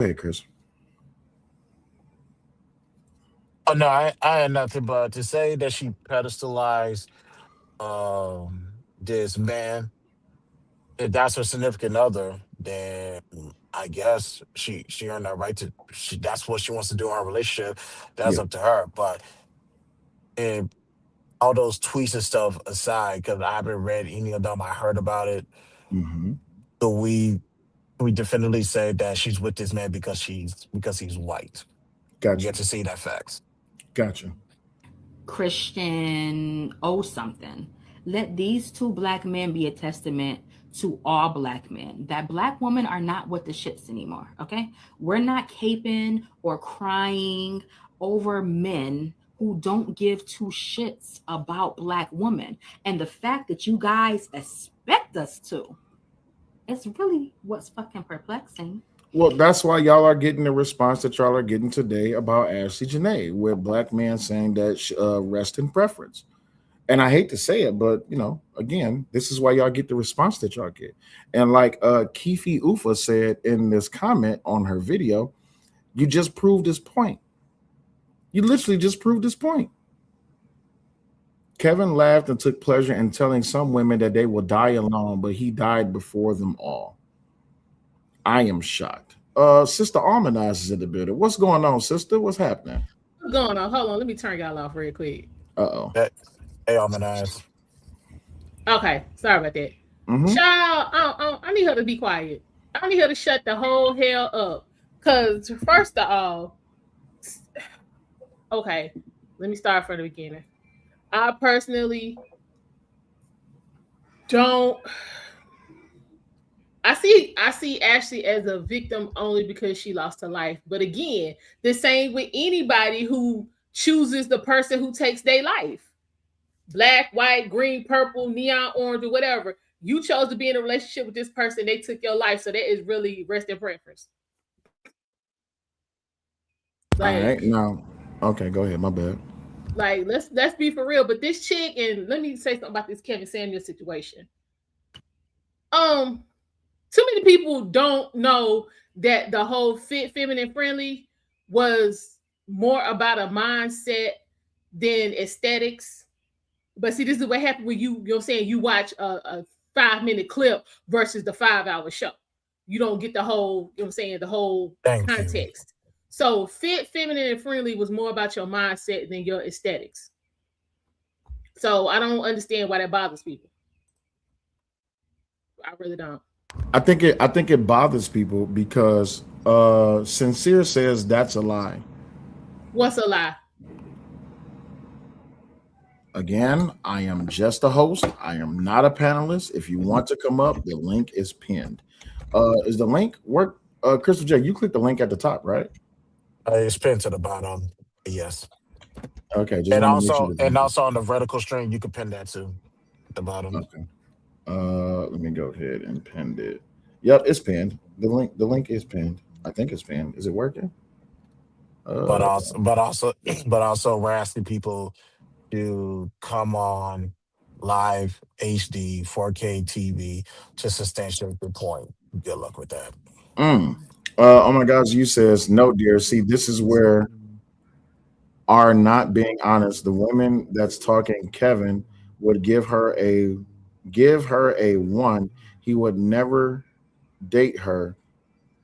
Hey, Chris. Oh no, I had nothing but to say that she pedestalized this man. If that's her significant other, then I guess she earned that right to that's what she wants to do in her relationship. That's Yeah. up to her. But and all those tweets and stuff aside, because I haven't read any of them, I heard about it. Mm-hmm. So we definitively say that she's with this man because he's white. We Gotcha. get to see that facts. Gotcha. Christian O something. Let these two black men be a testament to all black men that black women are not with the shits anymore. Okay. We're not caping or crying over men who don't give two shits about black women. And the fact that you guys expect us to, it's really what's fucking perplexing. Well, that's why y'all are getting the response that y'all are getting today about Ashlee Jenae, with black men saying that rest in preference. And I hate to say it, but again, this is why y'all get the response that y'all get. And like Keefe Ufa said in this comment on her video, you just proved his point. You literally just proved his point. Kevin laughed and took pleasure in telling some women that they will die alone, but he died before them all. I am shocked. Sister Almanize is in the building. What's going on, sister? What's happening? What's going on? Hold on, let me turn y'all off real quick. Uh-oh. Hey, hey, Almanize. Okay, sorry about that. Mm-hmm. Child, I need her to be quiet. I need her to shut the whole hell up. Cause first of all, okay, let me start from the beginning. I personally don't. I see Ashlee as a victim only because she lost her life. But again, the same with anybody who chooses the person who takes their life. Black, white, green, purple, neon orange, or whatever. You chose to be in a relationship with this person, they took your life. So that is really rest in preference. All Like, right. Now, okay, go ahead. My bad. let's be for real. But this chick, and let me say something about this Kevin Samuel situation. Um, Too many people don't know that the whole fit, feminine, friendly was more about a mindset than aesthetics. But see, this is what happened when you know what I'm saying, you watch a 5 minute clip versus the 5 hour show. You don't get the whole, you know what I'm saying, the whole Thank you. context. So fit, feminine, and friendly was more about your mindset than your aesthetics. So I don't understand why that bothers people. I really don't. I think it bothers people because Sincere says that's a lie. What's a lie? Again, I am just a host. I am not a panelist. If you want to come up, the link is pinned. Is the link work? Crystal J, you click the link at the top, right? It's pinned to the bottom. Yes. Okay, just And want to make sure also that and link is also on the vertical string, you can pin that too at the bottom. okay. Let me go ahead and pin it. Yep, it's pinned. The link is pinned. I think it's pinned. Is it working? But Uh, also but also we're asking people to come on live HD 4K TV to substantiate the point. Good luck with that. mm. Oh my gosh, you says no, dear. See, this is where are not being honest. The women that's talking Kevin would give her a one. He would never date her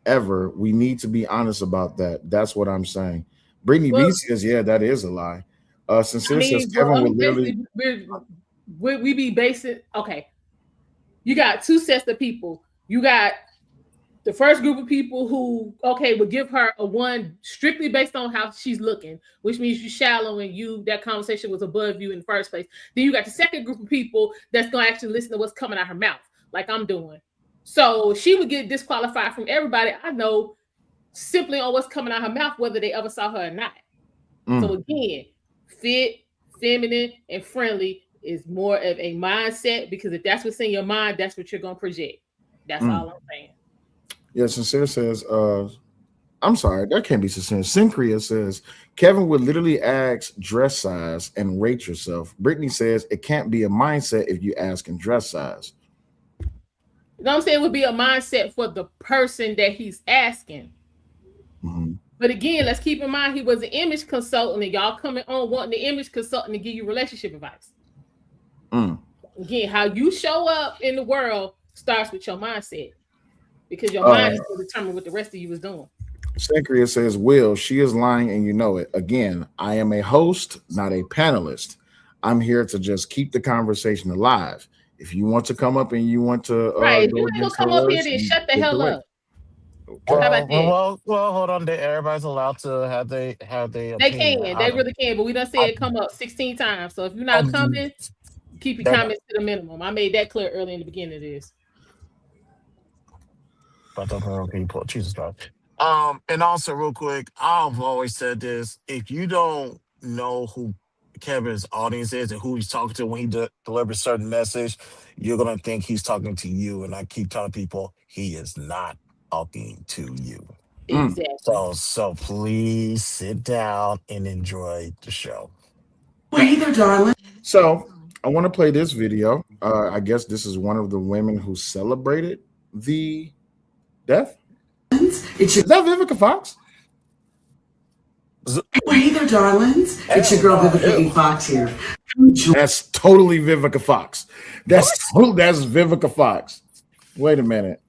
ever. We need to be honest about that. That's what I'm saying. Brittany B Well, says, yeah, that is a lie. I Sincere says mean, well, Kevin I would mean, literally basically, we be basing. Okay, you got two sets of people. You got the first group of people who, okay, would give her a one strictly based on how she's looking, which means you're shallow and you that conversation was above you in the first place. Then you got the second group of people that's gonna actually listen to what's coming out her mouth, like I'm doing. So she would get disqualified from everybody I know simply on what's coming out her mouth, whether they ever saw her or not. So mm, again, fit, feminine, and friendly is more of a mindset because if that's what's in your mind, that's what you're gonna project. That's mm. all I'm saying. Yeah, Sincere says, I'm sorry, that can't be sincere. Syncria says Kevin would literally ask dress size and rate yourself. Brittany says it can't be a mindset if you ask in dress size. You know what I'm saying? It would be a mindset for the person that he's asking. Mhm. But again, let's keep in mind he was an image consultant, and y'all coming on wanting the image consultant to give you relationship advice. Mm. Again, how you show up in the world starts with your mindset, because your mind is going to determine what the rest of you is doing. Sankria says, Will, she is lying and you know it. Again, I am a host, not a panelist. I'm here to just keep the conversation alive. If you want to come up and you want to Right. If go you ain't gonna against her come up here, words, then you shut the get hell right. up. Okay. How about that? Well, hold on. Everybody's allowed to have their They opinion. can. They really can. But we done said come up 16 times. So if you're not coming, keep your comments to the minimum. I made that clear early in the beginning of this. People, Jesus Christ. And also real quick, I've always said this: if you don't know who Kevin's audience is and who he's talking to when he delivers certain message, you're gonna think he's talking to you. And I keep telling people he is not talking to you. Exactly. So please sit down and enjoy the show. Hey there, darling. So I want to play this video. I guess this is one of the women who celebrated the death. Is that Vivica Fox? Hey there, darlings. It's your girl Vivica Fox here. That's totally Vivica Fox. That's Vivica Fox. Wait a minute.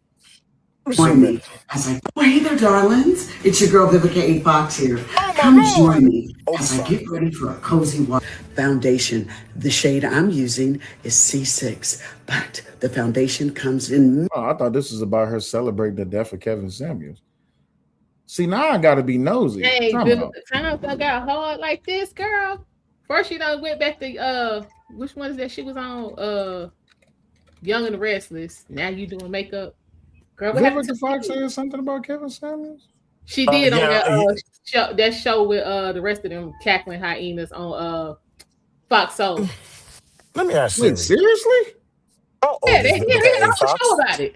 Join me as hey there, darlings. It's your girl Vivica Fox here. Come join me as I get ready for a cozy walk. Foundation. The shade I'm using is C6, but the foundation comes in. Oh, I thought this was about her celebrating the death of Kevin Samuels. See, now I got to be nosy. Hey, Vivica, times I got hard like this, girl. First, you done went back to which one is that she was on? Young and the Restless. Now you doing makeup. Girl, Vivica Fox saying something about Kevin Samuels? She did on that show with the rest of them cackling hyenas on Fox Soul. Let me ask you. Wait, seriously? Yeah, they a show about it.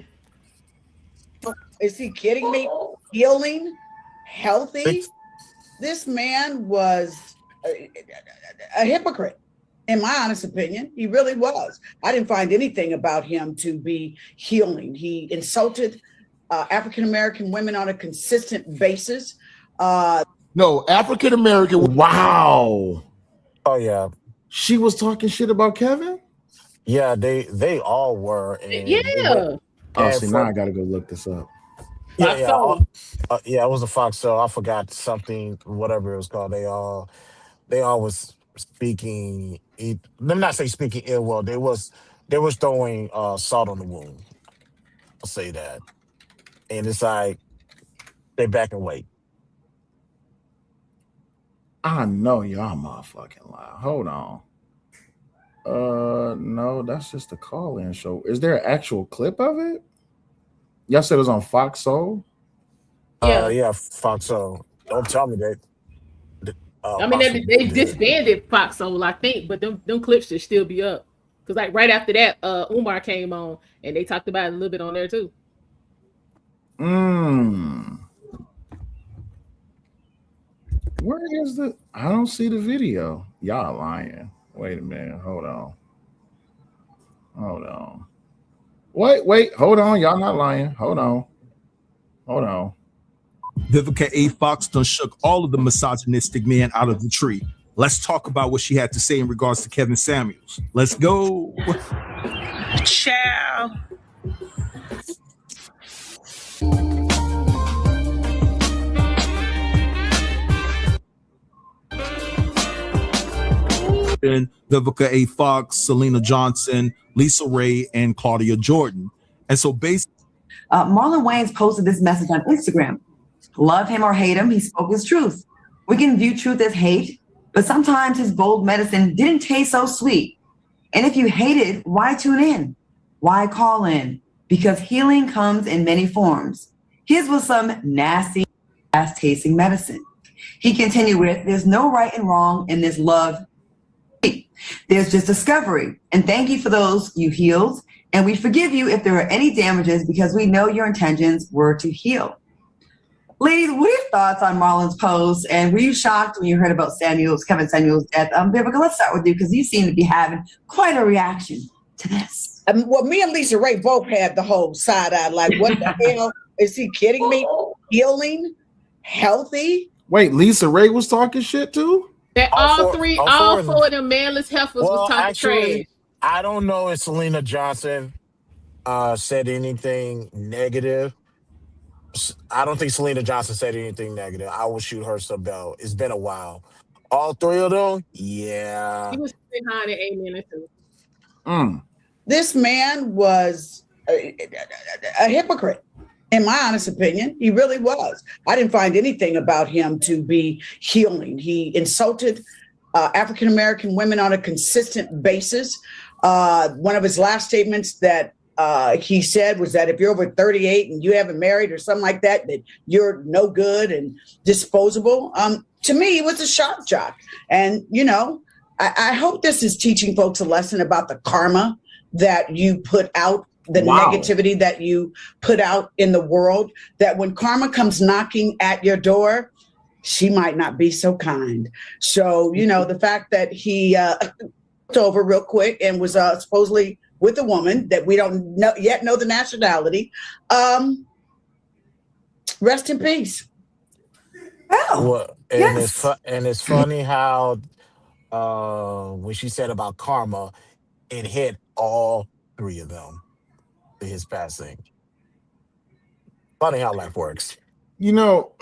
Is he kidding me? Healing, healthy. This man was a hypocrite. In my honest opinion, he really was. I didn't find anything about him to be healing. He insulted African-American women on a consistent basis. No, African-American. Wow. Oh, yeah. She was talking shit about Kevin? Yeah, they all were. And yeah. See, now I got to go look this up. Yeah, it was a Fox show. I forgot something, whatever it was called. They all was speaking. Let me not say speaking ill will. They was throwing salt on the wound. I'll say that, and it's like they back and wait. I know y'all motherfucking lie. Hold on. No, that's just a call-in show. Is there an actual clip of it? Y'all said it was on Fox Soul? Yeah, Fox Soul. Don't tell me that. I mean, they disbanded Fox Soul, I think, but them clips should still be up. Because like right after that, Umar came on and they talked about it a little bit on there too. Where is the? I don't see the video. Y'all lying. Wait a minute. Hold on. Wait. Hold on. Y'all not lying. Hold on. Vivica A. Fox done shook all of the misogynistic men out of the tree. Let's talk about what she had to say in regards to Kevin Samuels. Let's go. Ciao. Vivica A. Fox, Selena Johnson, Lisa Ray, and Claudia Jordan. And so basically, Marlon Wayans posted this message on Instagram. Love him or hate him, he spoke his truth. We can view truth as hate, but sometimes his bold medicine didn't taste so sweet. And if you hate it, why tune in? Why call in? Because healing comes in many forms. His was some nasty, ass-tasting medicine. He continued with, there's no right and wrong in this love. There's just discovery. And thank you for those you healed. And we forgive you if there are any damages because we know your intentions were to heal. Ladies, what are your thoughts on Marlon's post? And were you shocked when you heard about Kevin Samuels' death? Vivica, let's start with you because you seem to be having quite a reaction to this. Well, me and Lisa Ray both had the whole side eye. Like, what the hell? Is he kidding me? Healing? healthy. Wait, Lisa Ray was talking shit too? That all four of them manless heifers was talking trash. I don't know if Selena Johnson said anything negative. I don't think Selena Johnson said anything negative. I will shoot her some bell. It's been a while. All three of them, yeah. He was behind the amen too. This man was a hypocrite. In my honest opinion, he really was. I didn't find anything about him to be healing. He insulted African-American women on a consistent basis. One of his last statements that he said was that if you're over 38 and you haven't married or something like that, that you're no good and disposable. To me, he was a shock jock. And, you know, I hope this is teaching folks a lesson about the karma that you put out, the negativity that you put out in the world, that when karma comes knocking at your door, she might not be so kind. So, you know, the fact that he over real quick and was supposedly with a woman that we don't yet know the nationality. Rest in peace. Well, and it's funny how when she said about karma, it hit all three of them. His passing. Funny how life works. You know,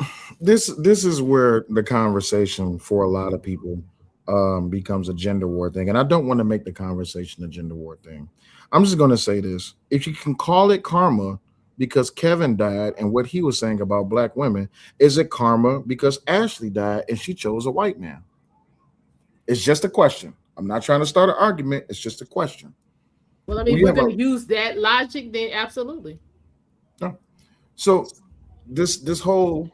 this is where the conversation for a lot of people becomes a gender war thing. And I don't want to make the conversation a gender war thing. I'm just going to say this. If you can call it karma because Kevin died and what he was saying about black women, is it karma because Ashlee died and she chose a white man? It's just a question. I'm not trying to start an argument. It's just a question. Well, I mean, we're going to use that logic, then absolutely. No. So this whole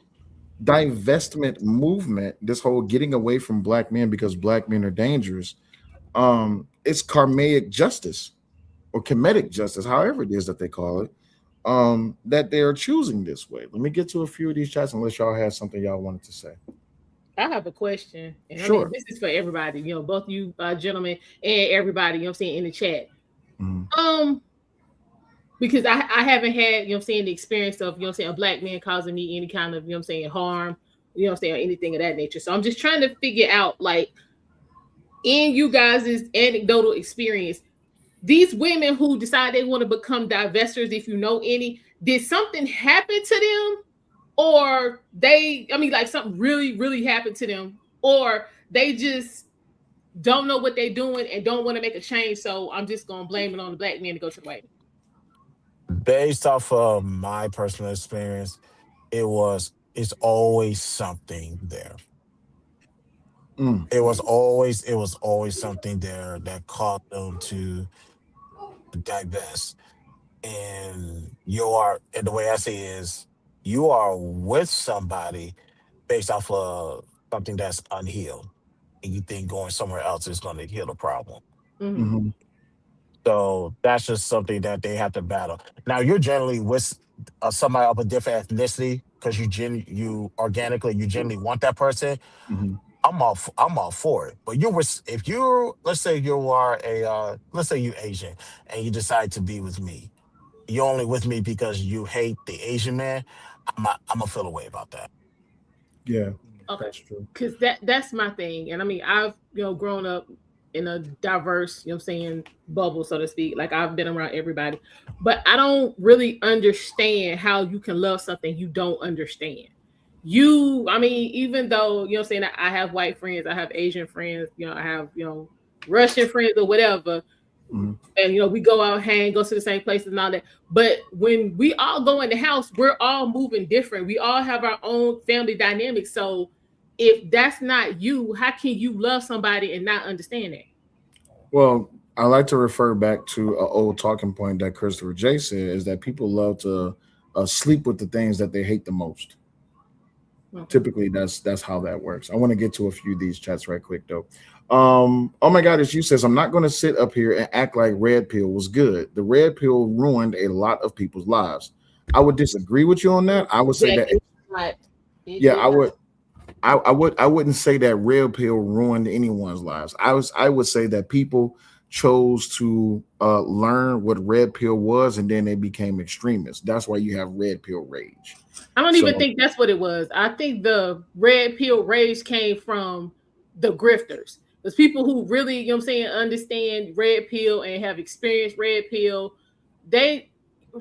divestment movement, this whole getting away from black men because black men are dangerous, it's karmic justice or comedic justice, however it is that they call it, that they are choosing this way. Let me get to a few of these chats unless y'all have something y'all wanted to say. I have a question. And sure. I mean, this is for everybody, you know, both you gentlemen and everybody, you know what I'm saying, in the chat. Because I haven't had, you know what I'm saying, the experience of, you know what I'm saying, a black man causing me any kind of, you know what I'm saying, harm, you know what I'm saying, or anything of that nature. So I'm just trying to figure out, like, in you guys' anecdotal experience, these women who decide they want to become divestors, if you know any, did something happen to them? Or they, I mean, like something really, really happened to them? Or they just don't know what they're doing and don't want to make a change, so I'm just going to blame it on the black man to go to the white man? Based off of my personal experience, it's always something there. It was always something there that caused them to divest. And the way I see it is, you are with somebody based off of something that's unhealed, and you think going somewhere else is going to heal the problem. So that's just something that they have to battle. Now, you're generally with somebody of a different ethnicity because you generally want that person. I'm all for it. But let's say you Asian and you decide to be with me. You're only with me because you hate the Asian man. I'm gonna feel a way about that. Yeah. Okay. Because that's my thing. And I mean, I've, you know, grown up in a diverse, you know what I'm saying, bubble, so to speak. Like, I've been around everybody. But I don't really understand how you can love something you don't understand. I mean, even though, you know what I'm saying, I have white friends, I have Asian friends, you know, I have, you know, Russian friends or whatever. And, you know, we go out, go to the same places and all that. But when we all go in the house, we're all moving different. We all have our own family dynamics. So if that's not you, how can you love somebody and not understand that? Well, I like to refer back to an old talking point that Christopher J said, is that people love to sleep with the things that they hate the most. Typically, that's how that works. I want to get to a few of these chats right quick, though. Oh my God, as you says, I'm not going to sit up here and act like red pill was good. The red pill ruined a lot of people's lives. I would disagree with you on that. I would say I wouldn't say that red pill ruined anyone's lives. I would say that people chose to learn what red pill was, and then they became extremists. That's why you have red pill rage. I don't even think that's what it was. I think the red pill rage came from the grifters. There's people who really, you know what I'm saying, understand red pill and have experienced red pill. They,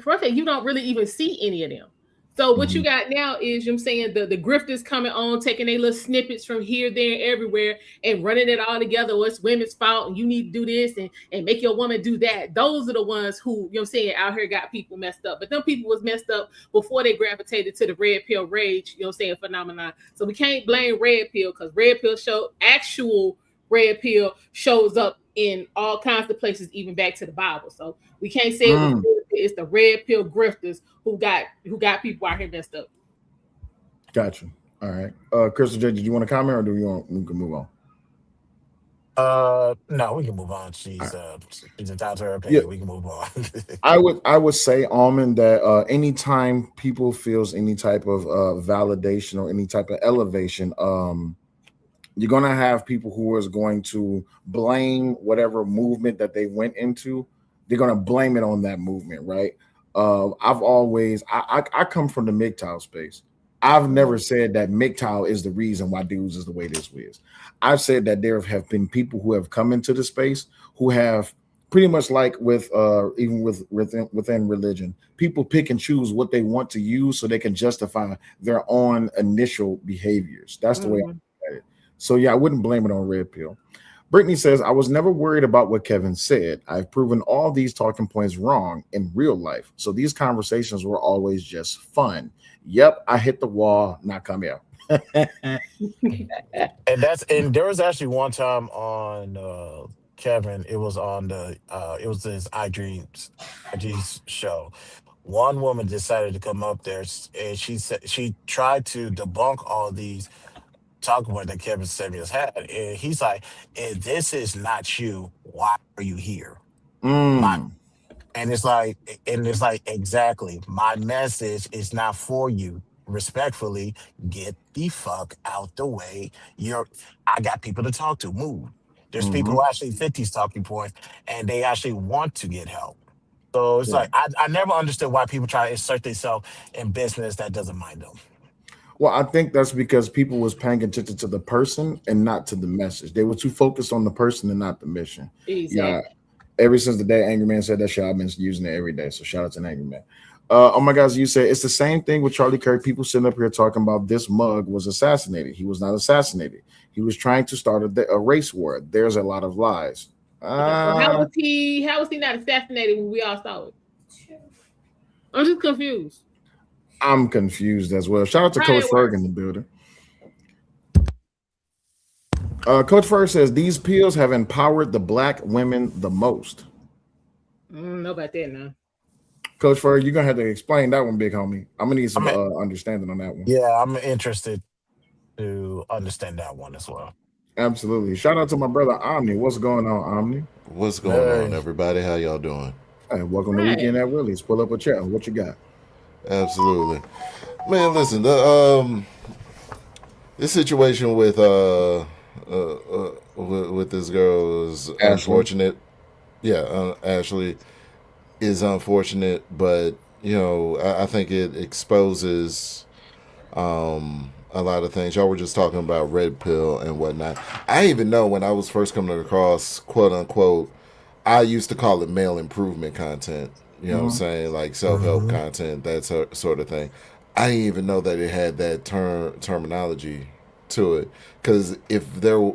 first thing, you don't really even see any of them. So what you got now is, you know what I'm saying, the grifters coming on, taking their little snippets from here, there, and everywhere, and running it all together. Oh, it's women's fault, and you need to do this, and make your woman do that. Those are the ones who, you know what I'm saying, out here got people messed up. But them people was messed up before they gravitated to the red pill rage, you know what I'm saying, phenomenon. So we can't blame red pill, because red pill actual red pill shows up in all kinds of places, even back to the Bible. So we can't say it's the red pill grifters who got people out here messed up. Gotcha. All right. Crystal J, did you want to comment, or do we can move on? No, we can move on. She's entitled to her opinion. Yeah. We can move on. I would say, Almond, that anytime people feels any type of validation or any type of elevation, you're gonna have people who is going to blame whatever movement that they went into. They're gonna blame it on that movement, right? I've always I come from the MGTOW space. I've never said that MGTOW is the reason why dudes is the way this is. I've said that there have been people who have come into the space who have pretty much like with even within religion, people pick and choose what they want to use so they can justify their own initial behaviors. That's the way I look at it. So yeah, I wouldn't blame it on red pill. Brittany says, I was never worried about what Kevin said. I've proven all these talking points wrong in real life. So these conversations were always just fun. Yep, I hit the wall, not come here. and there was actually one time on Kevin, it was on it was his iDreams show. One woman decided to come up there, and she said she tried to debunk all these talking points that Kevin Samuels had, and he's like, if this is not you, why are you here? And it's like exactly, my message is not for you. Respectfully, get the fuck out the way. I got people to talk to. Move. There's people who actually fit these talking points, and they actually want to get help. So it's like I never understood why people try to insert themselves in business that doesn't mind them. Well, I think that's because people was paying attention to the person and not to the message. They were too focused on the person and not the mission. Exactly. Yeah. Ever since the day Angry Man said that shit, I've been using it every day. So shout out to Angry Man. Oh my guys, you say it's the same thing with Charlie Kirk. People sitting up here talking about this mug was assassinated. He was not assassinated. He was trying to start a race war. There's a lot of lies. How was he not assassinated when we all saw it? I'm just confused. I'm confused as well. Shout out to Coach Ferg in the building. Coach Ferg says these pills have empowered the black women the most. I don't know about that now. Coach Ferg, you're gonna have to explain that one, big homie. I'm gonna need some understanding on that one. Yeah, I'm interested to understand that one as well. Absolutely. Shout out to my brother Omni. What's going on, Omni? What's going on, everybody? How y'all doing? Hey, welcome to Weekend at Willies. Pull up a chair. What you got? Absolutely, man. Listen, this situation with this girl is unfortunate. Yeah, Ashlee is unfortunate, but you know, I think it exposes a lot of things. Y'all were just talking about red pill and whatnot. I even know when I was first coming across, quote unquote, I used to call it male improvement content. You know what I'm saying? Like self-help content, that sort of thing. I didn't even know that it had that terminology to it. Because if there,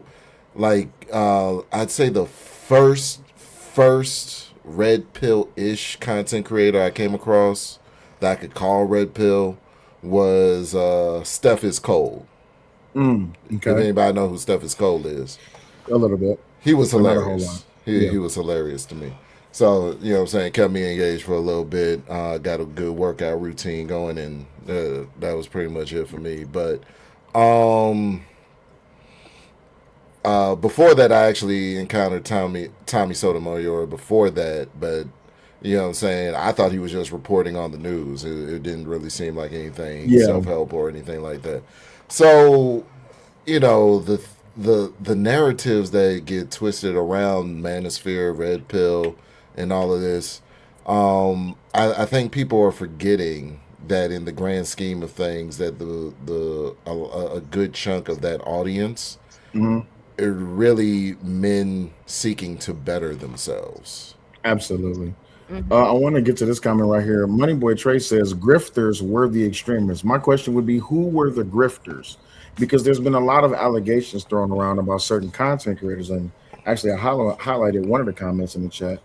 like, I'd say the first red pill-ish content creator I came across that I could call red pill was Steph is Cold. Okay. If anybody know who Steph is Cold is. A little bit. He was hilarious. He was hilarious to me. So, you know what I'm saying, kept me engaged for a little bit, got a good workout routine going, and that was pretty much it for me. But before that, I actually encountered Tommy Sotomayor before that, but, you know what I'm saying, I thought he was just reporting on the news. It didn't really seem like anything self-help or anything like that. So, you know, the narratives that get twisted around manosphere, red pill, and all of this, I think people are forgetting that in the grand scheme of things, that a good chunk of that audience Mhm. are really men seeking to better themselves. Absolutely. Mhm. I want to get to this comment right here. Moneyboy Trey says grifters were the extremists. My question would be, who were the grifters? Because there's been a lot of allegations thrown around about certain content creators, and actually, I highlighted one of the comments in the chat.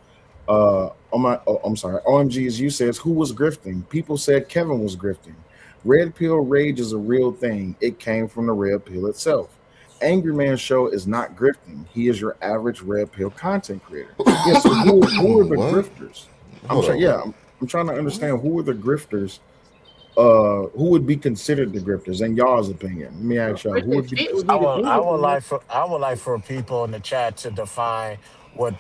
I'm sorry. OMG's you says who was grifting? People said Kevin was grifting. Red pill rage is a real thing. It came from the red pill itself. Angry Man Show is not grifting. He is your average red pill content creator. Yeah. So who are the What? grifters? I'm Hold trying. on. Yeah, I'm trying to understand who are the grifters. Who would be considered the grifters in y'all's opinion? Let me ask y'all. Who Christian would be? shit would be the biggest one. I would like for people in the chat to define what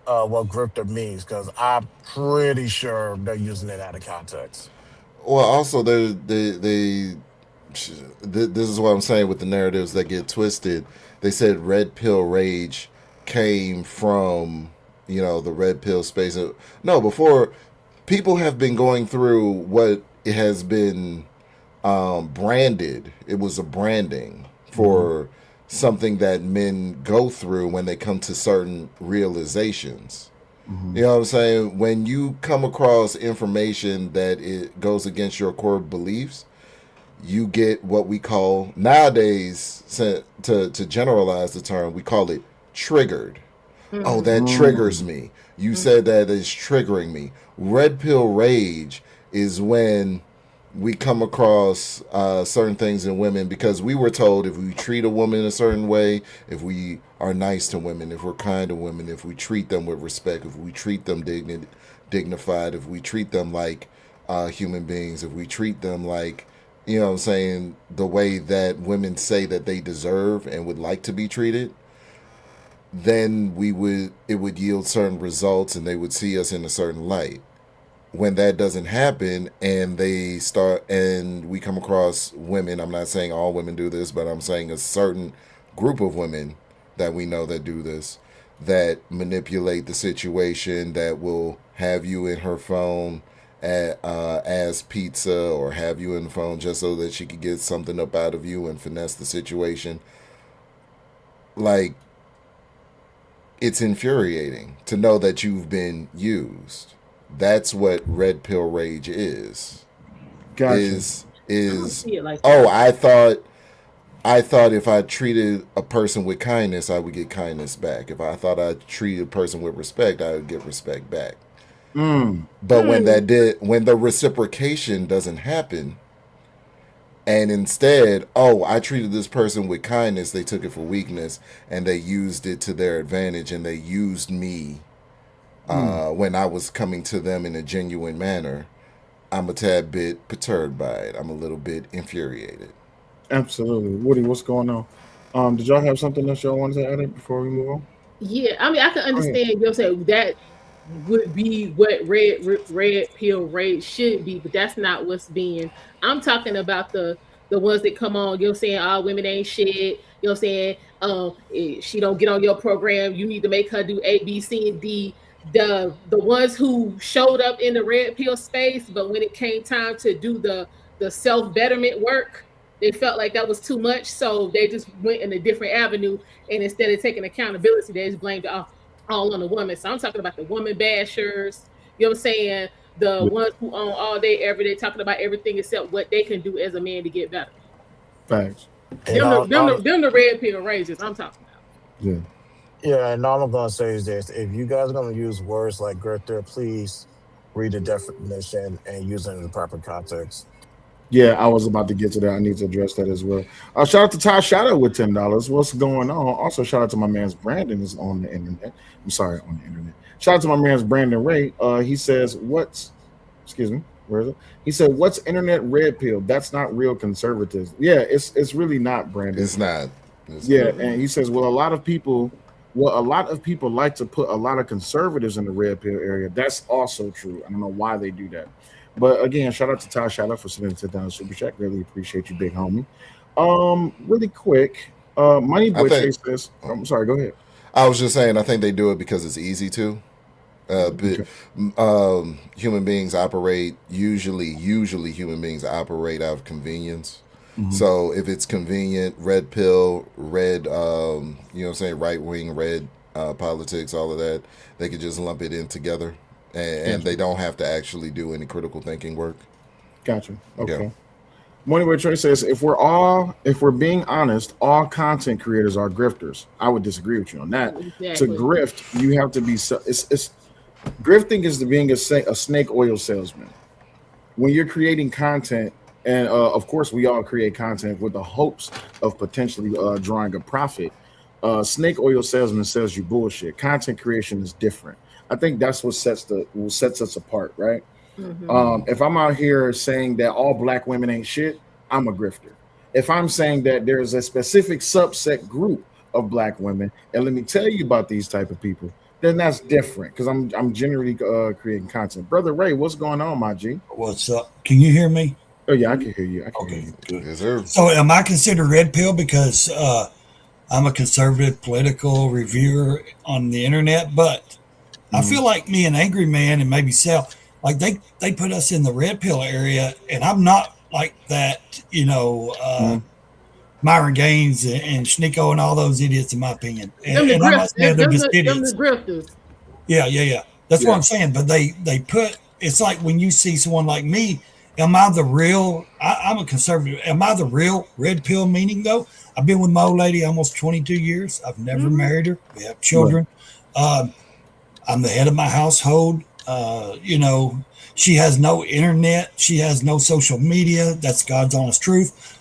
grifter means, because I'm pretty sure they're using it out of context. Well, also this is what I'm saying with the narratives that get twisted. They said red pill rage came from the red pill space. No, before, people have been going through what it has been branded. It was a branding for something that men go through when they come to certain realizations. You know what I'm saying? When you come across information that it goes against your core beliefs, you get what we call nowadays, to generalize the term, we call it triggered. Oh, that triggers me. You said that is triggering me. Red pill rage is when we come across certain things in women, because we were told if we treat a woman a certain way, if we are nice to women, if we're kind to women, if we treat them with respect, if we treat them dignified, if we treat them like human beings, if we treat them like, what I'm saying, the way that women say that they deserve and would like to be treated, then it would yield certain results and they would see us in a certain light. When that doesn't happen and we come across women, I'm not saying all women do this, but I'm saying a certain group of women that we know that do this, that manipulate the situation, that will have you in her phone as pizza, or have you in the phone just so that she could get something up out of you and finesse the situation. Like, it's infuriating to know that you've been used. That's what red pill rage is. Gotcha. Is see it like oh, I thought if I treated a person with kindness, I would get kindness back. If I thought I treated a person with respect, I would get respect back. But when the reciprocation doesn't happen, and instead, I treated this person with kindness, they took it for weakness and they used it to their advantage, and they used me when I was coming to them in a genuine manner. I'm a tad bit perturbed by it. I'm a little bit infuriated. Absolutely. Woody, what's going on? Did y'all have something else y'all wanted to add before we move on? Yeah, I mean, I can understand, saying that would be what red pill rage should be, but that's not what's being. I'm talking about the ones that come on, saying all women ain't shit. Saying she don't get on your program, you need to make her do A, B, C, and D. The ones who showed up in the red pill space, but when it came time to do the self betterment work, they felt like that was too much, so they just went in a different avenue, and instead of taking accountability, they just blamed it all on the woman. So I'm talking about the woman bashers, you know what I'm saying? The ones who on all day, every day, talking about everything except what they can do as a man to get better. Facts. Them the red pill rages I'm talking about. Yeah. Yeah, and all I'm gonna say is this: if you guys are gonna use words like grifter, please read the definition and use it in the proper context. Yeah, I was about to get to that. I need to address that as well. Shout out to Ty Shadow with $10. What's going on? Also, shout out to my man's Brandon is on the internet. I'm sorry, on the internet. Shout out to my man's Brandon Ray. He says, excuse me, where is it? He said, what's internet red pill? That's not real conservatives. Yeah, it's really not, Brandon. It's not. And he says, well, a lot of people like to put a lot of conservatives in the red pill area. That's also true. I don't know why they do that. But again, shout out to Ty Shadow for sending $10 super chat. Really appreciate you, big homie. Really quick, Money I Boy think Chase says, I'm sorry, go ahead. I was just saying I think they do it because it's easy to. Okay. Human beings operate usually human beings operate out of convenience. Mhm. So if it's convenient, red pill, red, you know what I'm saying, right wing, red politics, all of that, they could just lump it in together, and they Gotcha. don't have to actually do any critical thinking work. Gotcha. Yeah. Okay. Money Boy Trey says, if we're being honest, all content creators are grifters. I would disagree with you on that. To Exactly. grift, you have to be. It's grifting is being a snake oil salesman. When you're creating content, and of course we all create content with the hopes of potentially drawing a profit. Snake oil salesman sells you bullshit. Content creation is different. I think that's what sets us apart, right? If I'm out here saying that all black women ain't shit, I'm a grifter. If I'm saying that there's a specific subset group of black women, and let me tell you about these type of people, then that's different because I'm generally creating content. Brother Ray, what's going on, my G? What's up? Can you hear me? Oh yeah, I can hear you. I can hear Okay, you. good. Yes, sir. So, am I considered red pill because I'm a conservative political reviewer on the internet? But I feel like me and Angry Man and maybe Sal, like they put us in the red pill area, and I'm not like that. Myron Gaines and Schnicko and all those idiots, in my opinion. Them the And I'm not saying they're just them idiots. the grifters. Yeah. That's what I'm saying. But they put, it's like when you see someone like me, am I the real? I'm a conservative. Am I the real red pill? Meaning though, I've been with my old lady almost 22 years. I've never married her. We have children. I'm the head of my household. She has no internet. She has no social media. That's God's honest truth.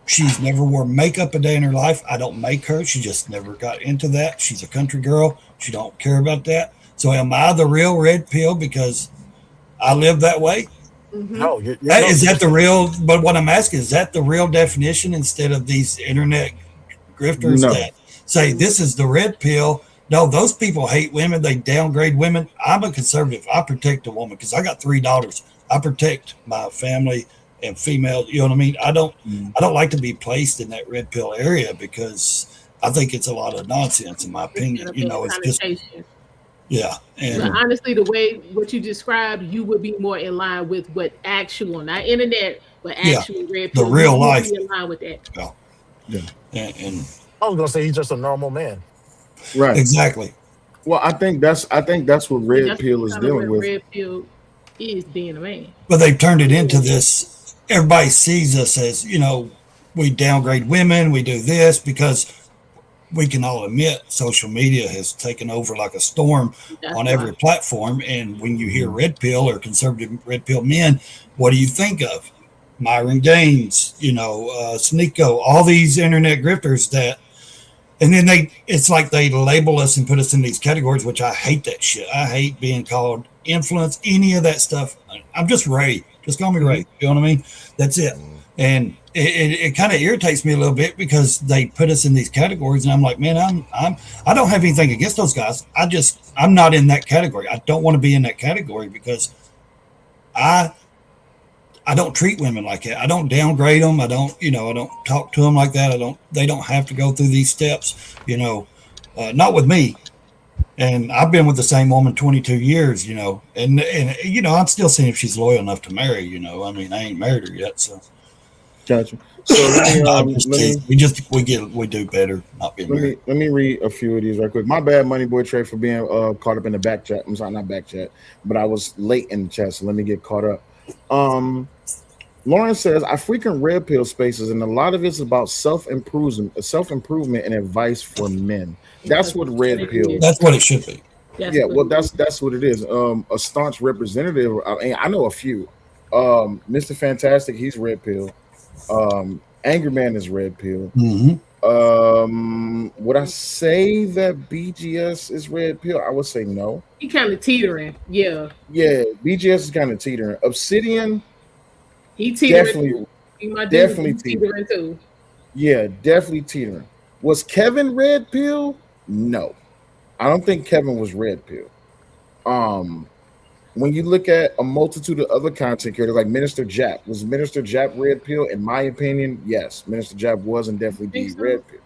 She's never wore makeup a day in her life. I don't make her. She just never got into that. She's a country girl. She don't care about that. So am I the real red pill because I live that way? No, Is that the real? But what I'm asking, is that the real definition instead of these internet grifters No. that say this is the red pill? No, those people hate women. They downgrade women. I'm a conservative. I protect a woman because I got 3 daughters. I protect my family and female. You know what I mean? I don't like to be placed in that red pill area because I think it's a lot of nonsense in my opinion. It's just And But honestly, the way what you described, you would be more in line with what actual, not internet, but actual red pill. the real You would life. be in line with that. And I was gonna say he's just a normal man. Right. exactly. Well, I think that's what red That's pill is kind of dealing what with. red pill is being a man. But they've turned it into this. Everybody sees us as, we downgrade women, we do this because we can all admit social media has taken over like a storm on every platform. And when you hear red pill or conservative red pill men, what do you think of? Myron Gaines, Sneeko, all these internet grifters that, and then it's like they label us and put us in these categories, which I hate that shit. I hate being called influence, any of that stuff. I'm just Ray. Just call me Ray. You know what I mean? That's it. And it kind of irritates me a little bit because they put us in these categories, and I'm like, man, I don't have anything against those guys. I'm not in that category. I don't want to be in that category because I don't treat women like that. I don't downgrade them. I don't talk to them like that. They don't have to go through these steps, not with me. And I've been with the same woman 22 years, and I'm still seeing if she's loyal enough to marry, I mean, I ain't married her yet. So. Gotcha. So we do better not being married. Let me read a few of these right quick. My bad, Money Boy Trey, for being caught up in the back chat. I'm sorry, not back chat, but I was late in the chat, so let me get caught up. Lauren says, I frequent red pill spaces, and a lot of it's about self-improvement and advice for men. That's what red pill is. That's what it should be. That's what it is. A staunch representative. I know a few. Mr. Fantastic, he's red pill. Angry Man is red pill. Would I say that BGS is red pill? I would say no. He kind of teetering. Yeah, BGS is kind of teetering. Obsidian, he teetering. Definitely teetering too. Yeah, definitely teetering. Was Kevin red pill? No, I don't think Kevin was red pill. When you look at a multitude of other content creators like Minister Jap, was Minister Jap red pill? In my opinion, yes. Minister Jap was and definitely be red pill.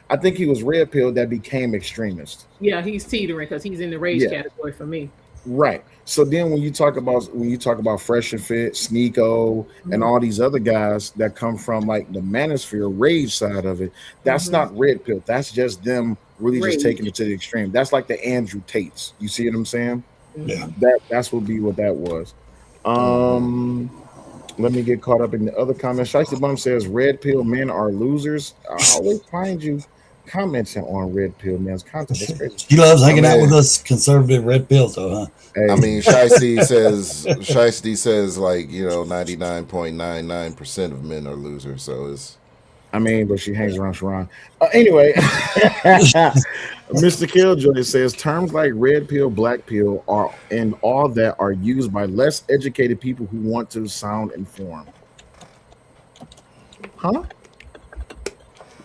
I think he was red pill that became extremist. Yeah, he's teetering because he's in the rage Yeah. category for me. Right. So then when you talk about Fresh and Fit, Sneeko, and all these other guys that come from like the manosphere rage side of it, that's not red pill. That's just them really Rage. just taking it to the extreme. That's like the Andrew Tates. You see what I'm saying? Yeah. That's what be what that was. Let me get caught up in the other comments. Shiesty Bum says red pill men are losers. I always find you commenting on red pill men's content. That's crazy. She loves hanging out with us conservative red pills, though, huh? Hey. I mean, Shiesty says like 99.99% of men are losers. So it's. I mean, but she hangs around Sharon. Anyway, Mr. Killjoy says terms like red pill, black pill are and all that are used by less educated people who want to sound informed. Huh?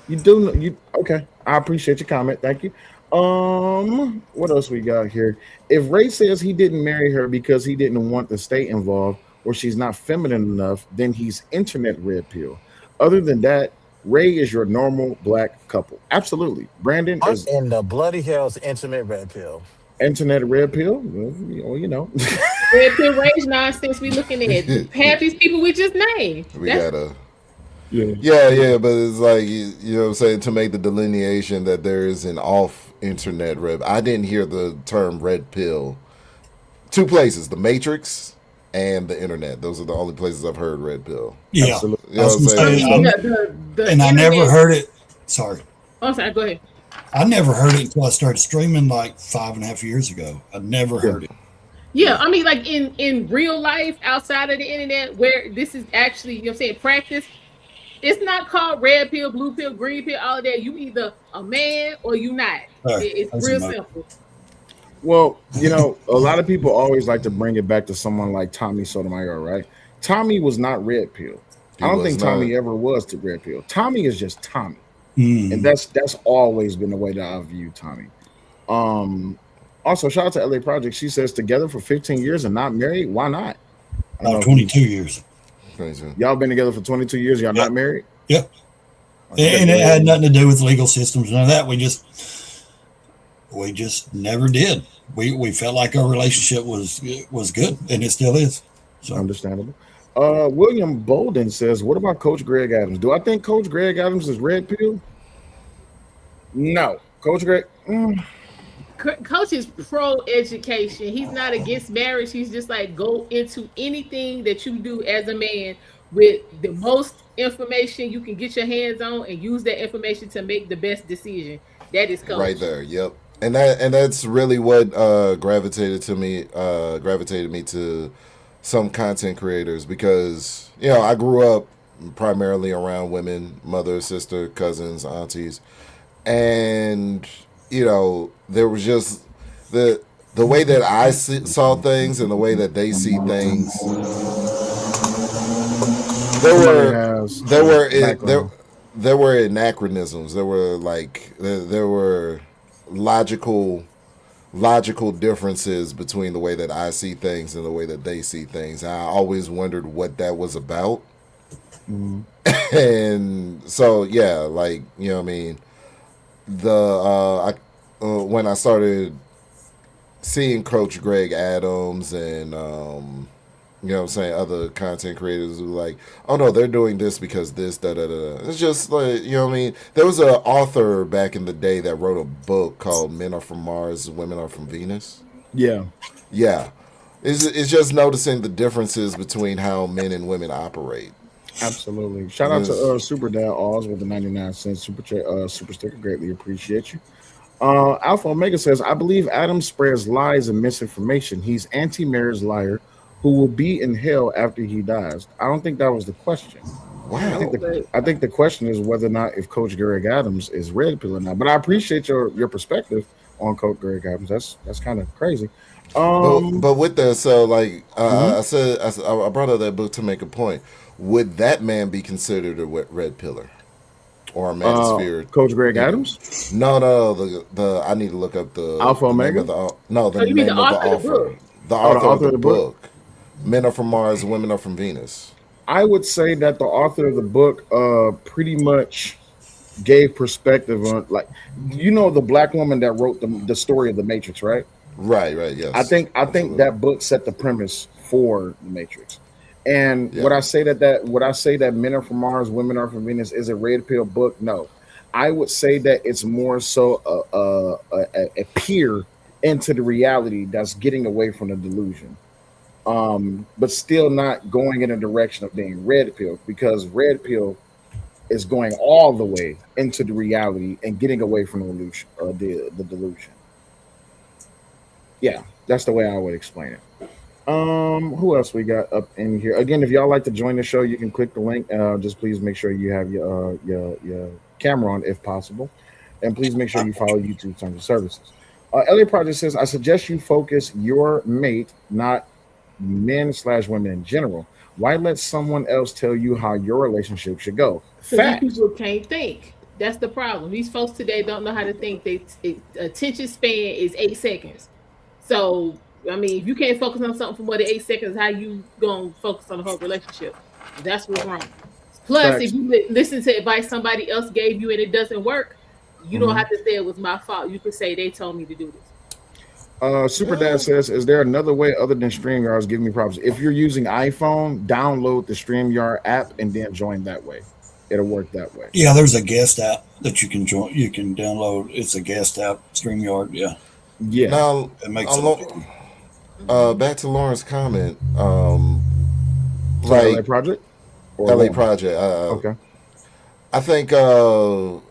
You okay? I appreciate your comment. Thank you. What else we got here? If Ray says he didn't marry her because he didn't want the state involved or she's not feminine enough, then he's internet red pill. Other than that, Ray is your normal black couple. Absolutely. Brandon is in the bloody hell's intimate red pill. Internet red pill. Well, Red pill rage nonsense we looking at. Half these people we just named. Yeah, but it's like you know what I'm saying, to make the delineation that there is an off internet red. I didn't hear the term red pill. Two places, the Matrix and the internet. Those are the only places I've heard red pill. Yeah. Absolutely. You know what I'm saying? And I never heard it. Sorry. Oh, sorry, go ahead. I never heard it until I started streaming like 5.5 years ago. I never heard it. Yeah, I mean, like in real life, outside of the internet, where this is actually, you know what I'm saying, practice, it's not called red pill, blue pill, green pill, all of that. You either a man or you not. It's real simple. Well, a lot of people always like to bring it back to someone like Tommy Sotomayor, right? Tommy was not red pill. I don't think Tommy ever was to red pill. Tommy is just Tommy. And that's always been the way that I view Tommy. Also, shout out to LA Project. She says together for 15 years and not married. Why not? 22 years. Y'all been together for 22 years. Y'all not married? Yep. And it had nothing to do with legal systems, none of that. We just never did. We felt like our relationship was good, and it still is. So understandable. William Bolden says, what about Coach Greg Adams? Do I think Coach Greg Adams is red pill? No. Coach Greg Coach is pro-education. He's not against marriage. He's just like, go into anything that you do as a man with the most information you can get your hands on and use that information to make the best decision. That is Coach. Right there. Yep. And that's really what gravitated me to some content creators, because I grew up primarily around women, mother, sister, cousins, aunties, and there was just the way that I saw things and the way that they see things. There were anachronisms. There were logical differences between the way that I see things and the way that they see things. I always wondered what that was about. And so what I mean, when I started seeing Coach Greg Adams and other content creators who like, oh no, they're doing this because this, da da da. It's just like, what I mean? There was an author back in the day that wrote a book called Men Are From Mars, Women Are From Venus. Yeah. It's just noticing the differences between how men and women operate. Absolutely. Shout out to Super Dad Oz with the 99-cent super sticker. Greatly appreciate you. Alpha Omega says, I believe Adam spreads lies and misinformation. He's anti-marriage liar who will be in hell after he dies. I don't think that was the question. Wow. I think the question is whether or not if Coach Greg Adams is red pill or not. But I appreciate your perspective on Coach Greg Adams. That's kind of crazy. But with that, so like I brought up that book to make a point. Would that man be considered a red pillar or a manosphere? Coach Greg Adams? No. The I need to look up the Alpha Omega. The name of the author. The author of the book. Men Are From Mars, Women Are From Venus. I would say that the author of the book pretty much gave perspective on, like, the black woman that wrote the story of the Matrix, right? Right, I yes, think I think absolutely. that book set the premise for the Matrix. And Yeah. would I say that men are from Mars, women are from Venus is a red pill book? No, I would say that it's more so a peer into the reality that's getting away from the delusion, but still not going in a direction of being red pill, because red pill is going all the way into the reality and getting away from the illusion, the delusion. Yeah, that's the way I would explain it. Who else we got up in here? Again, if y'all like to join the show, you can click the link. Just please make sure you have your camera on if possible, and please make sure you follow YouTube terms of services. Elliot Project says, I suggest you focus your mate, not men/women in general. Why let someone else tell you how your relationship should go? Because these Facts. people can't think. That's the problem. These folks today don't know how to think. Attention span is 8 seconds. So I mean, if you can't focus on something for more than 8 seconds, how you gonna focus on the whole relationship? That's what's wrong. Plus, if Facts. you listen to advice somebody else gave you and it doesn't work, you don't Mhm. have to say it was my fault. You could say they told me to do this. Super Dad says, is there another way other than StreamYards? Give me props. If you're using iPhone, download the StreamYard app and then join that way. It'll work that way. Yeah, there's a guest app that you can join. You can download. It's a guest app, StreamYard. Yeah, Yeah. Now, it makes it easy. back to Lauren's comment. To the LA Like Project or LA Lauren? Project. Okay. I think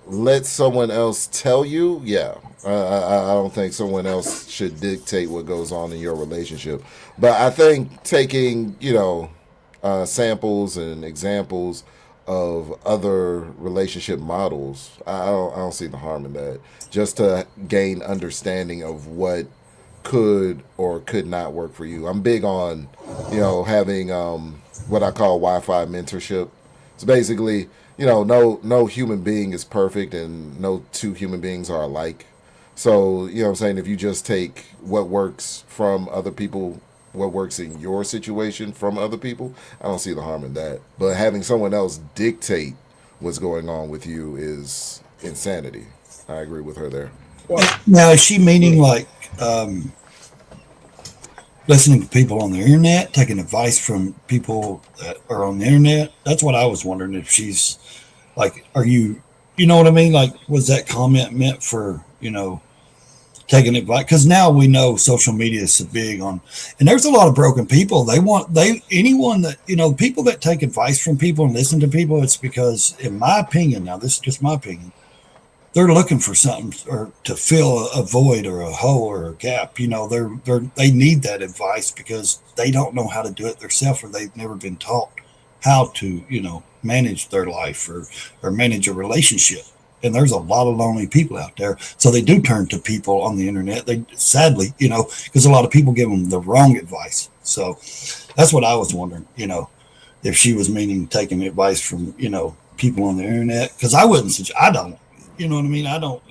let someone else tell you. Yeah, I don't think someone else should dictate what goes on in your relationship. But I think taking samples and examples of other relationship models, I don't see the harm in that. Just to gain understanding of what could or could not work for you. I'm big on having what I call Wi-Fi mentorship. It's basically, no human being is perfect and no two human beings are alike. So, what I'm saying, if you just take what works from other people, what works in your situation from other people, I don't see the harm in that. But having someone else dictate what's going on with you is insanity. I agree with her there. Well, Now, is she meaning like um, listening to people on the internet, taking advice from people that are on the internet? That's what I was wondering. If she's like, are you, you know what I mean? Like, was that comment meant for, taking advice? Because now we know social media is so big on, and there's a lot of broken people. Anyone that, people that take advice from people and listen to people, it's because, in my opinion, now this is just my opinion, they're looking for something or to fill a void or a hole or a gap. They need that advice because they don't know how to do it themselves, or they've never been taught how to, manage their life or manage a relationship. And there's a lot of lonely people out there. So they do turn to people on the internet. They sadly, because a lot of people give them the wrong advice. So that's what I was wondering, if she was meaning taking advice from, people on the internet. Because I wouldn't suggest, I don't, you know what I mean? I don't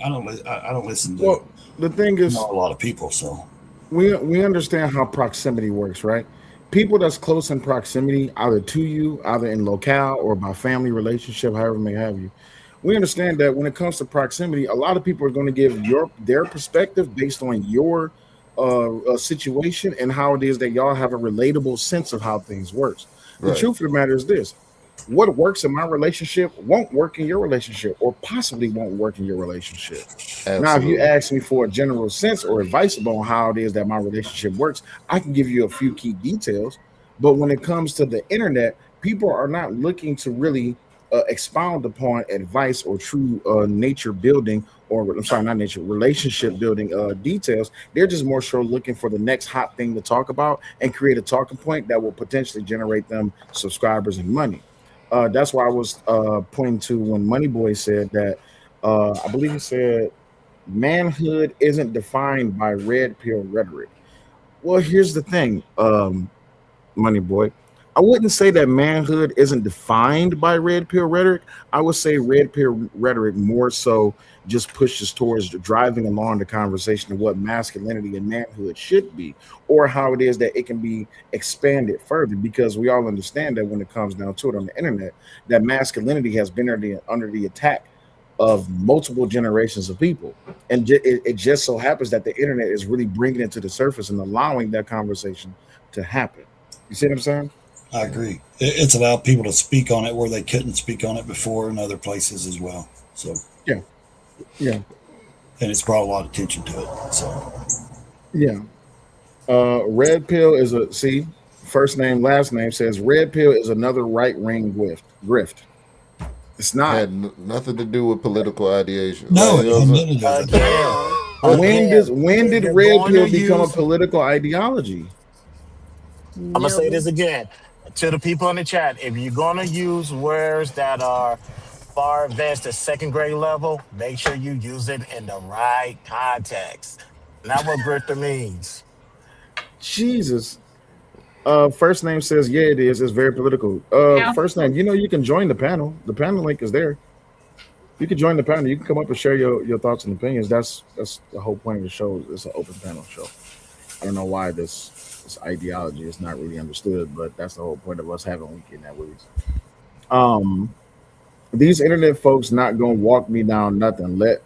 listen to well, the thing is, a lot of people. So we understand how proximity works, right? People that's close in proximity, either to you, either in locale or by family relationship, however may have you. We understand that when it comes to proximity, a lot of people are going to give their perspective based on your situation and how it is that y'all have a relatable sense of how things works. The Right. truth of the matter is this: what works in my relationship won't work in your relationship, or possibly won't work in your relationship. Now, if you Absolutely. ask me for a general sense or advice about how it is that my relationship works, I can give you a few key details. But when it comes to the internet, people are not looking to really expound upon advice or true nature building, or I'm sorry, not nature, relationship building details. They're just more so looking for the next hot thing to talk about and create a talking point that will potentially generate them subscribers and money. That's why I was pointing to when Money Boy said that, I believe he said, manhood isn't defined by red pill rhetoric. Well, here's the thing, Money Boy. I wouldn't say that manhood isn't defined by red pill rhetoric. I would say red pill rhetoric more so just pushes towards driving along the conversation of what masculinity and manhood should be, or how it is that it can be expanded further. Because we all understand that when it comes down to it on the internet, that masculinity has been under the attack of multiple generations of people, and it just so happens that the internet is really bringing it to the surface and allowing that conversation to happen. You see what I'm saying? I agree. It's allowed people to speak on it where they couldn't speak on it before in other places as well. So yeah, and it's brought a lot of attention to it. So yeah. Red pill is first name last name says red pill is another right wing grift. It's not. Had nothing to do with political ideation. No, Like, it had nothing to do with that. When did red pill become a political ideology? I'm gonna say this again to the people in the chat. If you're gonna use words that are far advanced to second grade level, make sure you use it in the right context. Not what grifter means. Jesus. First name says, yeah, it is. It's very political. First name, you can join the panel. The panel link is there. You can join the panel. You can come up and share your thoughts and opinions. That's the whole point of the show. It's an open panel show. I don't know why this ideology is not really understood, but that's the whole point of us having weekend at Willies. These internet folks not gonna walk me down nothing, let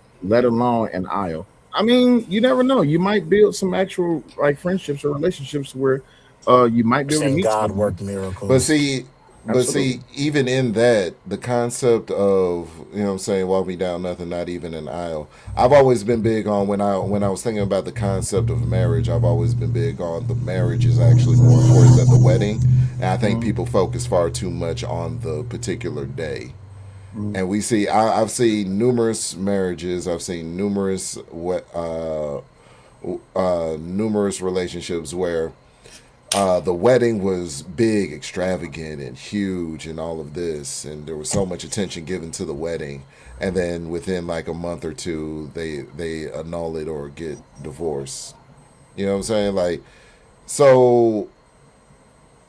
alone an aisle. I mean, you never know. You might build some actual like friendships or relationships where you might be able to meet God someone. work miracles. But see, even in that, the concept of, what I'm saying, walk me down nothing, not even an aisle. I've always been big on when I was thinking about the concept of marriage, I've always been big on the marriage is actually more important than the wedding. And I think people focus far too much on the particular day. And we see, I've seen numerous marriages, I've seen numerous relationships where the wedding was big, extravagant, and huge, and all of this, and there was so much attention given to the wedding, and then within like a month or two, they annul it or get divorced. You know what I'm saying? Like, so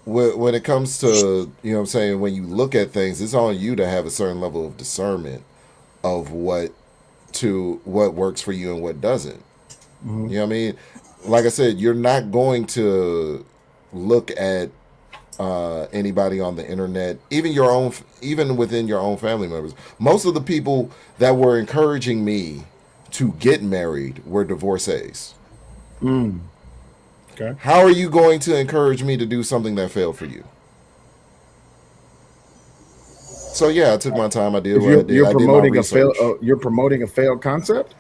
when it comes to, when you look at things, it's on you to have a certain level of discernment of what works for you and what doesn't. You know what I mean? Like I said, you're not going to look at anybody on the internet, even within your own family members. Most of the people that were encouraging me to get married were divorcees. Okay. How are you going to encourage me to do something that failed for you? So yeah, I took my time. I did what I did. You're promoting a failed. You're promoting a failed concept.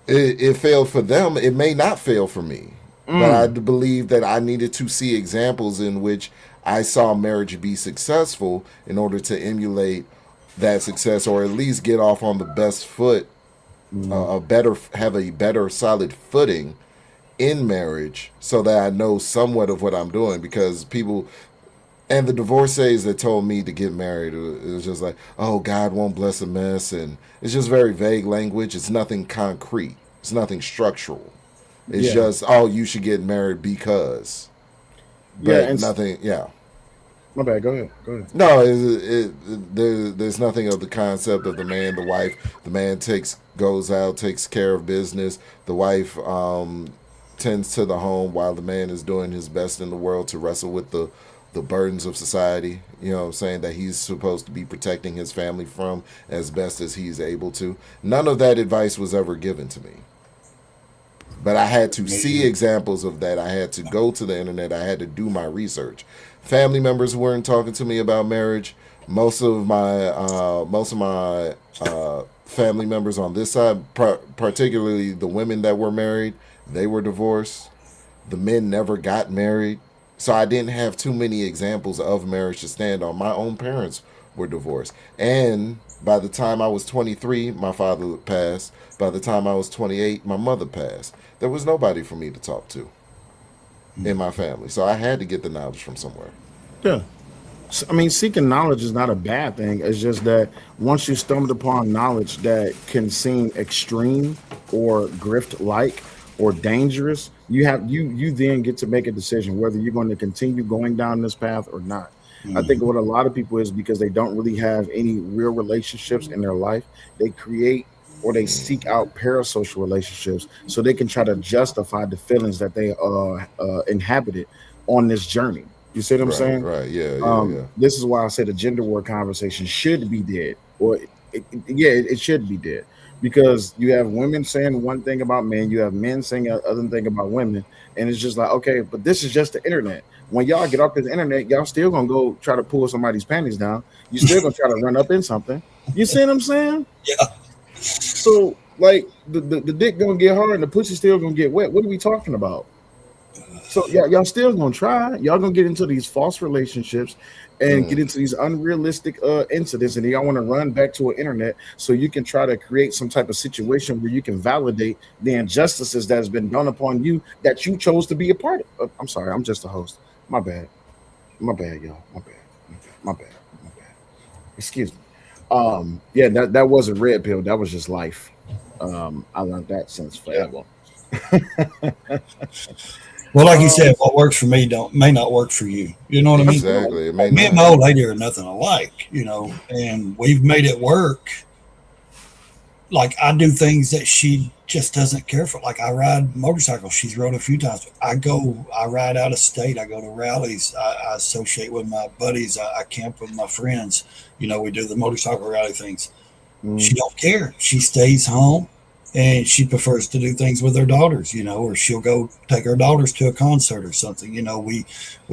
It failed for them. It may not fail for me. But I believe that I needed to see examples in which I saw marriage be successful in order to emulate that success, or at least get off on the best foot, have a better solid footing in marriage, so that I know somewhat of what I'm doing. Because people, and the divorcees that told me to get married, it was just like, oh, God won't bless a mess, and it's just very vague language. It's nothing concrete. It's nothing structural. It's just, oh, you should get married because. But nothing, My bad. Go ahead. No, there's nothing of the concept of the man, the wife. The man goes out, takes care of business. The wife tends to the home while the man is doing his best in the world to wrestle with the burdens of society. You know what I'm saying? That he's supposed to be protecting his family from as best as he's able to. None of that advice was ever given to me. But I had to see examples of that. I had to go to the internet. I had to do my research. Family members weren't talking to me about marriage. Most of my family members on this side, particularly the women that were married, they were divorced. The men never got married. So I didn't have too many examples of marriage to stand on. My own parents were divorced. And by the time I was 23, my father passed. By the time I was 28, my mother passed. There was nobody for me to talk to in my family. So I had to get the knowledge from somewhere. Yeah. I mean, seeking knowledge is not a bad thing. It's just that once you stumbled upon knowledge that can seem extreme or grift-like or dangerous, you then get to make a decision whether you're going to continue going down this path or not. I think what a lot of people is because they don't really have any real relationships in their life, they create or they seek out parasocial relationships so they can try to justify the feelings that they inhabited on this journey. You see what I'm saying? Right. Yeah. This is why I say the gender war conversation should be dead, or it should be dead because you have women saying one thing about men, you have men saying other thing about women, and it's just like, okay, but this is just the internet. When y'all get off this internet, y'all still gonna go try to pull somebody's panties down. You still gonna try to run up in something. You see what I'm saying? Yeah. So like the dick gonna get hard and the pussy still gonna get wet. What are we talking about? So y'all still gonna try. Y'all gonna get into these false relationships and get into these unrealistic incidents, and y'all want to run back to an internet so you can try to create some type of situation where you can validate the injustices that has been done upon you that you chose to be a part of. I'm sorry, I'm just a host. My bad, y'all. My bad. My bad. My bad. Excuse me. Yeah, that wasn't red pill. That was just life. I learned that since forever. Well, like you said, what works for me may not work for you. You know what I mean? Exactly. Me and my old lady are nothing alike, you know, and we've made it work. Like I do things that she just doesn't care for. Like I ride motorcycles. She's rode a few times. I ride out of state. I go to rallies. I associate with my buddies. I camp with my friends. You know, we do the motorcycle rally things. She don't care. She stays home. And she prefers to do things with her daughters, you know, or she'll go take her daughters to a concert or something. You know, we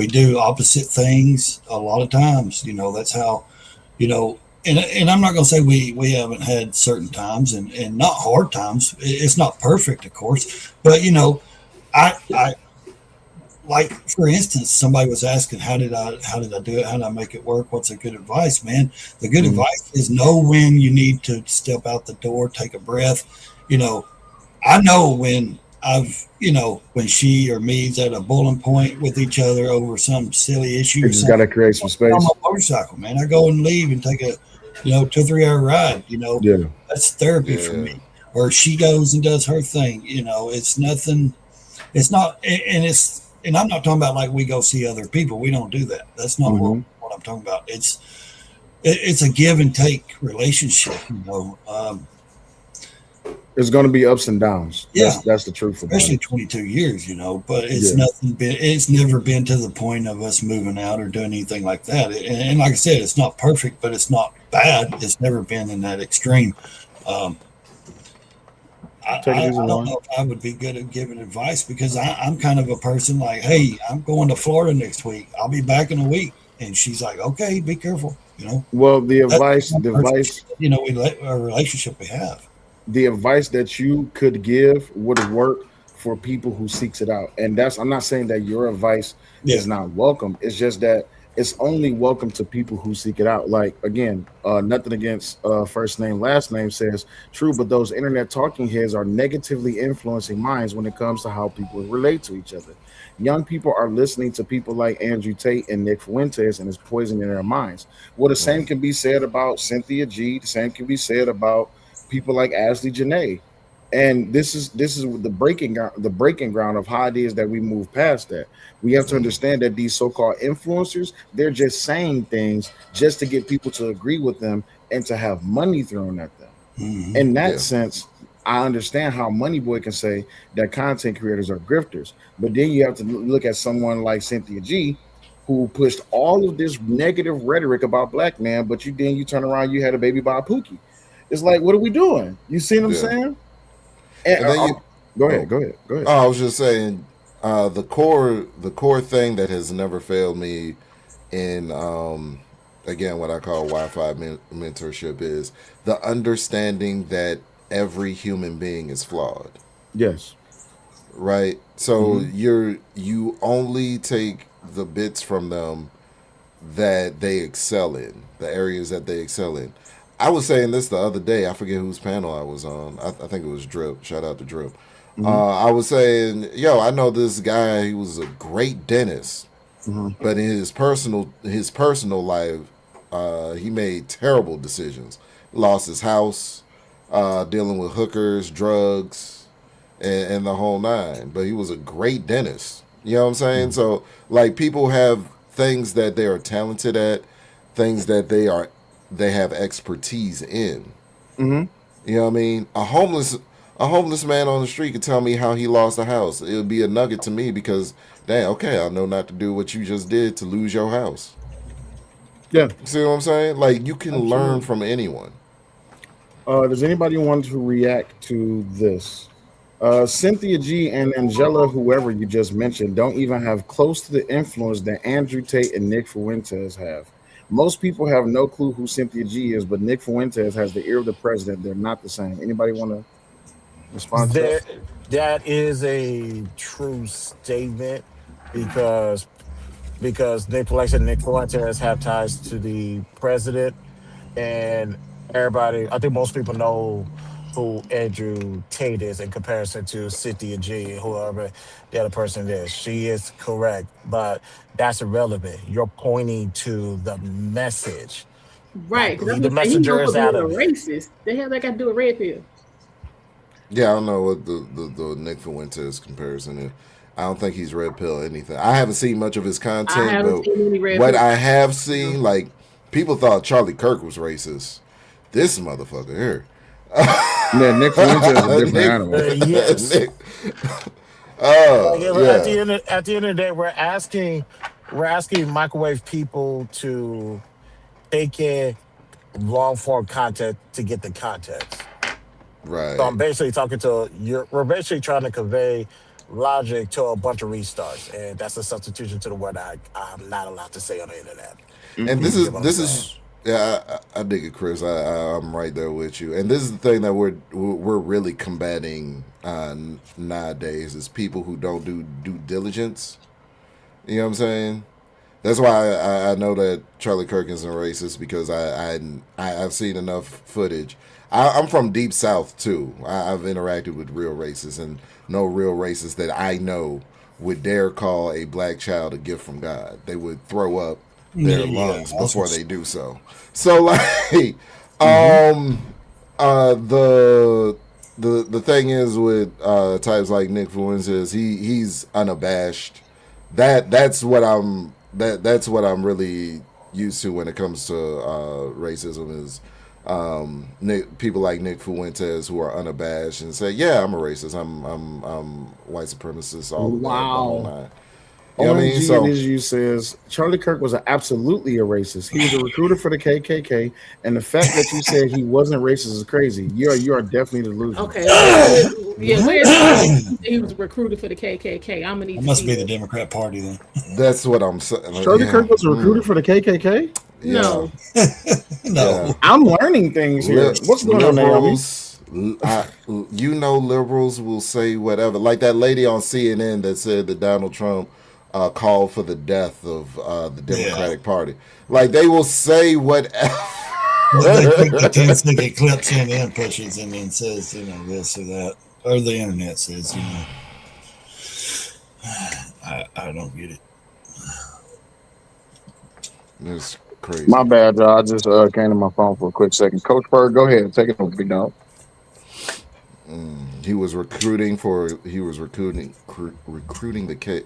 do opposite things a lot of times. You know, that's how, you know, and I'm not going to say we haven't had certain times and not hard times. It's not perfect, of course, but you know, I like for instance, somebody was asking how did I do it? How did I make it work? What's a good advice, man? The good advice is know when you need to step out the door, take a breath. You know, I know when when she or me's at a bowling point with each other over some silly issue. You just got to create some space. On my motorcycle, man. I go and leave and take a 2 or 3 hour ride. You know, that's therapy for me. Or she goes and does her thing. You know, it's nothing. It's not, and I'm not talking about like we go see other people. We don't do that. That's not what I'm talking about. It's a give and take relationship. You know. There's going to be ups and downs. That's the truth. Especially 22 years, you know, but it's it's never been to the point of us moving out or doing anything like that. And like I said, it's not perfect, but it's not bad. It's never been in that extreme. I don't know if I would be good at giving advice because I'm kind of a person like, hey, I'm going to Florida next week. I'll be back in a week. And she's like, okay, be careful, you know. Well, the advice, you know, a relationship we have. The advice that you could give would work for people who seeks it out. And I'm not saying that your advice is not welcome. It's just that it's only welcome to people who seek it out. Like, again, nothing against first name, last name says true, but those internet talking heads are negatively influencing minds when it comes to how people relate to each other. Young people are listening to people like Andrew Tate and Nick Fuentes, and it's poisoning their minds. Well, the same can be said about Cynthia G. The same can be said about people like Ashlee Jenae. And this is the breaking ground of how it is that we move past that. We have to understand that these so-called influencers, they're just saying things just to get people to agree with them and to have money thrown at them. In that sense, I understand how Money Boy can say that content creators are grifters. But then you have to look at someone like Cynthia G, who pushed all of this negative rhetoric about black men, but you turn around, you had a baby by a Pookie. It's like, what are we doing? You see what I'm saying? And then go ahead. Oh, I was just saying, the core thing that has never failed me in again what I call Wi-Fi mentorship is the understanding that every human being is flawed. Yes. Right. So you only take the bits from them that they excel in, the areas that they excel in. I was saying this the other day. I forget whose panel I was on. I think it was Drip. Shout out to Drip. I was saying, I know this guy. He was a great dentist, but in his personal life, he made terrible decisions. Lost his house, dealing with hookers, drugs, and the whole nine. But he was a great dentist. You know what I'm saying? So, like, people have things that they are talented at, things that they have expertise in. You know what I mean? A homeless man on the street could tell me how he lost a house. It would be a nugget to me because, I know not to do what you just did to lose your house. Yeah. See what I'm saying? Like, you can learn from anyone. Does anybody want to react to this? Cynthia G and Angela, whoever you just mentioned, don't even have close to the influence that Andrew Tate and Nick Fuentes have. Most people have no clue who Cynthia G is, but Nick Fuentes has the ear of the president. They're not the same. Anybody want to respond to that? There, that is a true statement because Nick, like I said, Nick Fuentes have ties to the president, and everybody. I think most people know who Andrew Tate is in comparison to Cynthia G, whoever the other person is. She is correct, but that's irrelevant. You're pointing to the message. Right, Like, because I'm leave the gonna say he knows messengers being out a of it. racist. The hell they got to do with red pill? Yeah, I don't know what the Nick Fuentes comparison is. I don't think he's red pill or anything. I haven't seen much of his I content, haven't but seen any red what pill. I have seen, like people thought Charlie Kirk was racist. This motherfucker here. Yeah, Nick Fuentes is a different animal. Yes. Nick. Like, Oh at yeah, the end of the day, we're asking microwave people to take in long form content to get the context. So right. I'm basically talking to you. We're basically trying to convey logic to a bunch of restarts, and that's a substitution to the word I'm not allowed to say on the internet. And You get what I'm this saying? is yeah, I dig it, Chris. I'm right there with you. And this is the thing that we're really combating nowadays is people who don't do due diligence. You know what I'm saying? That's why I know that Charlie Kirk isn't racist because I've seen enough footage. I'm from deep south too. I've interacted with real racists and no real racists that I know would dare call a black child a gift from God. They would throw up their Yeah, lungs that's before what's. they do so. So like, Mhm. um, uh, the the thing is with types like Nick Fuentes, he's unabashed. That's what I'm really used to when it comes to racism is people like Nick Fuentes who are unabashed and say, "Yeah, I'm a racist. I'm white supremacist. All of that, the whole Wow. nine." You know what I mean? OMG, it So is you says Charlie Kirk was absolutely a racist. He was a recruiter for the KKK, and the fact that you said he wasn't racist is crazy. You are definitely delusional. Okay, yeah, where's he was recruited for the KKK? I'm gonna need That to must see be the that. Democrat Party then. that's what I'm saying. Like, Charlie yeah, Kirk was a recruiter for the KKK. yeah, No, yeah. No. I'm learning things here. What's going on, Naomi? Liberals will say whatever. Like that lady on CNN that said that Donald Trump called for the death of the Yeah. Democratic Party. Like they will say whatever. They take the 10-second clip CNN pushes and then says, this or that. Or the internet says, I don't get it. It's crazy. My bad, y'all. I just came to my phone for a quick second. Coach Bird, go ahead. Take it over, big dog. He was recruiting for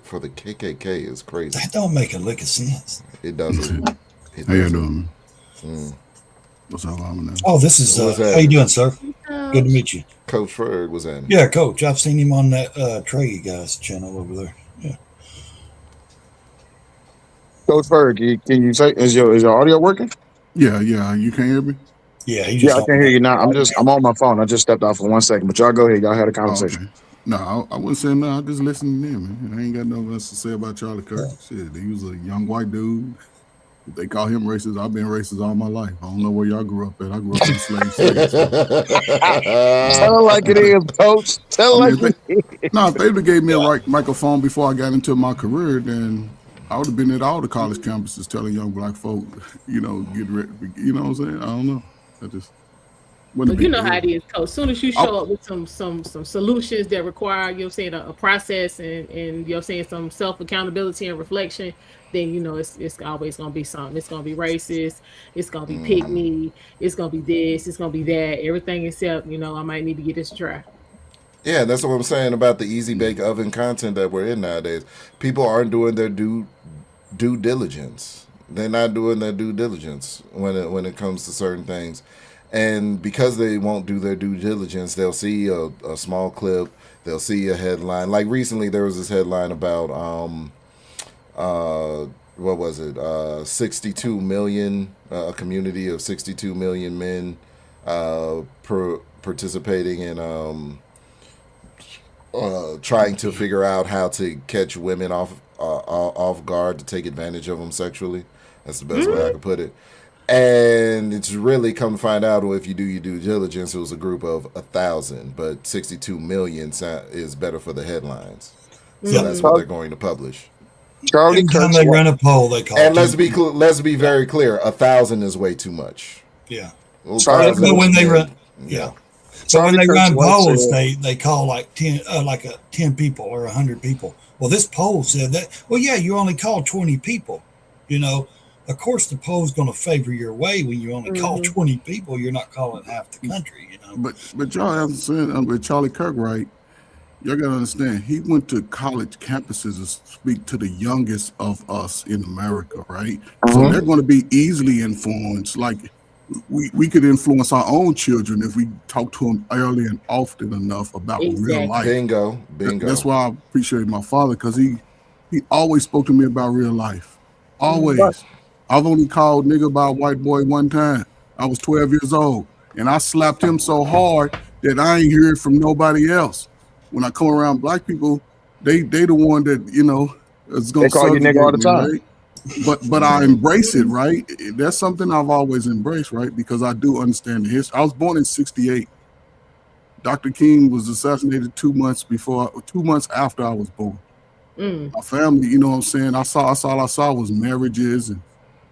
for the KKK is crazy. That don't make a lick of sense. It doesn't. It How you doesn't. doing? What's up, Alman? Oh, this is, What's how that? you doing, sir? Good to meet you. Coach Ferg was in. Yeah, Coach. I've seen him on that Trey guy's channel over there. Yeah. Coach Bird, can you say is your audio working? Yeah. You can't hear me? Yeah, he Yeah, just I can hear you now. I'm on my phone. I just stepped off for 1 second, but y'all go ahead. Y'all had a Oh, conversation. okay. No, I wasn't saying nothing. I just listening in, man. I ain't got nothing else to say about Charlie Kirk. Shit, he was a young white dude. If they call him racist, I've been racist all my life. I don't know where y'all grew up at. I grew up in the slave state. So. Tell it like it is, Coach. Tell it like it is. No, if they would have gave me a right microphone before I got into my career, then I would have been at all the college campuses telling young black folk, get ready. You know what I'm saying? I don't know. I just wasn't a but you big know how deal. it is, Coach. As soon as you show up with some solutions that require, a process and saying some self accountability and reflection, then it's always gonna be something. It's gonna be racist. It's gonna be pick me. It's gonna be this. It's gonna be that. Everything except I might need to get this a try. Yeah, that's what I'm saying about the easy bake oven content that we're in nowadays. People aren't doing their due diligence. They're not doing their due diligence when it comes to certain things. And because they won't do their due diligence, they'll see a small clip, they'll see a headline. Like recently there was this headline about what was it? 62 million, a community of 62 million men participating in trying to figure out how to catch women off guard to take advantage of them sexually. That's the best way I could put it. And it's really come to find out, well, if you do your due diligence, it was a group of 1,000, but 62 million is better for the headlines. So that's what they're going to publish. Charlie Kirk. They run a poll. They call and it. let's be very clear: 1,000 is way too much. Yeah. Charlie, but when they run, yeah. So when they run polls, they call like 10 people or 100 people. Well, this poll said that. Well, yeah, you only call 20 people. You know, of course, the poll's going to favor your way when you only call 20 people. You're not calling half the country. You know. But y'all have said with Charlie Kirk, right? Y'all gotta understand. He went to college campuses to speak to the youngest of us in America, right? So they're going to be easily influenced. Like we could influence our own children if we talk to them early and often enough about real life. Bingo. That's why I appreciate my father, because he always spoke to me about real life. Always. I've only called nigga by a white boy one time. I was 12 years old, and I slapped him so hard that I ain't heard from nobody else. When I come around black people, they the one that, you know, is gonna call you nigga all the time. Right? But I embrace it, right? That's something I've always embraced, right? Because I do understand the history. I was born in 1968. Dr. King was assassinated 2 months after I was born. My family, you know what I'm saying? All I saw was marriages, and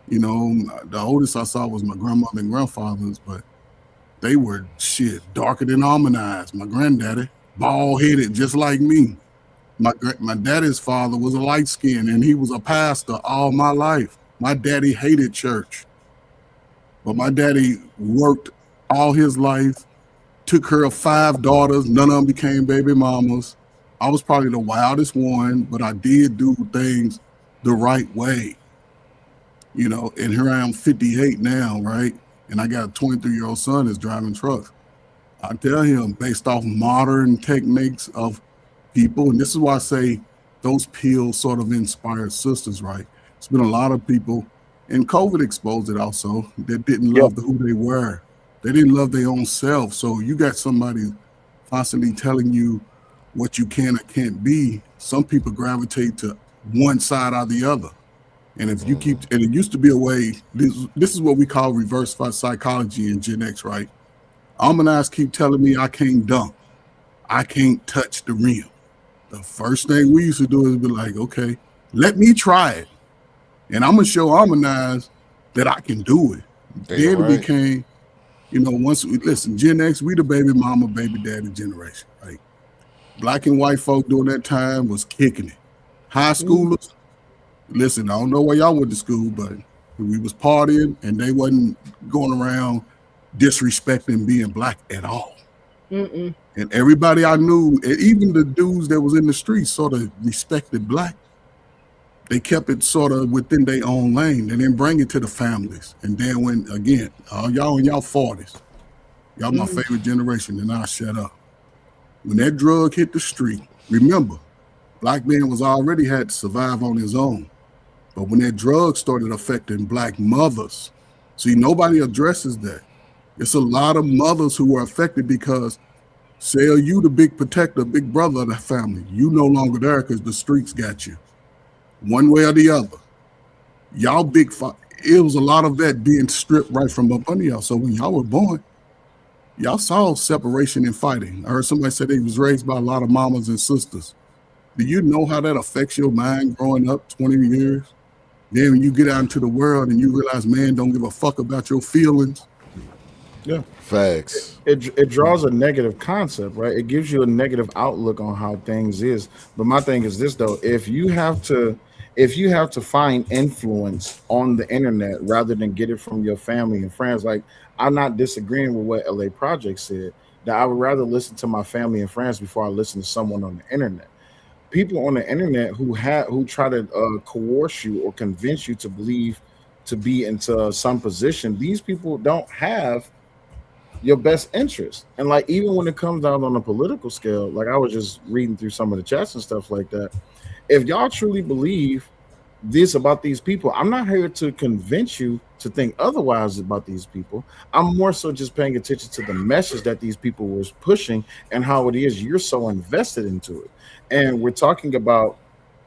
you know, the oldest I saw was my grandmother and grandfathers, but they were darker than almond eyes. My granddaddy, bald-headed, just like me. My daddy's father was a light skin, and he was a pastor all my life. My daddy hated church, but my daddy worked all his life, took care of 5 daughters. None of them became baby mamas. I was probably the wildest one, but I did do things the right way. You know, and here I am 58 now, right? And I got a 23-year-old son that's driving trucks. I tell him, based off modern techniques of people, and this is why I say those pills sort of inspired sisters, right? It's been a lot of people, and COVID exposed it also, that didn't love who they were. They didn't love their own self. So you got somebody constantly telling you what you can or can't be. Some people gravitate to one side or the other. And if you keep, and it used to be a way, this is what we call reverse psychology in Gen X, right? Almanacs keep telling me I can't dunk. I can't touch the rim. The first thing we used to do is be like, okay, let me try it. And I'm going to show Almanacs that I can do it. Then it became, you know, once we, listen, Gen X, we the baby mama, baby daddy generation, right? Black and white folk during that time was kicking it. High schoolers, listen, I don't know where y'all went to school, but we was partying and they wasn't going around disrespecting being black at all. And everybody I knew, and even the dudes that was in the streets sort of respected black. They kept it sort of within their own lane. They didn't bring it to the families. And then when, again, y'all in y'all 40s, y'all my favorite generation, and I'll shut up. When that drug hit the street, remember, black man was already had to survive on his own. But when that drug started affecting black mothers, see, nobody addresses that. It's a lot of mothers who are affected because, say, you the big protector, big brother of the family. You no longer there because the streets got you. One way or the other. Y'all it was a lot of that being stripped right from up under y'all. So when y'all were born, y'all saw separation and fighting. I heard somebody say they was raised by a lot of mamas and sisters. Do you know how that affects your mind growing up 20 years? Then when you get out into the world and you realize, man, don't give a fuck about your feelings. Yeah. Facts. It draws a negative concept, right? It gives you a negative outlook on how things is. But my thing is this though, if you have to find influence on the internet rather than get it from your family and friends, like I'm not disagreeing with what LA Project said, that I would rather listen to my family and friends before I listen to someone on the internet. People on the internet who try to coerce you or convince you to believe to be into some position, these people don't have your best interest. And like even when it comes down on a political scale, like I was just reading through some of the chats and stuff like that, if y'all truly believe this about these people. I'm not here to convince you to think otherwise about these people. I'm more so just paying attention to the message that these people was pushing and how it is you're so invested into it. And we're talking about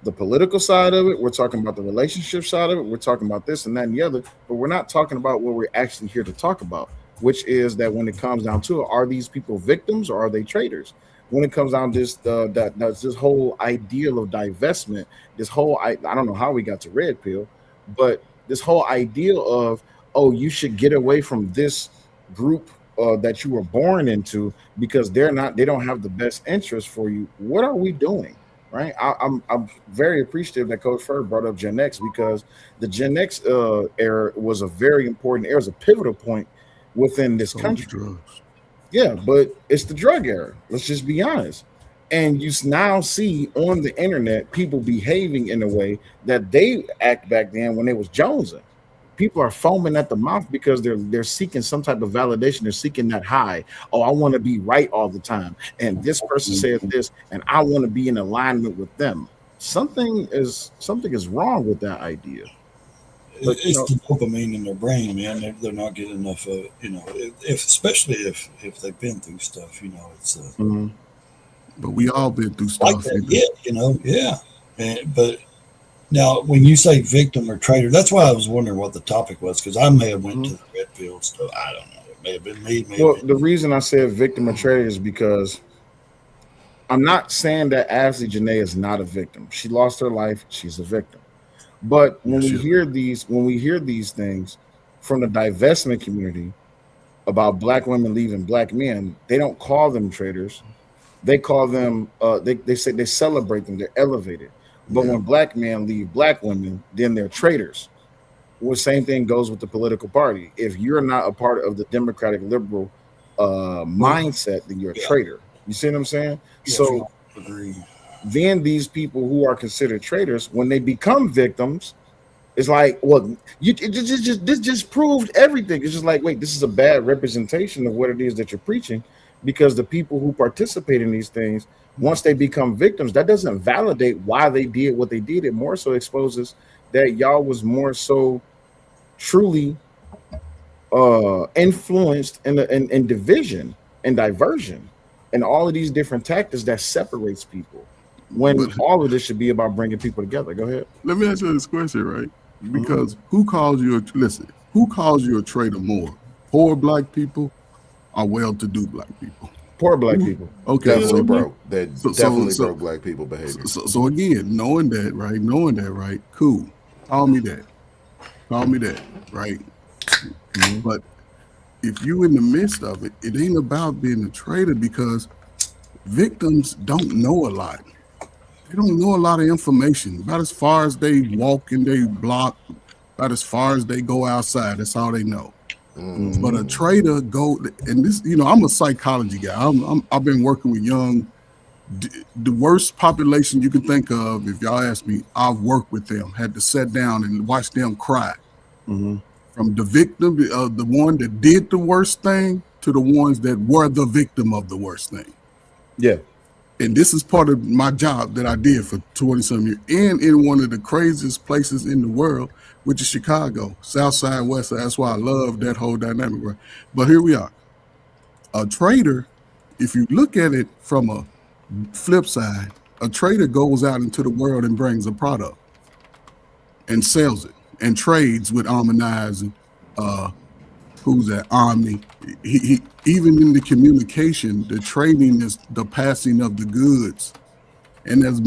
the political side of it. We're talking about the relationship side of it. We're talking about this and that and the other, but we're not talking about what we're actually here to talk about, which is that when it comes down to it, are these people victims or are they traitors? When it comes down to this, that's this whole ideal of divestment, this whole I don't know how we got to red pill, but this whole ideal of, oh, you should get away from this group that you were born into because they don't have the best interest for you. What are we doing? Right. I'm very appreciative that Coach Fur brought up Gen X, because the Gen X era was a very important era, it was a pivotal point within this country. Drugs. Yeah, but it's the drug era. Let's just be honest. And you now see on the internet people behaving in a way that they act back then when they was jonesing. People are foaming at the mouth because they're seeking some type of validation. They're seeking that high. Oh, I want to be right all the time. And this person said this, and I want to be in alignment with them. Something is wrong with that idea. But, it's the dopamine in their brain, man. They're not getting enough of, especially if they've been through stuff, it's But we all been through stuff. Like that, yeah. But now, when you say victim or traitor, that's why I was wondering what the topic was, because I may have went to the red pill stuff. I don't know. It may have been me. The reason I said victim or traitor is because I'm not saying that Ashlee Jenae is not a victim. She lost her life. She's a victim. But when we hear these things from the divestment community about black women leaving black men, they don't call them traitors. They call them they say they celebrate them, they're elevated. But when black men leave black women, then they're traitors. Well, same thing goes with the political party. If you're not a part of the Democratic liberal mindset, then you're a traitor. You see what I'm saying? Yes, So agree. Then these people who are considered traitors, when they become victims, it's like, well, this just proved everything. It's just like, wait, this is a bad representation of what it is that you're preaching, because the people who participate in these things, once they become victims, that doesn't validate why they did what they did. It more so exposes that y'all was more so truly influenced in division and diversion and all of these different tactics that separates people, when all of this should be about bringing people together. Go ahead. Let me ask you this question, right? Because who calls you a traitor more? Poor black people or well-to-do black people? Poor black people. Okay. Definitely broke. That definitely broke black people behavior. So again, knowing that, right? Cool. Call me that, right? But if you in the midst of it, it ain't about being a traitor, because victims don't know a lot. They don't know a lot of information. About as far as they walk in their block, about as far as they go outside, that's all they know. But a traitor and this, I'm a psychology guy. I've been working with young, the worst population you can think of. If y'all ask me, I've worked with them, had to sit down and watch them cry. From the victim, the one that did the worst thing, to the ones that were the victim of the worst thing. Yeah. And this is part of my job that I did for 20-some years, and in one of the craziest places in the world, which is Chicago, South Side, West Side. That's why I love that whole dynamic. Right? But here we are. A trader, if you look at it from a flip side, a trader goes out into the world and brings a product and sells it and trades with Armanize and who's that? Omni. He even in the communication, the trading is the passing of the goods. And as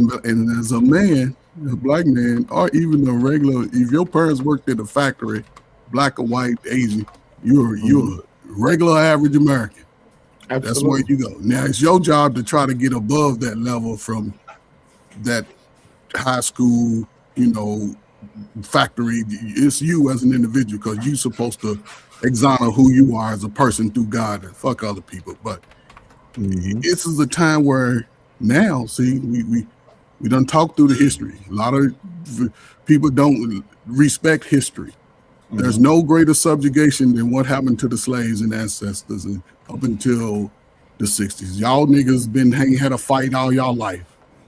a man, a black man, or even a regular, if your parents worked at a factory, black or white, Asian, you're a regular average American. Absolutely. That's where you go. Now it's your job to try to get above that level from that high school, factory. It's you as an individual, because you're supposed to exoner who you are as a person through God and fuck other people. But this is a time where now, see, we done talked through the history. A lot of people don't respect history. There's no greater subjugation than what happened to the slaves and ancestors up until the 60s. Y'all niggas had a fight all y'all life.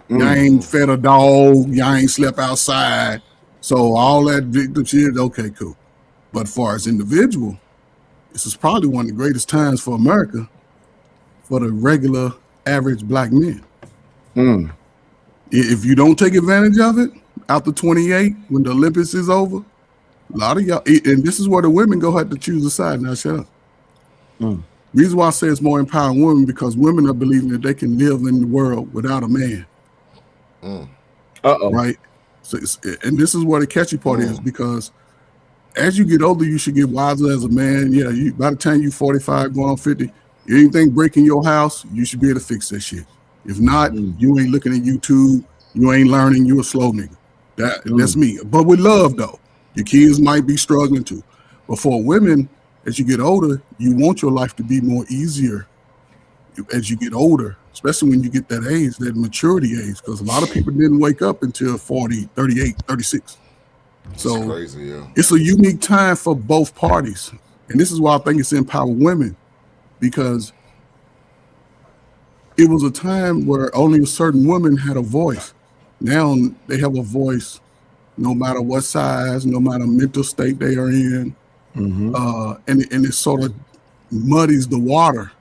Y'all ain't fed a dog. Y'all ain't slept outside. So all that victim shit, okay, cool. But far as individual, this is probably one of the greatest times for America for the regular average black men. If you don't take advantage of it after 28, when the Olympics is over, a lot of y'all, and this is where the women go have to choose a side. Now shut up. Reason why I say it's more empowering women, because women are believing that they can live in the world without a man. Right? So and this is where the catchy part is, because as you get older, you should get wiser as a man. Yeah, by the time you're 45, going on 50, anything breaking your house, you should be able to fix that shit. If not, you ain't looking at YouTube, you ain't learning, you a slow nigga. That's me. But with love, though. Your kids might be struggling too. But for women, as you get older, you want your life to be more easier as you get older, especially when you get that age, that maturity age, because a lot of people didn't wake up until 40, 38, 36. So it's crazy, yeah. It's a unique time for both parties. And this is why I think it's empower women, because it was a time where only a certain woman had a voice. Now they have a voice no matter what size, no matter mental state they are in. And it sort of muddies the water.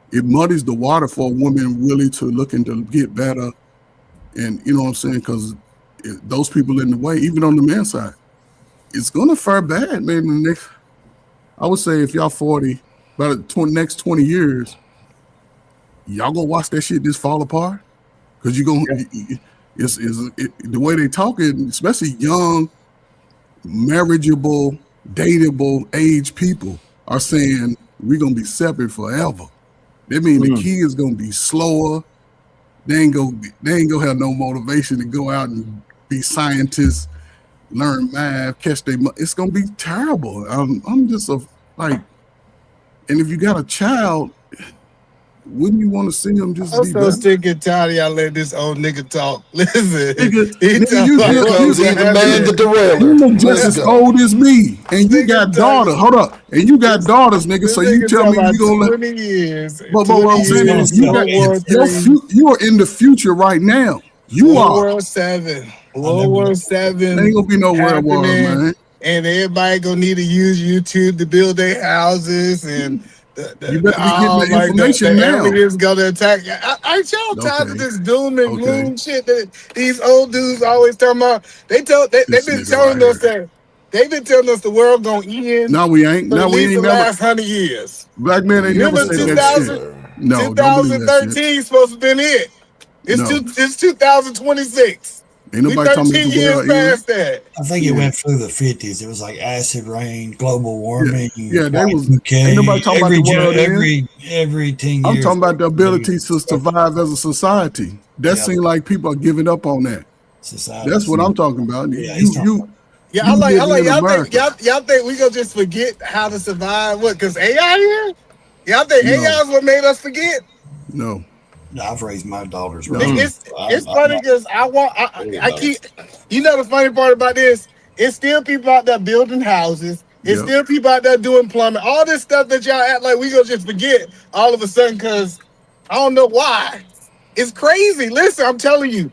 It muddies the water for a woman really to looking to get better. And you know what I'm saying? Because those people in the way, even on the men's side, it's going to fare bad, man. I would say if y'all 40, by the next 20 years, y'all gonna watch that shit just fall apart. Because you're going to, the way they talking, especially young, marriageable, dateable age people are saying we're going to be separate forever. That means the kids going to be slower. They ain't gonna have no motivation to go out and be scientists, learn math, catch their. It's gonna be terrible. I'm just and if you got a child, wouldn't you want to see them just I'm be so better? sick and tired of y'all letting this old nigga talk. Listen, You the man the derailer. You look just as old as me, and you got daughters. Hold up, and you got daughters, nigga. So you tell me you gonna let 20 years. But what I'm saying is, you are in the future right now. You are. World 7. World War 7. Ain't gonna be no World War, man. And everybody gonna need to use YouTube to build their houses, and you better be getting the information now. Aliens gonna attack. Aren't y'all tired of this doom and gloom shit that these old dudes always talking about? They've been telling us that. They've been telling us the world gonna end. No, we ain't. No, we ain't. The last 100 years. Black man ain't never said that shit. No, 2013 supposed to been it. It's 2026. Ain't nobody talking about the world past that. I think it went through the 50s. It was like acid rain, global warming. Yeah, that was. Ain't nobody talking about the world every 10 years. I'm talking about the ability to survive as a society. That seems like people are giving up on that. Society. That's what I'm talking about. I like y'all think we gonna just forget how to survive? What? Because AI here? Y'all think AI is what made us forget? No. I've raised my daughters. It's funny because I keep. You know the funny part about this? It's still people out there building houses. It's still people out there doing plumbing. All this stuff that y'all act like we gonna just forget all of a sudden because I don't know why. It's crazy. Listen, I'm telling you.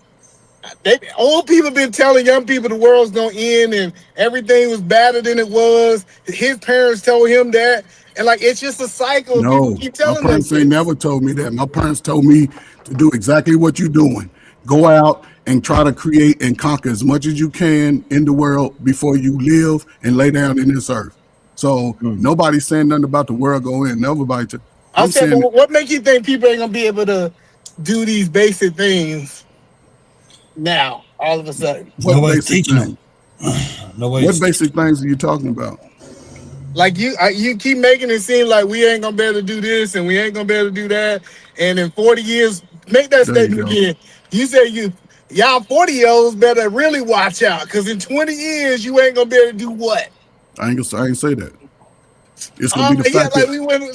Old people been telling young people the world's gonna end and everything was better than it was. His parents told him that, and it's just a cycle. No, people keep telling my parents ain't never told me that. My parents told me to do exactly what you're doing. Go out and try to create and conquer as much as you can in the world before you live and lay down in this earth. So nobody's saying nothing about the world going in. Nobody. I'm saying, what makes you think people ain't gonna be able to do these basic things? Now, all of a sudden, what basic things are you talking about? Like you keep making it seem like we ain't gonna be able to do this and we ain't gonna be able to do that. And in 40 years, make that statement again. You say y'all 40-year-olds better really watch out because in 20 years you ain't gonna be able to do what? I ain't say that. It's gonna be the fact that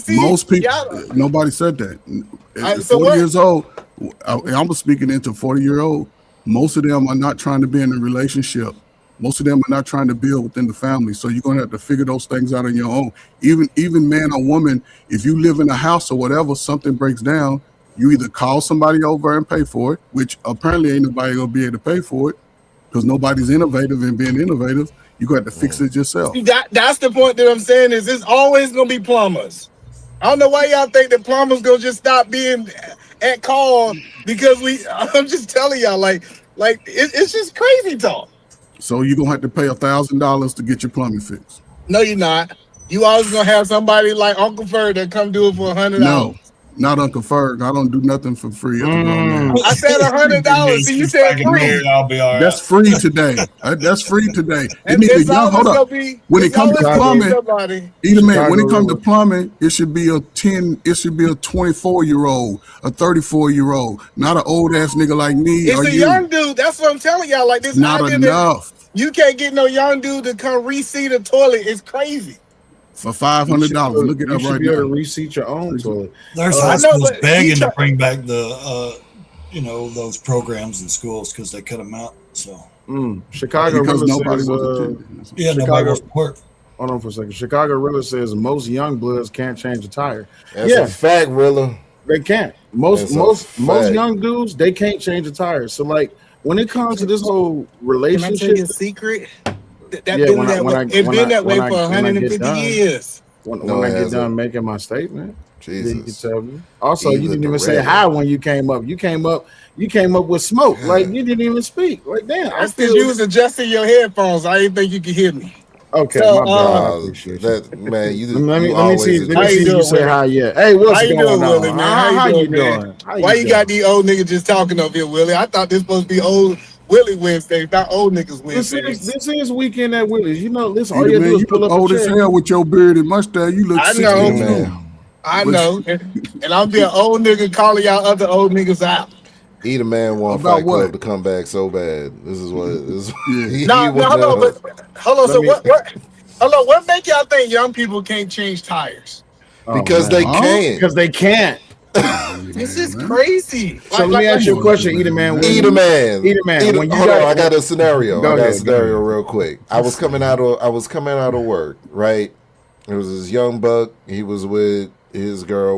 most people. Nobody said that. At 40 years old, I'm speaking into 40-year-old. Most of them are not trying to be in a relationship. Most of them are not trying to build within the family. So you're gonna have to figure those things out on your own. Even man or woman, if you live in a house or whatever, something breaks down, you either call somebody over and pay for it, which apparently ain't nobody gonna be able to pay for it, because nobody's innovative in being innovative. You got to fix it yourself. See, that's the point that I'm saying is it's always gonna be plumbers. I don't know why y'all think that plumbers gonna just stop being at call because I'm just telling y'all, like it's just crazy talk. So you're gonna have to pay $1,000 to get your plumbing fixed. No, you're not. You always gonna have somebody like Uncle Ferg that come do it for $100. No, not Uncle Ferg. I don't do nothing for free. I said $100. So you said free. I'll be all right. That's free today. That's free today. And it's Hold always up. gonna be When it comes to plumbing, somebody. either man, when it comes to plumbing, it should be a 24-year-old, a 34-year-old, not an old ass nigga like me. It's or a you. young dude. That's what I'm telling y'all. Like this, Not idea enough. that you can't get no young dude to come reseat a toilet. It's crazy. For $500, look it up right You should be able to now. reseat your own toilet. There's high schools begging to bring back the, those programs in schools because they cut them out. So Chicago because Rilla nobody says, was attending. yeah, nobody wants to work. Hold on for a second. Chicago Rilla says most young bloods can't change a tire. That's a fact, Rilla. They can't. Most young dudes, they can't change a tire. So like when it comes to this whole relationship, Can I tell you a secret? It's been that way for 150 years. When I get done making my statement, Jesus. you can tell me. Also, you didn't even say hi when you came up. You came up with smoke. Like you didn't even speak. Like damn, That's because you was adjusting your headphones. I didn't think you could hear me. Okay, So, my bad. I appreciate that, man. let me see you say hi. Yeah. Hey, what's going on, Willie, man? How you man? doing? Why you got these old niggas just talking up here, Willie? I thought this supposed to be old Willie Wednesday, not old niggas Wednesday. This is weekend at Willies. You know, listen, all You you do is pull look up old a as chair. hell with your beard and mustache. You look I 60 know, man. I know. And I'll be an old nigga calling y'all other old niggas out. Either man want About Fight what? Club to come back so bad. This is what. No, hold on, but hold on. So what? Hold on. What make y'all think young people can't change tires? Because they can't. Because they can't. This is crazy. So let me ask you a question, Eater Man. Eater Man. When you hold on, I got a scenario. Go ahead. Real quick. I was coming out of work, right? It was this young buck. He was with his girl.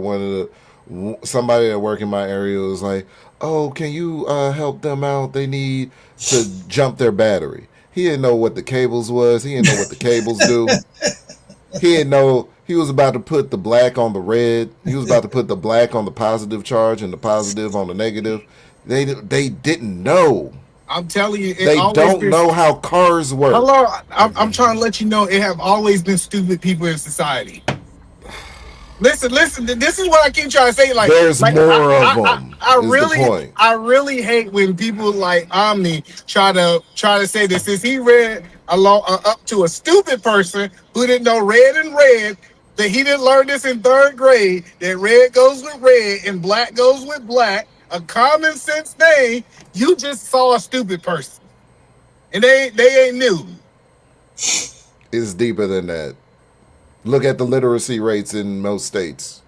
Somebody that work in my area was like, "Oh, can you help them out? They need to jump their battery." He didn't know what the cables was. He didn't know what the cables do. He didn't know. He was about to put the black on the red. He was about to put the black on the positive charge and the positive on the negative. They didn't know. I'm telling you, they don't know how cars work. Hello, I'm trying to let you know it have always been stupid people in society. Listen. This is what I keep trying to say. Like, there's more of them. I really hate when people like Omni try to say that since he read up to a stupid person who didn't know red and red, that he didn't learn this in 3rd grade. That red goes with red and black goes with black. A common sense thing. You just saw a stupid person, and they ain't new. It's deeper than that. Look at the literacy rates in most states.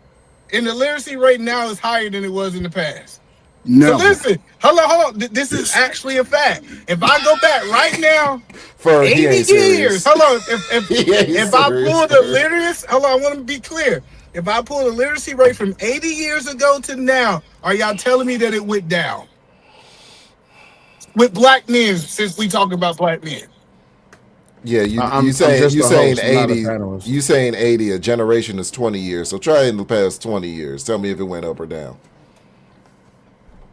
And the literacy rate now is higher than it was in the past. No. So listen, hold on. This is actually a fact. If I go back right now, for 80 years, hold on. If I pull the literacy, hold on, I want to be clear. If I pull the literacy rate from 80 years ago to now, are y'all telling me that it went down? With black men, since we talking about black men. Yeah, you saying 80. You saying 80. A generation is 20 years. So try in the past 20 years. Tell me if it went up or down.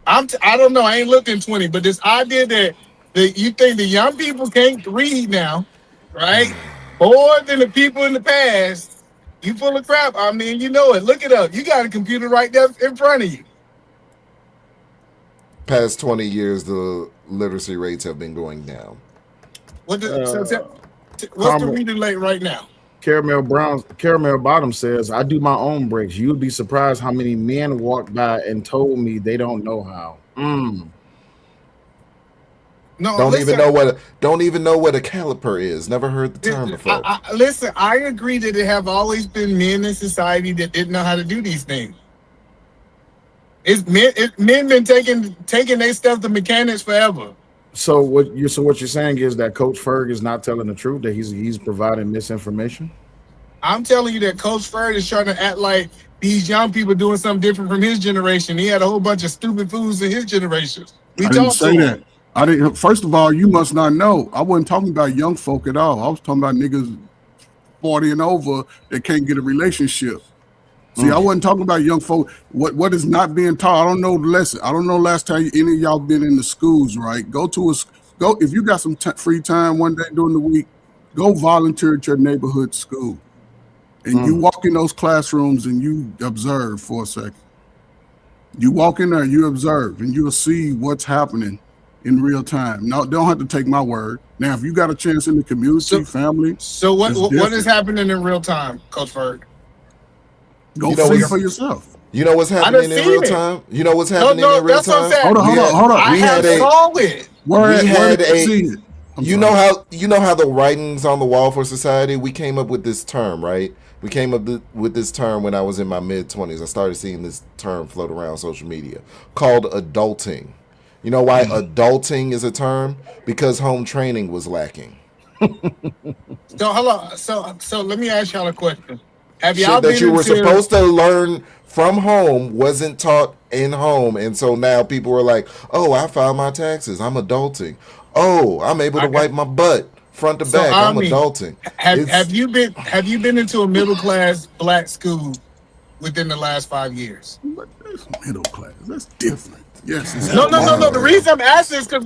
I don't know. I ain't looked in 20, but this idea that you think the young people can't read now, right? More than the people in the past. You full of crap. I mean, you know it. Look it up. You got a computer right there in front of you. Past 20 years, the literacy rates have been going down. What's the reading rate right now? Caramel Bottom says, I do my own brakes. You would be surprised how many men walked by and told me they don't know how. No, don't even know what a caliper is. Never heard the term before. Listen, I agree that there have always been men in society that didn't know how to do these things. Men been taking their stuff to mechanics forever. So what you're saying is that Coach Ferg is not telling the truth, that he's providing misinformation? I'm telling you that Coach Ferg is trying to act like these young people doing something different from his generation. He had a whole bunch of stupid fools in his generation. I didn't say that. I didn't. First of all, you must not know. I wasn't talking about young folk at all. I was talking about niggas 40 and over that can't get a relationship. See, I wasn't talking about young folk. What is not being taught? I don't know the lesson. I don't know last time any of y'all been in the schools, right? Go if you got some free time one day during the week, go volunteer at your neighborhood school. And you walk in those classrooms and you observe for a second. You walk in there, you observe, and you'll see what's happening in real time. Now, don't have to take my word. Now, if you got a chance in the community, family. So what is happening in real time, Coach Ferg? Go see for yourself. You know what's happening in real time? You know what's happening in real time? Hold on. I saw it. You know how the writings on the wall for society, we came up with this term, right? We came up with this term when I was in my mid-20s. I started seeing this term float around social media called adulting. You know why adulting is a term? Because home training was lacking. So hold on. So let me ask y'all a question. Have y'all Shit that you were supposed to learn from home wasn't taught in home, and so now people are like, "Oh, I filed my taxes. I'm adulting. Oh, I'm able to wipe my butt front to back. I'm adulting." Have you been into a middle class black school within the last 5 years? Middle class. That's different. Yes. No. The reason I'm asking is because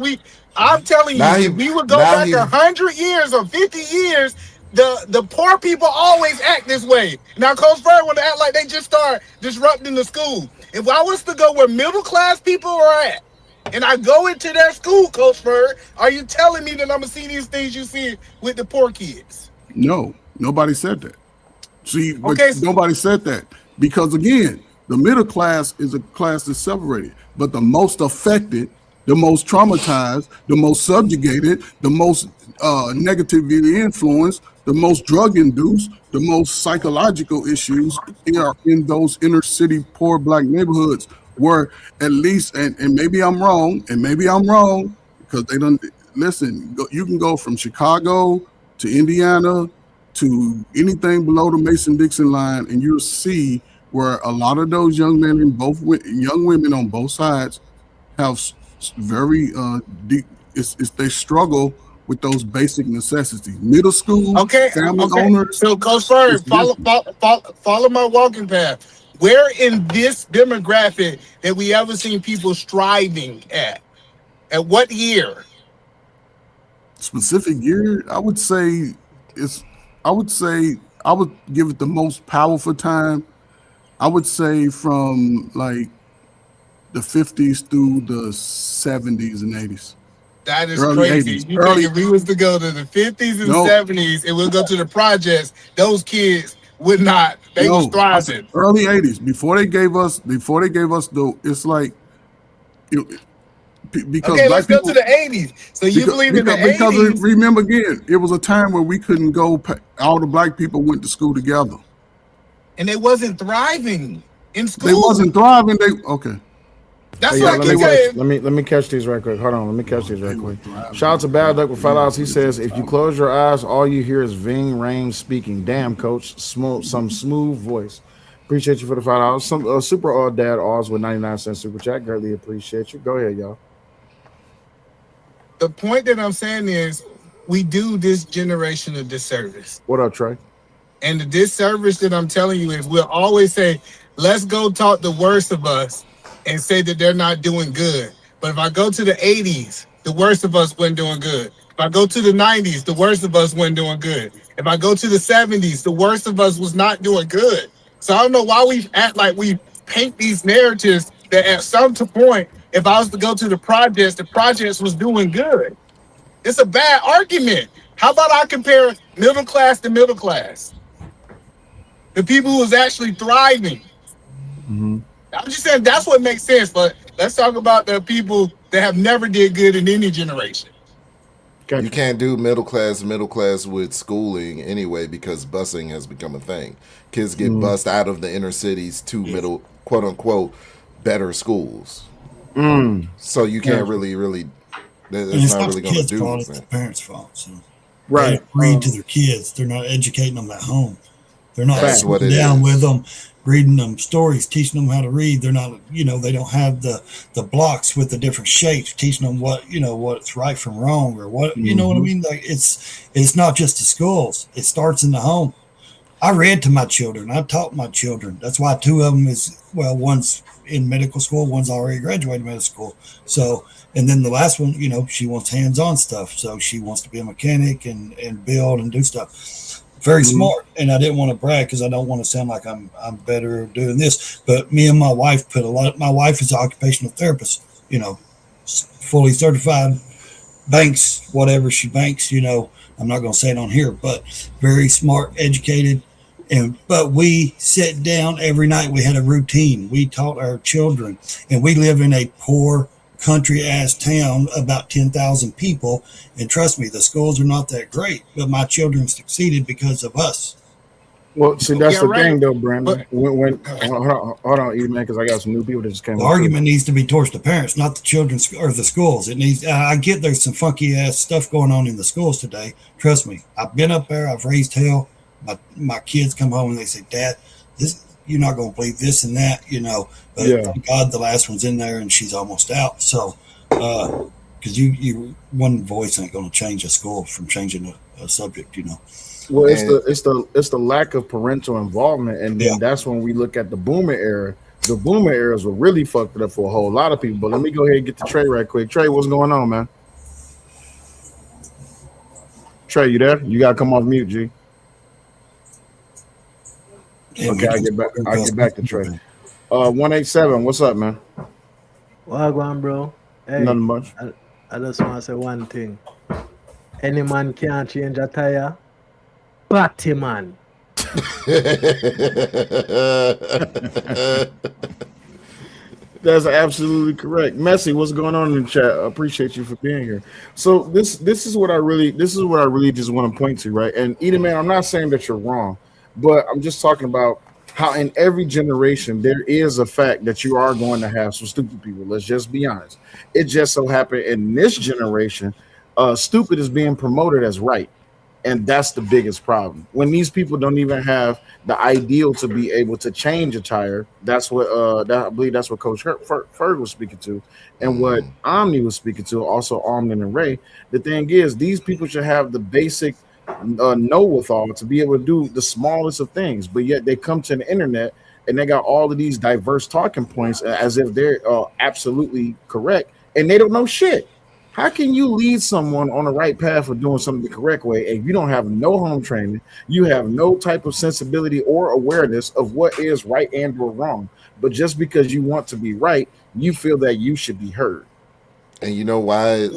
I'm telling you, if we would go back 100 years or 50 years, the poor people always act this way. Now, Coach Ferg want to act like they just start disrupting the school. If I was to go where middle class people are at, and I go into their school, Coach Ferg, are you telling me that I'm gonna see these things you see with the poor kids? No, nobody said that. See, nobody said that because again, the middle class is a class that's separated, but the most affected, the most traumatized, the most subjugated, the most negatively influenced, the most drug-induced, the most psychological issues are in those inner city poor black neighborhoods where at least, and maybe I'm wrong, because they don't listen, you can go from Chicago to Indiana to anything below the Mason-Dixon line and you'll see where a lot of those young men and young women on both sides have very deep, they struggle with those basic necessities. Middle school, family owners. So, Coach Ferg, follow my walking path. Where in this demographic have we ever seen people striving at? At what year? Specific year, I would give it the most powerful time. I would say from like the 50s through the 70s and 80s. That is crazy. 80s. You think if we was to go to the 50s and 70s and we'll go to the projects, those kids would not. They was thriving. Early 80s. Before they gave us it's like because let's go to the 80s. So you believe in the 80s? Because remember again, it was a time where we couldn't go. All the black people went to school together, and they wasn't thriving in school. They wasn't thriving. That's what I keep saying. Let me catch these right quick. Hold on, let me catch these right quick. Shout out to Bad Luck with $5. He says, if you close your eyes, all you hear is Ving Rhames speaking. Damn, coach, some smooth voice. Appreciate you for the $5. Some super odd dad Oz with 99 cents super chat. Greatly appreciate you. Go ahead, y'all. The point that I'm saying is we do this generation a disservice. What up, Trey? And the disservice that I'm telling you is we'll always say, let's go talk the worst of us and say that they're not doing good. But if I go to the 80s, the worst of us wasn't doing good. If I go to the 90s, the worst of us wasn't doing good. If I go to the 70s, the worst of us was not doing good. So I don't know why we act like we paint these narratives that at some point, if I was to go to the projects was doing good. It's a bad argument. How about I compare middle class to middle class? The people who was actually thriving. Mm-hmm. I'm just saying that's what makes sense, but let's talk about the people that have never did good in any generation. You can't do middle class with schooling anyway because busing has become a thing. Kids get bused out of the inner cities to middle, quote unquote, better schools. So you can't really. It's not really going to do it's the parents' fault. So right. They read to their kids. They're not educating them at home. They're not That's what sitting it down is. with them, reading them stories, teaching them how to read. They're not, they don't have the blocks with the different shapes, teaching them what's right from wrong or what, you know what I mean? Like it's not just the schools. It starts in the home. I read to my children. I taught my children. That's why two of them one's in medical school, one's already graduated medical school. So, and then the last one, she wants hands-on stuff. So she wants to be a mechanic and build and do stuff. Very smart. And I didn't want to brag because I don't want to sound like I'm better doing this. But me and my wife my wife is an occupational therapist, fully certified, banks, whatever she banks, I'm not going to say it on here, but very smart, educated. But we sat down every night. We had a routine. We taught our children, and we live in a poor country ass town, about 10,000 people. And trust me, the schools are not that great, but my children succeeded because of us. Well, see, that's the thing, though, Brandon. When hold on, E man, because I got some new people that just came. The argument needs to be towards the parents, not the children or the schools. It needs. I get there's some funky ass stuff going on in the schools today. Trust me, I've been up there. I've raised hell. My kids come home and they say, "Dad, you're not going to believe this and that," But thank God the last one's in there and she's almost out. So, because you one voice ain't going to change a school from changing a subject, Well, it's the lack of parental involvement, and then that's when we look at the boomer era. The boomer eras were really fucked it up for a whole lot of people. But let me go ahead and get to Trey right quick. Trey, what's going on, man? Trey, you there? You gotta come off mute, G. Okay, I get back to Trey. 187, what's up, man? Wagwan, bro. Hey, Nothing much. I just want to say one thing. Any man can't change a tire. Batty man. That's absolutely correct. Messi, what's going on in the chat? I appreciate you for being here. So this is what I really just want to point to, right? And Eden, man, I'm not saying that you're wrong, but I'm just talking about how in every generation there is a fact that you are going to have some stupid people. Let's just be honest. It just so happened in this generation, stupid is being promoted as right. And that's the biggest problem. When these people don't even have the ideal to be able to change a tire, that's what I believe that's what Coach Ferg was speaking to, and what Omni was speaking to, also Omni and Ray. The thing is, these people should have the basic know-withal to be able to do the smallest of things, but yet they come to the internet and they got all of these diverse talking points as if they're absolutely correct, and they don't know shit. How can you lead someone on the right path of doing something the correct way if you don't have no home training, you have no type of sensibility or awareness of what is right and or wrong? But just because you want to be right, you feel that you should be heard. And you know why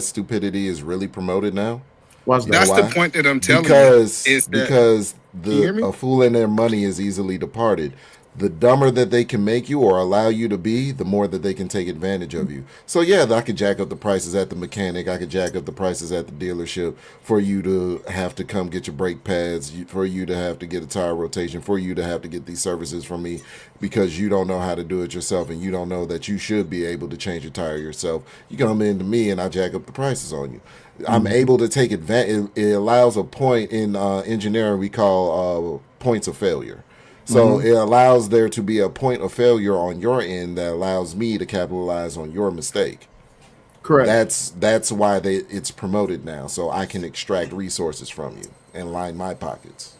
stupidity is really promoted now? What's that? That's the point that I'm telling because, you. Is that, because a fool and their money is easily departed. The dumber that they can make you or allow you to be, the more that they can take advantage of you. So yeah, I could jack up the prices at the mechanic. I could jack up the prices at the dealership for you to have to come get your brake pads, for you to have to get a tire rotation, for you to have to get these services from me because you don't know how to do it yourself and you don't know that you should be able to change your tire yourself. You come into me and I jack up the prices on you. I'm able to take advantage. It allows a point in engineering we call points of failure. So it allows there to be a point of failure on your end that allows me to capitalize on your mistake. Correct. That's why it's promoted now, so I can extract resources from you and line my pockets.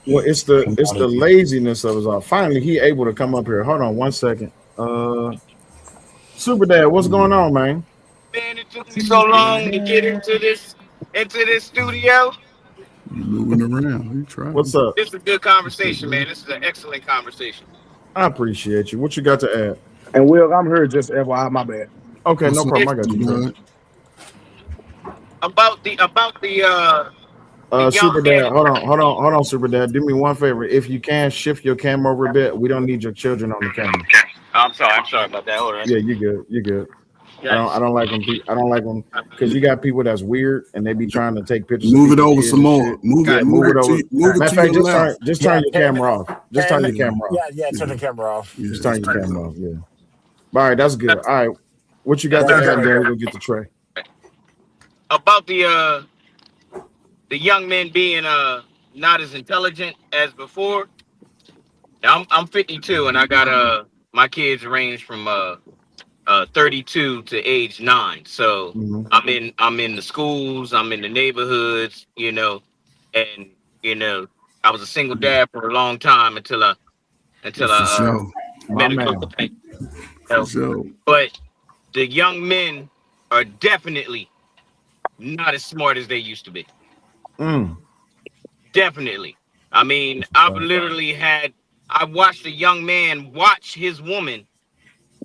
Well, it's the laziness of us all. Finally, he able to come up here. Hold on 1 second. Super Dad, what's going on, man? Man, it took me so long to get into this studio. You moving around. You trying. What's up? This is a good conversation, man. This is an excellent conversation. I appreciate you. What you got to add? And Will, I'm here just FYI, my bad. Okay, no problem. I got you. About the Super Dad, hold on, Super Dad. Do me one favor. If you can shift your camera over a bit, we don't need your children on the camera. I'm sorry about that. Hold on. Yeah, you good. Yes. I don't like them. I don't like them because you got people that's weird and they be trying to take pictures. Move it over some more. Move it over. Just turn your camera off. Just turn your camera off. Yeah, turn the camera off. Just turn your camera off. Yeah. All right, that's good. All right, what you got to add there? We'll get to Trey. About the young men being not as intelligent as before. Now I'm 52 and I got my kids range from 32 to age 9. So Mhm. I'm in the schools, I'm in the neighborhoods, and you know I was a single dad for a long time until For I sure. My met a good man. woman. For sure. But the young men are definitely not as smart as they used to be. Mm. Definitely. I mean, I watched a young man watch his woman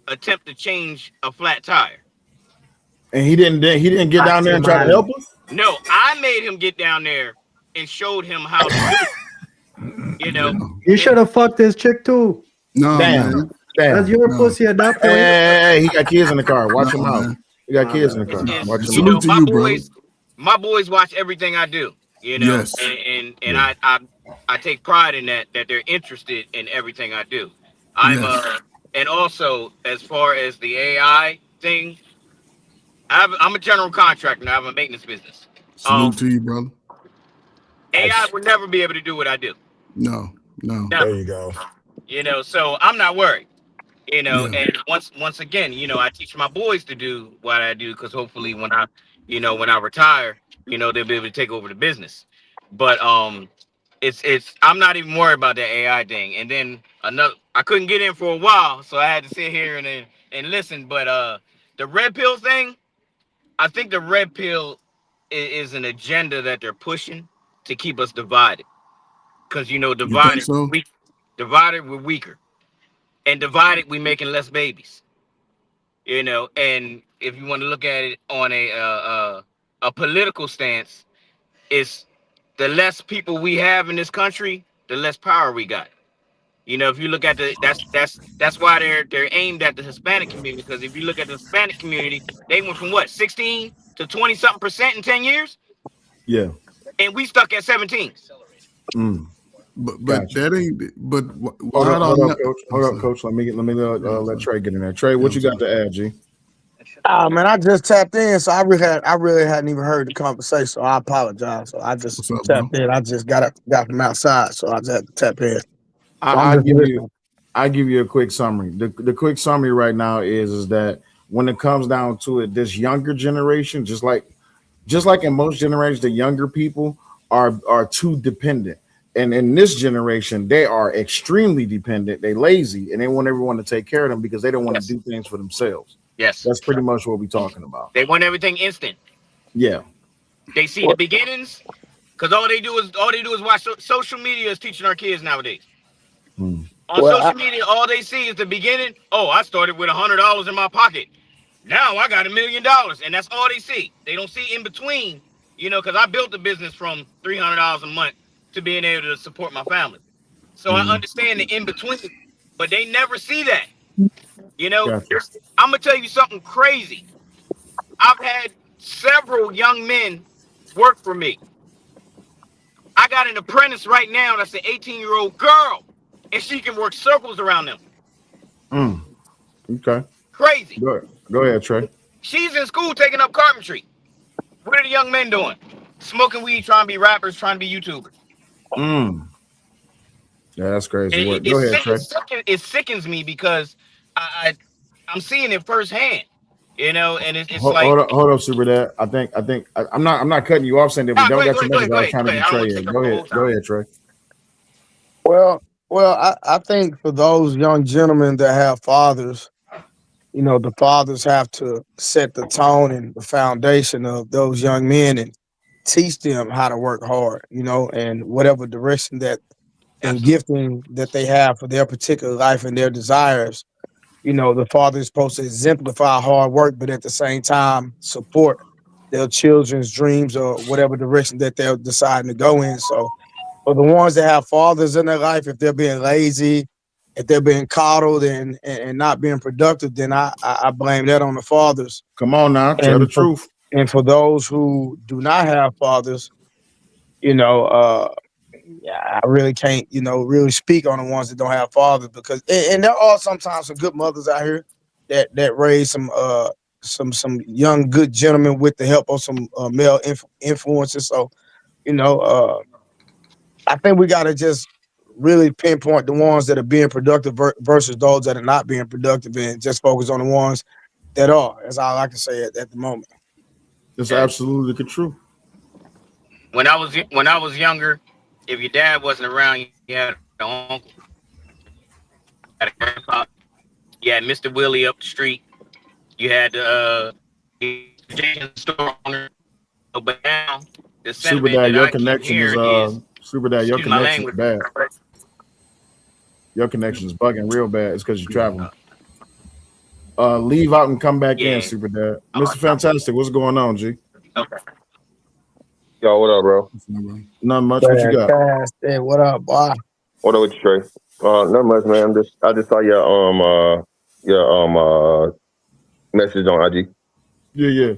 attempt to change a flat tire. And he didn't get down there and try to Batiman. help us. No, I made him get down there and showed him how to do it, you know. Yeah. You And should have fucked his chick too. No, Damn, man. That's damn. your No. pussy at that point. Hey, he got kids in the car. Watch him No, out. man. He got My kids in the bad. car. Watch him out. Salute to you, brother. my boys watch everything I do, Yes. and Yeah. I take pride in that they're interested in everything I do. I'm Yes. and also as far as the AI thing, I'm a general contractor and I have a maintenance business. Salute to you, brother. AI would never be able to do what I do. No. No. There Never. you go. So I'm not worried. Yeah. And once again, I teach my boys to do what I do because hopefully when I retire, they'll be able to take over the business. But it's I'm not even worried about that AI thing. And then I couldn't get in for a while, so I had to sit here and listen. But the red pill thing, I think the red pill is an agenda that they're pushing to keep us divided. Because You think so? divided we're weaker, and divided we making less babies. And if you want to look at it on a political stance, it's the less people we have in this country, the less power we got. If you look at that's why they're aimed at the Hispanic community, because if you look at the Hispanic community, they went from what 16 to 20 something percent in 10 years, Yeah. and we stuck at 17. Mm. But Gotcha. that ain't. But Hold how up, do coach. Hold up, coach. Let me let Trey get in there. Trey, Yeah, what I'm you got sorry. to add, G? Man, I just tapped in, so I really hadn't even heard the conversation. So I apologize. So I just What's up, bro? tapped in. I just got from outside, so I just had to tap in. So I'm I just give listening. you a quick summary. The quick summary right now is that when it comes down to it, this younger generation, just like in most generations, the younger people are too dependent. And in this generation, they are extremely dependent. They lazy and they want everyone to take care of them because they don't want to Yes. do things for themselves. Yes. That's pretty much what we're talking about. They want everything instant. Yeah. They see the beginnings, because all they do is watch social media is teaching our kids nowadays. Hmm. On Well, social media, all they see is the beginning. Oh, I started with $100 in my pocket. Now I got $1 million, and that's all they see. They don't see in between, because I built the business from $300 a month to being able to support my family. So I understand the in between, but they never see that. Gotcha. I'm gonna tell you something crazy. I've had several young men work for me. I got an apprentice right now that's an 18-year-old girl, and she can work circles around them. Mm. Okay. Crazy. Go ahead, Trey. She's in school taking up carpentry. What are the young men doing? Smoking weed, trying to be rappers, trying to be YouTubers. Mm. Yeah, that's crazy And work. Go ahead, Trey. it sickens me because I'm seeing it firsthand. And it's like, Hold up, Super Dad. I'm not cutting you off saying that we don't got your message. I was trying to go get ahead. I don't Trey want to in. take up the whole Go time. ahead, Trey. I think for those young gentlemen that have fathers, the fathers have to set the tone and the foundation of those young men and teach them how to work hard, and whatever direction that and gifting that they have for their particular life and their desires. The father is supposed to exemplify hard work, but at the same time support their children's dreams or whatever direction that they're deciding to go in. So for the ones that have fathers in their life, if they're being lazy, if they're being coddled and not being productive, then I blame that on the fathers. Come on now, tell the And for, truth. and for those who do not have fathers, you know, yeah, I really can't, really speak on the ones that don't have fathers because, and there are sometimes some good mothers out here that raise some young good gentlemen with the help of some male influences. So, you know, I think we got to just really pinpoint the ones that are being productive versus those that are not being productive, and just focus on the ones that are. That's all I can say at the moment. It's absolutely true. When I was younger, if your dad wasn't around, you had an uncle, had a grandpa, you had Mr. Willie up the street, you had the store owner. But now the Super sentiment Dad, that your I keep connection is hearing is, Super Dad, your excuse my connection is language, bad. Your connection is bugging real bad. It's because you're traveling. Leave out and come back in, yeah. Super Dad. Mr. Fantastic, what's going on, G? Okay. Yo, what up, bro? Not much. What you got? Fantastic. What up, boy? What up with you, Trey? Not much, man. I just saw your message on IG. Yeah.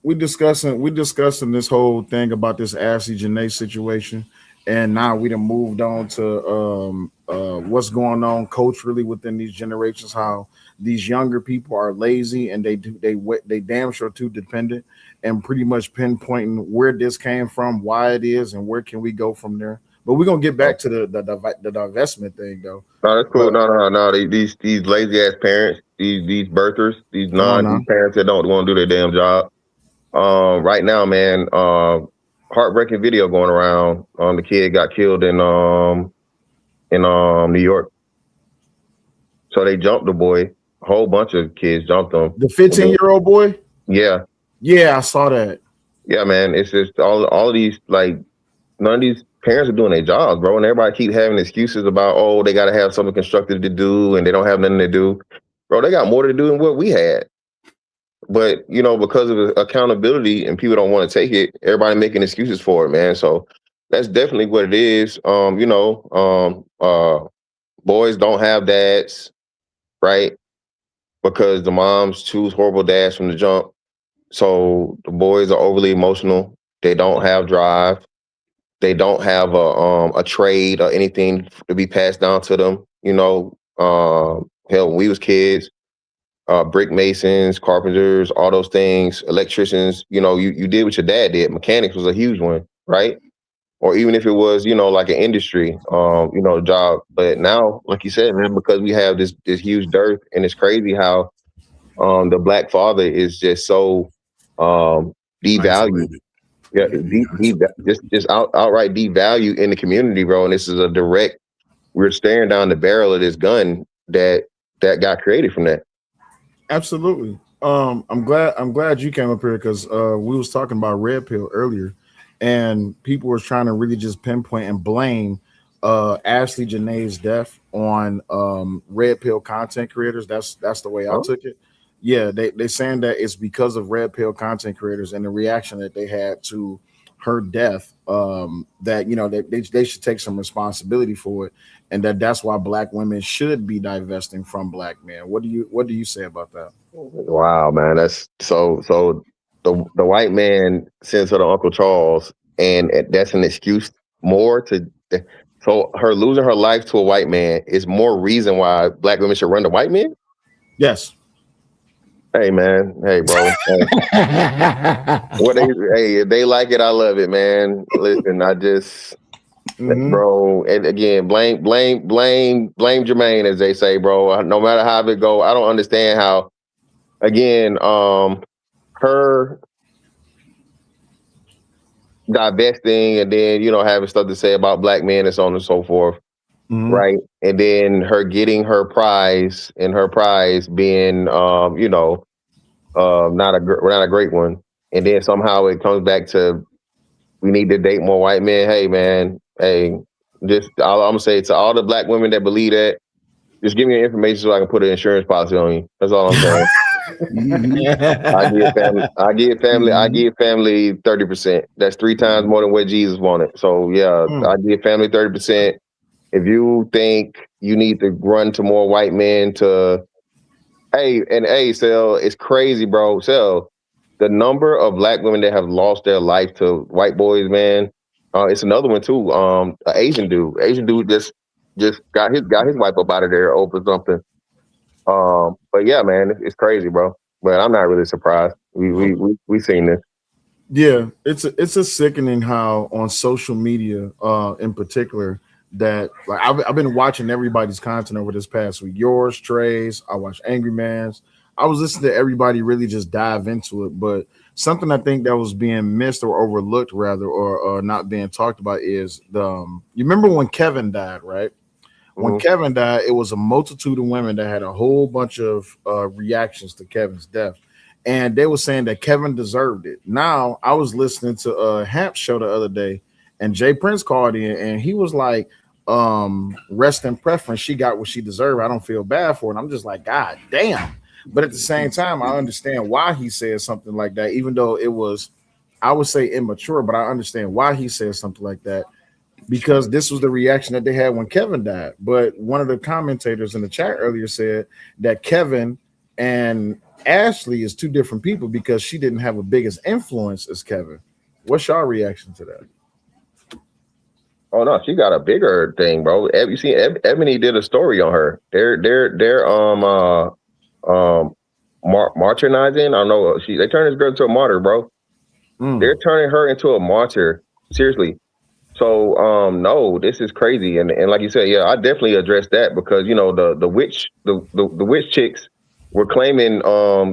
We discussing this whole thing about this Ashlee Jenae situation, and now we done moved on to what's going on culturally within these generations. How these younger people are lazy and they damn sure too dependent, and pretty much pinpointing where this came from, why it is, and where can we go from there. But we're gonna get back to the divestment thing though. No, that's cool. No. These lazy ass parents, these birthers, these parents that don't want to do their damn job. Right now, man, heartbreaking video going around. The kid got killed in New York. So they jumped the boy. A whole bunch of kids jumped him. The 15-year-old boy? Yeah. Yeah, I saw that. Yeah, man. It's just all of these, like, none of these parents are doing their jobs, bro. And everybody keep having excuses about, oh, they got to have something constructive to do and they don't have nothing to do. Bro, they got more to do than what we had. But, because of accountability and people don't want to take it, everybody making excuses for it, man. So that's definitely what it is. Boys don't have dads, right? Because the moms choose horrible dads from the jump. So the boys are overly emotional. They don't have drive. They don't have a trade or anything to be passed down to them. Hell, when we was kids, brick masons, carpenters, all those things, electricians, you did what your dad did. Mechanics was a huge one, right? Or even if it was, like an industry, job. But now, like you said, man, because we have this huge dearth, and it's crazy how the black father is just so devalued. Yeah, just outright devalued in the community, bro. And this is a direct, we're staring down the barrel of this gun that got created from that. Absolutely. I'm glad you came up here because we was talking about red pill earlier, and people were trying to really just pinpoint and blame Ashlee Jenae's death on red pill content creators. That's the way I took it. Yeah, they saying that it's because of red pill content creators and the reaction that they had to her death, that they should take some responsibility for it, and that's why black women should be divesting from black men. What do you say about that? Wow, man, that's so the white man sends her to Uncle Charles, and that's an excuse more to. So her losing her life to a white man is more reason why black women should run to white men? Yes. Hey, man. Hey, bro. If they like it, I love it, man. Listen, I just, bro, and again, blame Jermaine, as they say, bro. No matter how it go, I don't understand how, again, her divesting and then, having stuff to say about black men and so on and so forth. Right. And then her getting her prize, and her prize being, not a great one. And then somehow it comes back to, we need to date more white men. Hey, man. Hey, just all I'm gonna say to all the black women that believe that, just give me your information so I can put an insurance policy on you. That's all I'm saying. I give family 30%. That's 3 times more than what Jesus wanted. So yeah, I give family 30%. If you think you need to run to more white men to, Sel, it's crazy, bro. Sel, the number of black women that have lost their life to white boys, man. It's another one too. An Asian dude just got his wife up out of there over something. But yeah, man, it's crazy, bro. But I'm not really surprised. We seen this. Yeah, it's a sickening how on social media, in particular, that like I've been watching everybody's content over this past week. Yours, Trey's, I watched Angry Man's. I was listening to everybody really just dive into it, but something I think that was being missed or overlooked, rather, or not being talked about is the. You remember when Kevin died, right? When Mhm. Kevin died, it was a multitude of women that had a whole bunch of reactions to Kevin's death, and they were saying that Kevin deserved it. Now, I was listening to Hamp's show the other day, and Jay Prince called in, and he was like, "Rest in preference, she got what she deserved. I don't feel bad for it." And I'm just like, God damn. But at the same time, I understand why he said something like that, even though it was, I would say, immature. But I understand why he said something like that because this was the reaction that they had when Kevin died. But one of the commentators in the chat earlier said that Kevin and Ashlee is two different people because she didn't have a biggest influence as Kevin. What's your reaction to that? Oh no, she got a bigger thing, bro. You see, Ebony did a story on her. They're martyrizing. I don't know. They turned this girl into a martyr, bro. They're turning her into a martyr. Seriously. So no, this is crazy. And like you said, yeah, I definitely addressed that because you know the witch chicks were claiming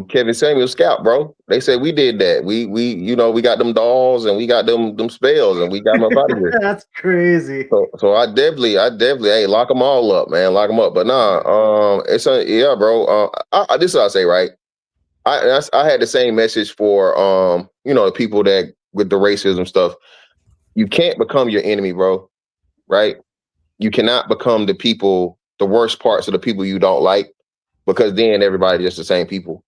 Kevin Samuel's scalp, bro. They said we did that. We we got them dolls and we got them spells and we got them up out of here. That's crazy. So I definitely, hey, lock them all up, man, lock them up. But nah, it's a yeah, bro. This is what I say, right? I had the same message for the people that with the racism stuff. You can't become your enemy, bro. Right? You cannot become the worst parts of the people you don't like, because then everybody's just the same people.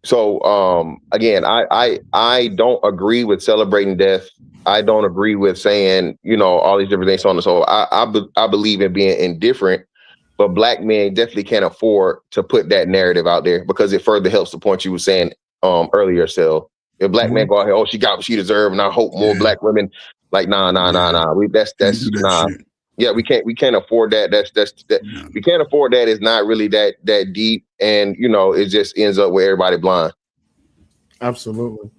So again, I don't agree with celebrating death. I don't agree with saying, all these different things, so on and so. I believe in being indifferent, but black men definitely can't afford to put that narrative out there because it further helps the point you were saying earlier, Sel. If black men go out here, oh, she got what she deserved, and I hope more black women like nah. That's nah. Shit. Yeah, we can't afford that. We can't afford that. It's not really that deep, and it just ends up with everybody blind. Absolutely.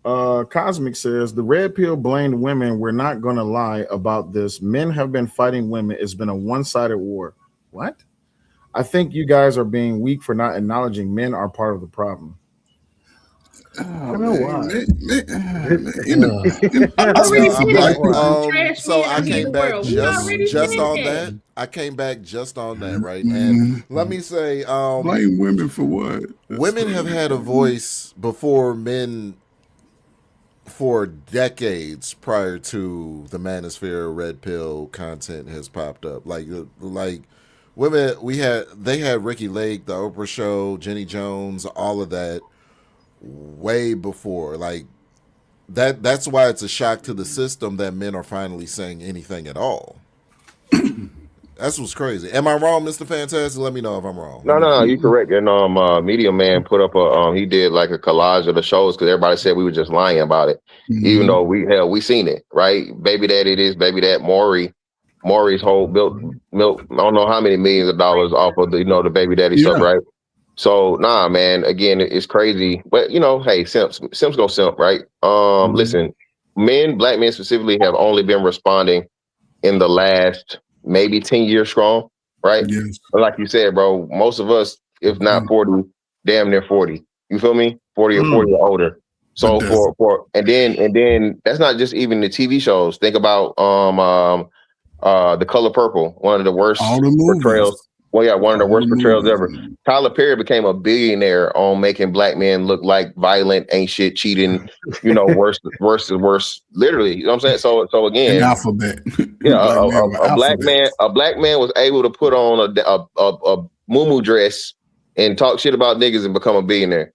Cosmic says the red pill blamed women. We're not going to lie about this. Men have been fighting women. It's been a one-sided war. What? I think you guys are being weak for not acknowledging men are part of the problem. I don't know why. So I came back just on that. I came back just on that, right? And let me say, blame women for what? Women have had a voice before men for decades prior to the manosphere red pill content has popped up. Like women, they had Ricky Lake, the Oprah Show, Jenny Jones, all of that way before. Like that's why it's a shock to the system that men are finally saying anything at all. That's what's crazy. Am I wrong, Mr. Fantastic? Let me know if I'm wrong. No, you're correct. And Media Man put up he did like a collage of the shows because everybody said we were just lying about it, even though we seen it, right? Baby Daddy this, Baby Dad Maury's whole milk. I don't know how many millions of dollars off of the the Baby Daddy stuff, right? So nah, man. Again, it's crazy, but hey, simps go simp, right? Listen, black men specifically, have only been responding in the last maybe 10 years strong, right? Yes. But like you said, bro, most of us, if not 40, damn near 40. You feel me? 40 or 40 or older. So and then that's not just even the TV shows. Think about The Color Purple, one of the worst portrayals. Well, yeah, one of the worst portrayals ever. Tyler Perry became a billionaire on making black men look like violent, ain't shit, cheating, worse. Literally, you know what I'm saying? So again, an alphabet. Yeah, a black man was able to put on a muumuu dress and talk shit about niggas and become a billionaire.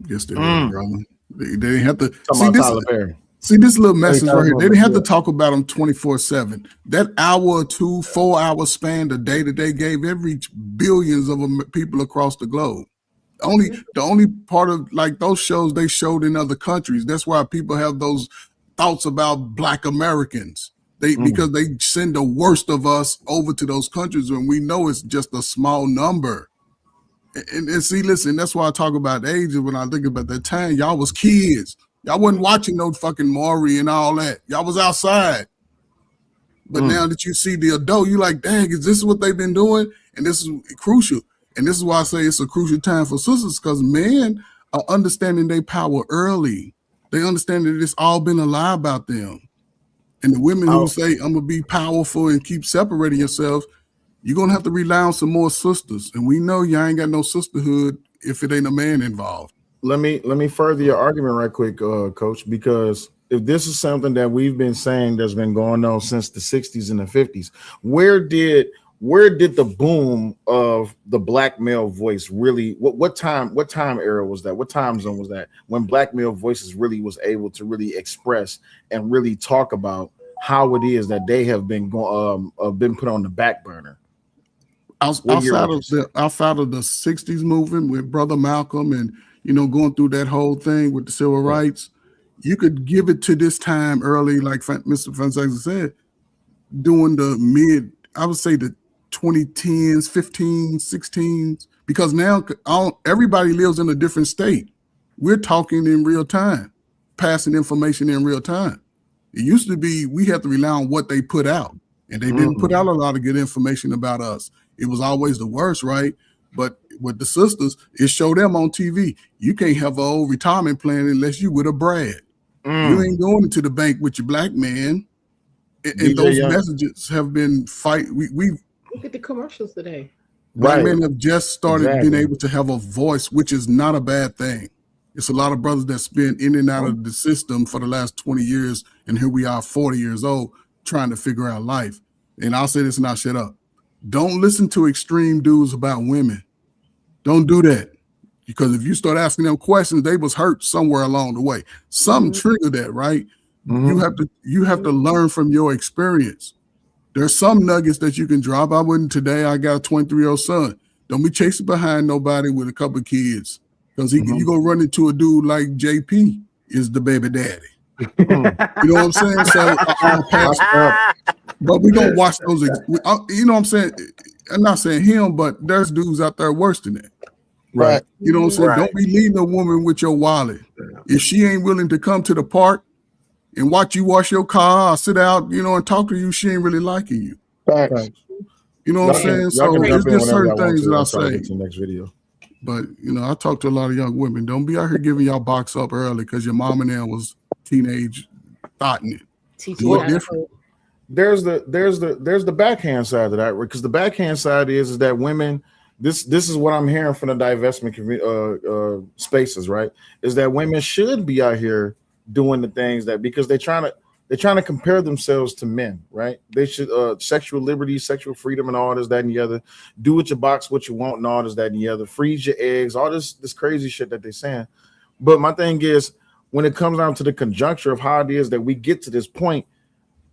Yes, they did, brother. They didn't have to Tyler Perry. See this little message right here. They didn't have to talk about them 24/7. That hour or 2, 4 hour span, the day that they gave every billions of people across the globe. The only part of like those shows they showed in other countries. That's why people have those thoughts about Black Americans. Because they send the worst of us over to those countries when we know it's just a small number. And see, listen, that's why I talk about age. When I think about that time, y'all was kids. Y'all wasn't watching no fucking Maury and all that. Y'all was outside. But now that you see the adult, you like, dang, is this what they've been doing? And this is crucial. And this is why I say it's a crucial time for sisters, because men are understanding their power early. They understand that it's all been a lie about them. And the women who say, I'm going to be powerful and keep separating yourselves, you're going to have to rely on some more sisters. And we know y'all ain't got no sisterhood if it ain't a man involved. Let me further your argument right quick, Coach, because if this is something that we've been saying that's been going on since the 60s and the 50s, where did the boom of the black male voice really, what time era was that? What time zone was that when black male voices really was able to really express and really talk about how it is that they have been put on the back burner? Outside of the 60s movement with Brother Malcolm and going through that whole thing with the civil rights, you could give it to this time early, like Mr. Fonseca said, during the I would say the 2010s, 15s, 16s, because now everybody lives in a different state. We're talking in real time, passing information in real time. It used to be we had to rely on what they put out, and they didn't put out a lot of good information about us. It was always the worst, right? But with the sisters, it showed them on TV. You can't have an old retirement plan unless you with a Brad. You ain't going into the bank with your black man. And those messages have been we look at the commercials today. Black men have just started being able to have a voice, which is not a bad thing. It's a lot of brothers that's been in and out of the system for the last 20 years, and here we are 40 years old trying to figure out life. And I'll say this and I'll shut up. Don't listen to extreme dudes about women. Don't do that. Because if you start asking them questions, they was hurt somewhere along the way. Something triggered that, right? You have to learn from your experience. There's some nuggets that you can drop. I wouldn't today. I got a 23-year-old son. Don't be chasing behind nobody with a couple of kids, because you go run into a dude like JP is the baby daddy. You know what I'm saying? So I'm pass up. But we gonna watch those. You know what I'm saying? I'm not saying him, but there's dudes out there worse than that. Right. You know what I'm saying? Don't be leading a woman with your wallet. If she ain't willing to come to the park and watch you wash your car or sit out, and talk to you, she ain't really liking you. Right. You know what I'm saying? So it's just certain things that I say. Next video. But I talk to a lot of young women. Don't be out here giving y'all box up early because your mom and them was teenage thoughting it. Do it different. There's the backhand side of that, because the backhand side is that women. This is what I'm hearing from the divestment spaces, right? Is that women should be out here doing the things that, because they're trying to compare themselves to men, right? They should sexual liberty, sexual freedom, and all this, that, and the other. Do with your box what you want, and all this, that, and the other. Freeze your eggs, all this crazy shit that they're saying. But my thing is, when it comes down to the conjuncture of how it is that we get to this point,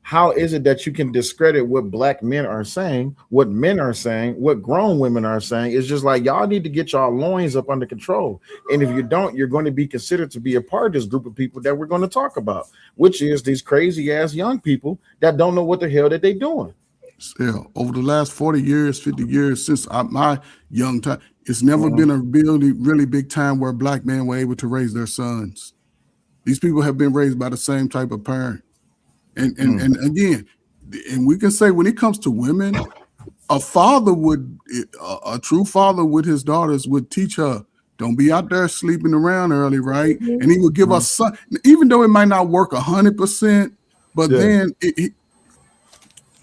how is it that you can discredit what black men are saying, what men are saying, what grown women are saying? It's just like, y'all need to get y'all loins up under control. And if you don't, you're going to be considered to be a part of this group of people that we're going to talk about, which is these crazy ass young people that don't know what the hell that they're doing. Yeah, over the last 40 years, 50 years since my young time, it's never been a really big time where black men were able to raise their sons. These people have been raised by the same type of parent. And again, and we can say when it comes to women, a true father with his daughters would teach her, don't be out there sleeping around early, right? And he would give us some, even though it might not work 100%, but then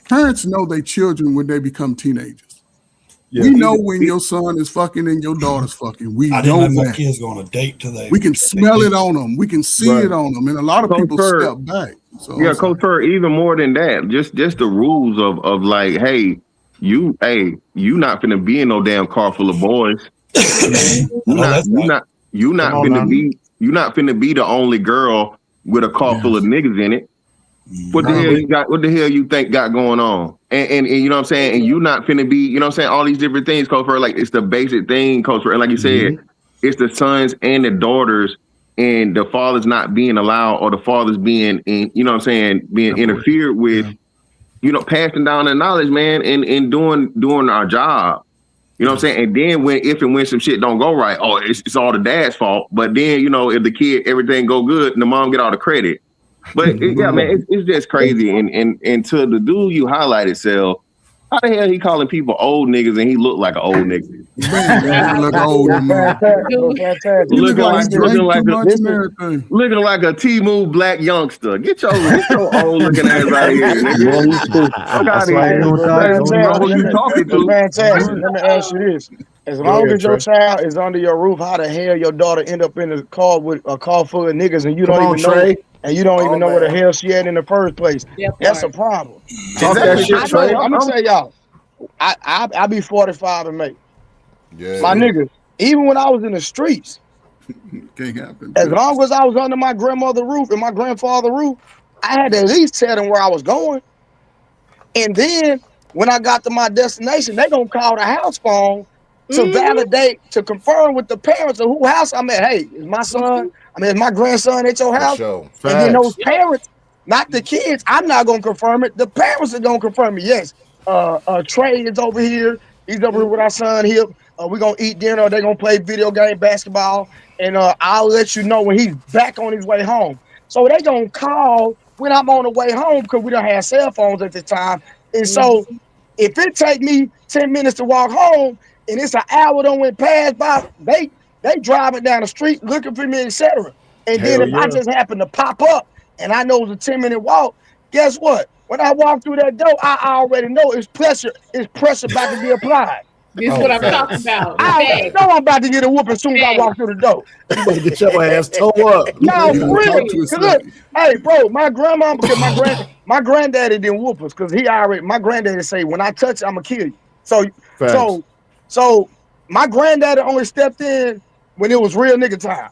parents know their children when they become teenagers. We know when your son is fucking and your daughter's fucking. We know let my that. kids go on a date today. We can smell it on them. We can see it on them. And a lot of people step back. So yeah, Coach Fur, even more than that, just the rules of like, hey, you not finna be in no damn car full of boys. you not finna be the only girl with a car full of niggas in it. What the hell you got? What the hell you think got going on? And you know what I'm saying? And you not finna be, you know what I'm saying? All these different things, Coach Fur, like it's the basic thing, Coach Fur. And like you said, it's the sons and the daughters. And the father's not being allowed, or the father's being, you know what I'm saying, being interfered with, passing down the knowledge, man, and doing our job. You know what I'm saying? And then if and when some shit don't go right, it's all the dad's fault. But then, you know, if the kid, everything go good, and the mom get all the credit. But yeah, man, it's just crazy. And to the dude you highlighted, Sel, how the hell he calling people old niggas and he look like an old nigga? Man, look old man. Looking like a T-Move black youngster. Get your old looking ass out of here, nigga. That's why you know who you talking to. Fantastic. Let me ask you this. As long as your child is under your roof, how the hell your daughter end up in a car with a car full of niggas and you don't even know? And you don't even know where the hell she at in the first place. That's a problem. I'm gonna tell y'all, I be 45 in May. Yeah. My nigga, even when I was in the streets, can't happen. As long as I was under my grandmother's roof and my grandfather's roof, I had to at least tell them where I was going. And then when I got to my destination, they gonna call the house phone to validate, to confirm with the parents of who house I'm at. Hey, is my son, is my grandson at your house? Sure. And then those parents, not the kids, I'm not gonna confirm it. The parents are gonna confirm it. Yes, Trey is over here. He's over here with our son here. We're gonna eat dinner. They're gonna play video game, basketball, and I'll let you know when he's back on his way home. So they gonna call when I'm on the way home because we don't have cell phones at the time. And so if it take me 10 minutes to walk home and it's an hour don't went past by, they driving down the street looking for me, etc. And then if I just happen to pop up and I know it's a 10-minute walk, guess what? When I walk through that door, I already know it's pressure about to be applied. This is what I'm talking about. I know I'm about to get a whoop as soon as I walk through the door. You better get your ass towed up. No, for real. Look, hey, bro, my grandma, because my granddaddy didn't whoop us because my granddaddy say, when I touch you, I'm gonna kill you. So my granddaddy only stepped in when it was real nigga time.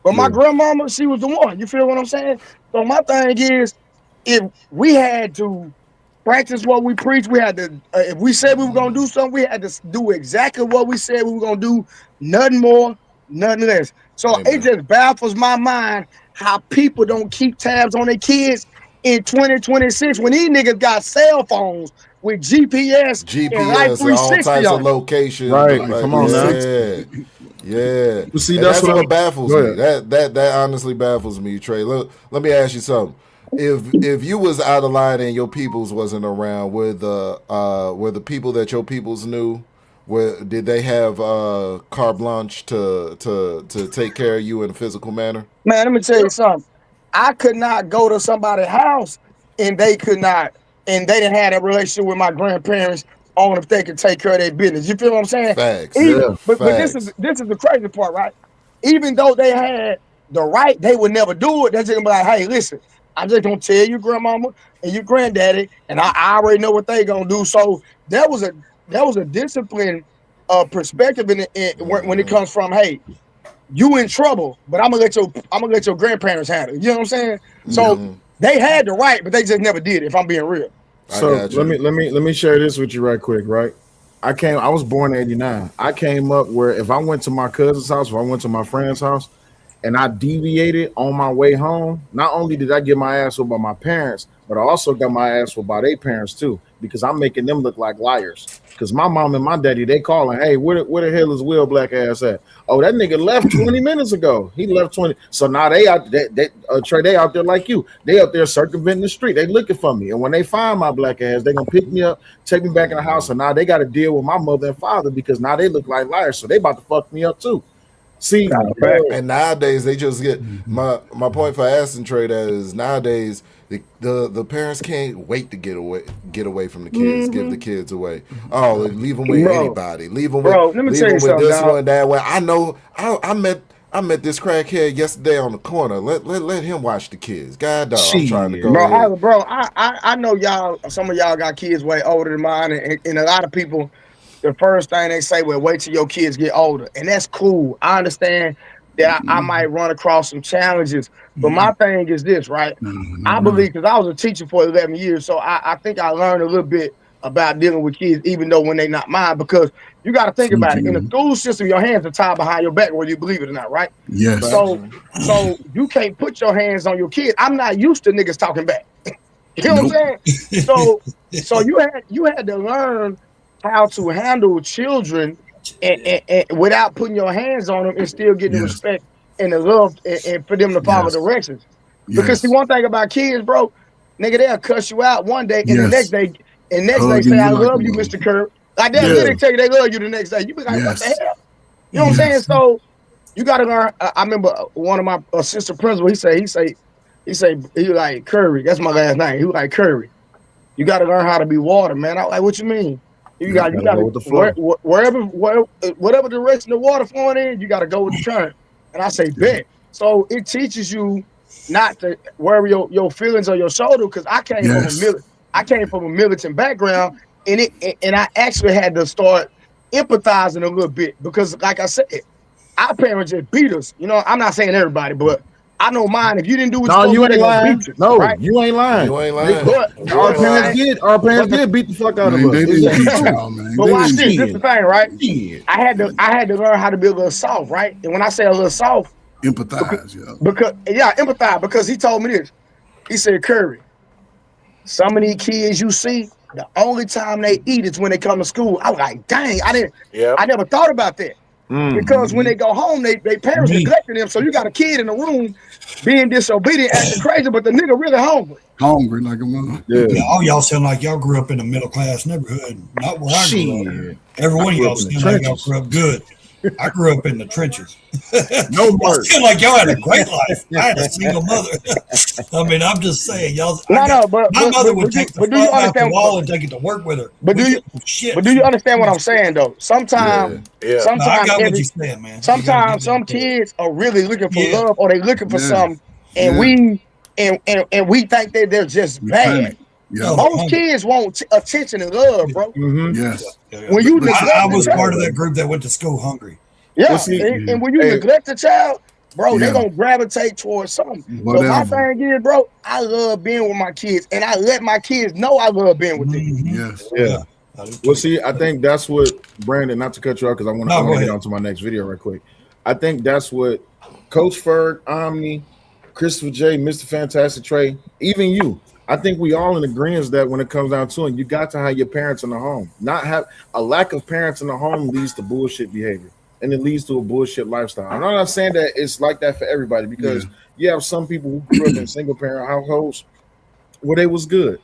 But my grandmama, she was the one. You feel what I'm saying? So my thing is, if we had to practice what we preach, we had to, if we said we were going to do something, we had to do exactly what we said we were going to do, nothing more, nothing less. So it just baffles my mind how people don't keep tabs on their kids in 2026 when these niggas got cell phones with GPS and Life 360 all types of locations. Right, come on now. Yeah. You see, that's what baffles me. That honestly baffles me, Trey. Let me ask you something. If you was out of line and your peoples wasn't around, were the people that your peoples knew, did they have carte blanche to take care of you in a physical manner? Man, let me tell you something. I could not go to somebody's house and they could not, and they didn't have a relationship with my grandparents on if they could take care of their business. You feel what I'm saying? Facts. But this is the crazy part, right? Even though they had the right, they would never do it. They're just gonna be like, hey, listen, I'm just gonna tell you, grandmama and your granddaddy, and I already know what they gonna do. So there was a discipline perspective in it when it comes from, hey, you in trouble, but I'm gonna let your grandparents handle it. You know what I'm saying? So they had the right, but they just never did it, if I'm being real. So let me share this with you right quick, right? I was born in 89. I came up where if I went to my cousin's house, if I went to my friend's house, and I deviated on my way home, not only did I get my ass whooped by my parents, but I also got my ass whooped by their parents too, because I'm making them look like liars. Because my mom and my daddy, they calling, hey, where the hell is Will black ass at? Oh, that nigga left 20 minutes ago. He left 20. So now they out there like you. They out there circumventing the street. They looking for me. And when they find my black ass, they gonna pick me up, take me back in the house. And now they got to deal with my mother and father because now they look like liars. So they about to fuck me up too. See, and nowadays they just get my point for asking Trey that is nowadays the parents can't wait to get away from the kids, give the kids away. Oh, leave them with anybody. Leave them with this one, that one. I know. I met this crackhead yesterday on the corner. Let him watch the kids. God dog, I'm trying to go. I know y'all. Some of y'all got kids way older than mine, and a lot of people. The first thing they say, well, wait till your kids get older. And that's cool. I understand that I might run across some challenges. But my thing is this, right? I believe, because I was a teacher for 11 years, so I think I learned a little bit about dealing with kids, even though when they're not mine, because you got to think about it. In the school system, your hands are tied behind your back, whether you believe it or not, right? Yes. So you can't put your hands on your kids. I'm not used to niggas talking back. You know what I'm saying? So you had to learn how to handle children and without putting your hands on them and still getting the Yes. respect and the love and for them to follow Yes. directions. Because see, Yes. one thing about kids, bro, nigga, they'll cuss you out one day and the next Yes. day say, Hugging I you like a love you, mother. Mr. Curry. Like they'll Yeah. literally tell you they love you the next day. You be like, what the Yes. hell? You know what I'm saying? Yes. So you gotta learn. I remember one of my assistant principal, he like Curry, that's my last name. He was like, Curry, you gotta learn how to be water, man. I was like, what you mean? You Yep. gotta Go with the flow. whatever direction the water flowing in, you gotta go with the current. And I say, bet. So it teaches you not to worry your feelings on your shoulder, because I came from Yes. a militant background, and I actually had to start empathizing a little bit, because like I said, our parents just beat us. You know, I'm not saying everybody, but I know mine. If you didn't do what you're No, supposed to you do, they're ain't gonna lying. beat you, No, right? you ain't lying. You ain't lying. But Our ain't parents lying. did. Our parents did beat the fuck out of Man, us. they It's didn't the beat truth. y'all, man. But They watch didn't this. beat This is the thing, right? Shit. I had to learn how to be a little soft, right? And when I say a little soft, empathize. Yeah. because empathize, because he told me this. He said, Curry, some of these kids you see, the only time they eat is when they come to school. I was like, dang, I never thought about that. Because when they go home, they parents neglecting them. So you got a kid in the room being disobedient, acting crazy, but the nigga really hungry. Hungry like a mother. Yeah, all y'all sound like y'all grew up in a middle class neighborhood. Not where I grew up. Shit. Every one I of grew y'all up in the sound like y'all trenches. grew up good. I grew up in the trenches. No Y'all merch. sound like y'all had a great life. I had a single mother. I mean, I'm just saying, y'all. No, my mother would take the do you phone out the understand? wall and take it to work with her. But do you understand what I'm saying though? Sometimes Yeah. No, I got what you're saying, man. You gotta sometimes get some that credit. kids are really looking for Yeah. love, or they looking for Yes. something, and Yeah. we think that they're just We bad. panic. Yeah. No, Most kids want attention and love, bro. Mm-hmm. Yes. When you But neglect I the was part of child, that group that went to school hungry. Well, see, and when you hey, neglect the child, bro, they Yeah. gonna gravitate towards something. So my Whatever. thing is, bro, I love being with my kids, and I let my kids know I love being with them. Yes. yeah. I do Well, too. see, I think that's what Brandon. Not to cut you off, because I want No, go to get ahead. on to my next video right quick. I think that's what Coach Ferg, Omni, Christopher J, Mr. Fantastic Trey, even you. I think we all in agreement that when it comes down to it, you got to have your parents in the home. Not have a lack of parents in the home leads to bullshit behavior, and it leads to a bullshit lifestyle. I'm not saying that it's like that for everybody, because you have some people who grew up in single parent households where they was good,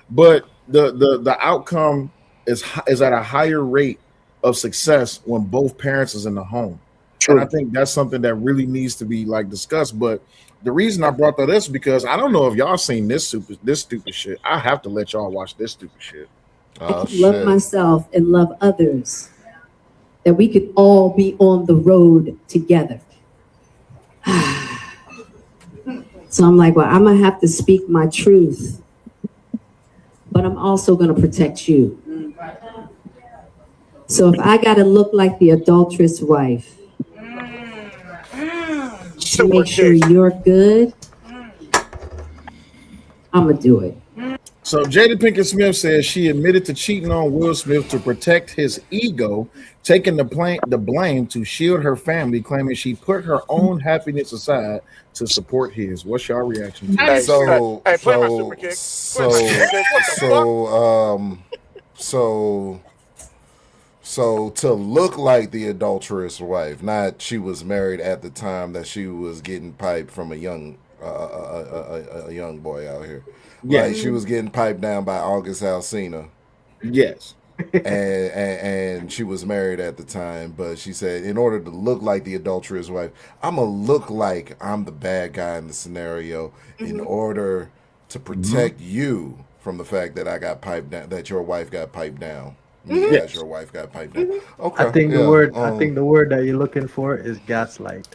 but the outcome is at a higher rate of success when both parents is in the home. And I think that's something that really needs to be like discussed. But the reason I brought that up is because I don't know if y'all seen this stupid shit. I have to let y'all watch this stupid shit. Oh, Love myself and love others, that we could all be on the road together. So I'm like, well, I'm gonna have to speak my truth, but I'm also gonna protect you. So if I gotta look like the adulterous wife to make sure you're good, I'm gonna do it. So Jada Pinkett Smith says she admitted to cheating on Will Smith to protect his ego, taking the blame to shield her family, claiming she put her own happiness aside to support his. What's your reaction to that? So to look like the adulterous wife, not she was married at the time that she was getting piped from a young boy out here. Yes. Like she was getting piped down by August Alsina. Yes. and she was married at the time, but she said, in order to look like the adulterous wife, I'm gonna look like I'm the bad guy in the scenario in order to protect you from the fact that I got piped down, that your wife got piped down. Yes, your wife got piped down. Okay. I think the word that you're looking for is gaslight.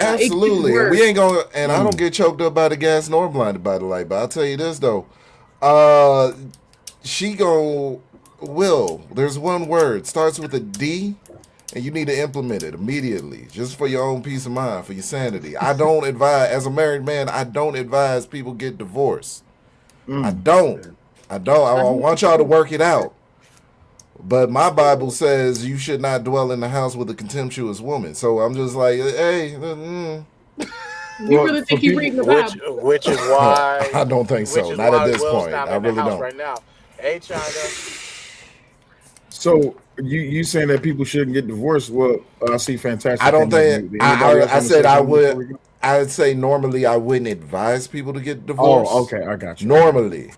Absolutely. And we ain't gonna, and I don't get choked up by the gas nor blinded by the light, but I'll tell you this though. She there's one word, starts with a D, and you need to implement it immediately, just for your own peace of mind, for your sanity. I don't advise, as a married man, I don't advise people get divorced. I don't. I want y'all to work it out. But my Bible says you should not dwell in the house with a contemptuous woman. So I'm just like, hey. You really think you're reading the Bible? Which is why I don't think so. Not at this point. I really don't. Right now. Hey, China. So you saying that people shouldn't get divorced? Well, I see. Fantastic. I don't think. I said I would. Before I'd say normally I wouldn't advise people to get divorced. Oh, okay, I got you. Normally,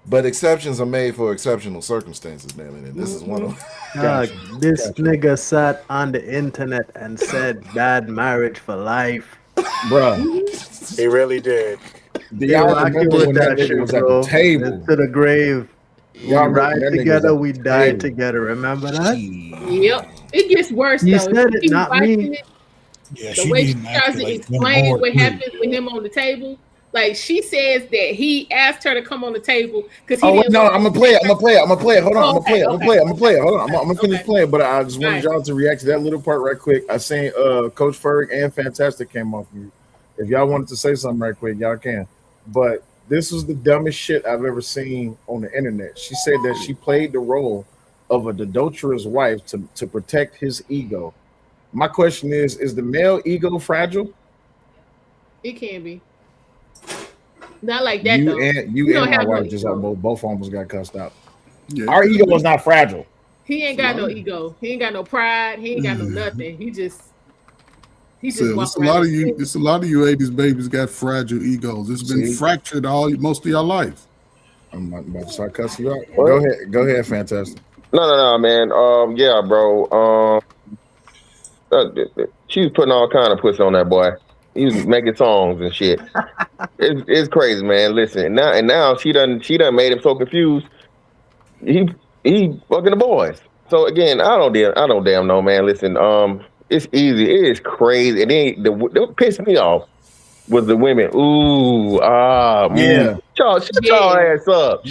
but exceptions are made for exceptional circumstances, damn it, and this is one of them. This nigga sat on the internet and said bad marriage for life. Bro, he really did. Do y'all remember when that nigga was at the table? To the grave. Y'all We ride together, we die together. Remember that? Yep. It gets worse You though. said it, not me. Yeah, The way she tries to explain what happened with him on the table. Like she says that he asked her to come on the table because he didn't. No, I'm gonna play it. Hold on, I'm gonna play it. Hold on, I'm gonna finish Okay. playing. But I just wanted y'all to react to that little part right quick. I seen Coach Ferg and Fantastic came off mute. If y'all wanted to say something right quick, y'all can. But this was the dumbest shit I've ever seen on the internet. She said that she played the role of an adulterous wife to protect his ego. My question is the male ego fragile? It can be. Not like that You though. and We don't my have no wife just ego. both almost got cussed out. Yeah, Our ego is not fragile. He ain't got no ego. He ain't got no pride. He ain't got no nothing. He just So walk it's a around lot of and you. sing. It's a lot of you '80s babies got fragile egos. It's been See? fractured most of your life. I'm about to start cussing you out. What? Go ahead, Fantastic. No, man. Yeah, bro. She was putting all kind of pussy on that boy. He was making songs and shit. It's crazy, man. Listen, now she done made him so confused. He fucking the boys. So again, I don't damn know, man. Listen, it's easy. It is crazy. And then what pissed me off was the women. Ooh, Yeah. Shut y'all ass up.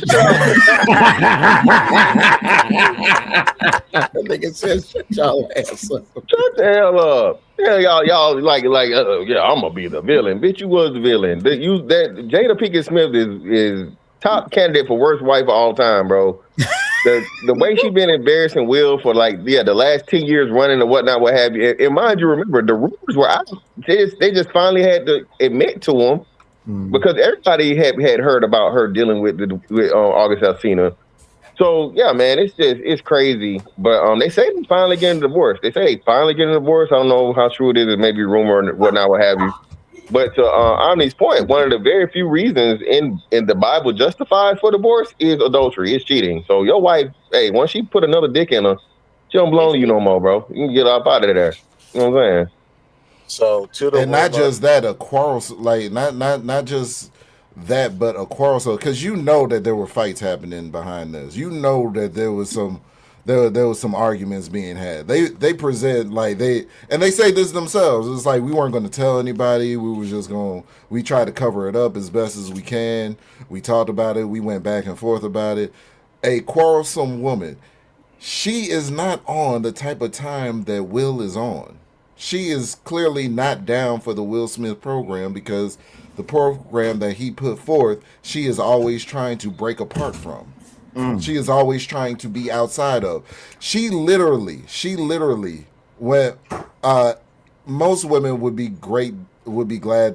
That nigga said, "Shut y'all ass up." Shut the hell up. Yeah, y'all like yeah, I'm gonna be the villain. Bitch, you was the villain. That Jada Pinkett Smith is top candidate for worst wife of all time, bro. The way she been embarrassing Will for the last 10 years running and whatnot, what have you. And mind you, remember the rumors were out. They just finally had to admit to them because everybody had heard about her dealing with August Alsina. So yeah, man, it's crazy. But they say they finally getting a divorce. I don't know how true it is. It may be rumor and whatnot, what have you. But to Omni's point, one of the very few reasons in the Bible justified for divorce is adultery, it's cheating. So your wife, hey, once she put another dick in her, she don't belong to you no more, bro. You can get up out of there. You know what I'm saying? So and not just that, a quarrel, like not just that, but a quarrel. So because you know that there were fights happening behind this, you know that there was some arguments being had. They present they say this themselves. It's like we weren't going to tell anybody. We tried to cover it up as best as we can. We talked about it. We went back and forth about it. A quarrelsome woman. She is not on the type of time that Will is on. She is clearly not down for the Will Smith program because the program that he put forth, she is always trying to break apart from. She is always trying to be outside of. She literally went. Most women would be glad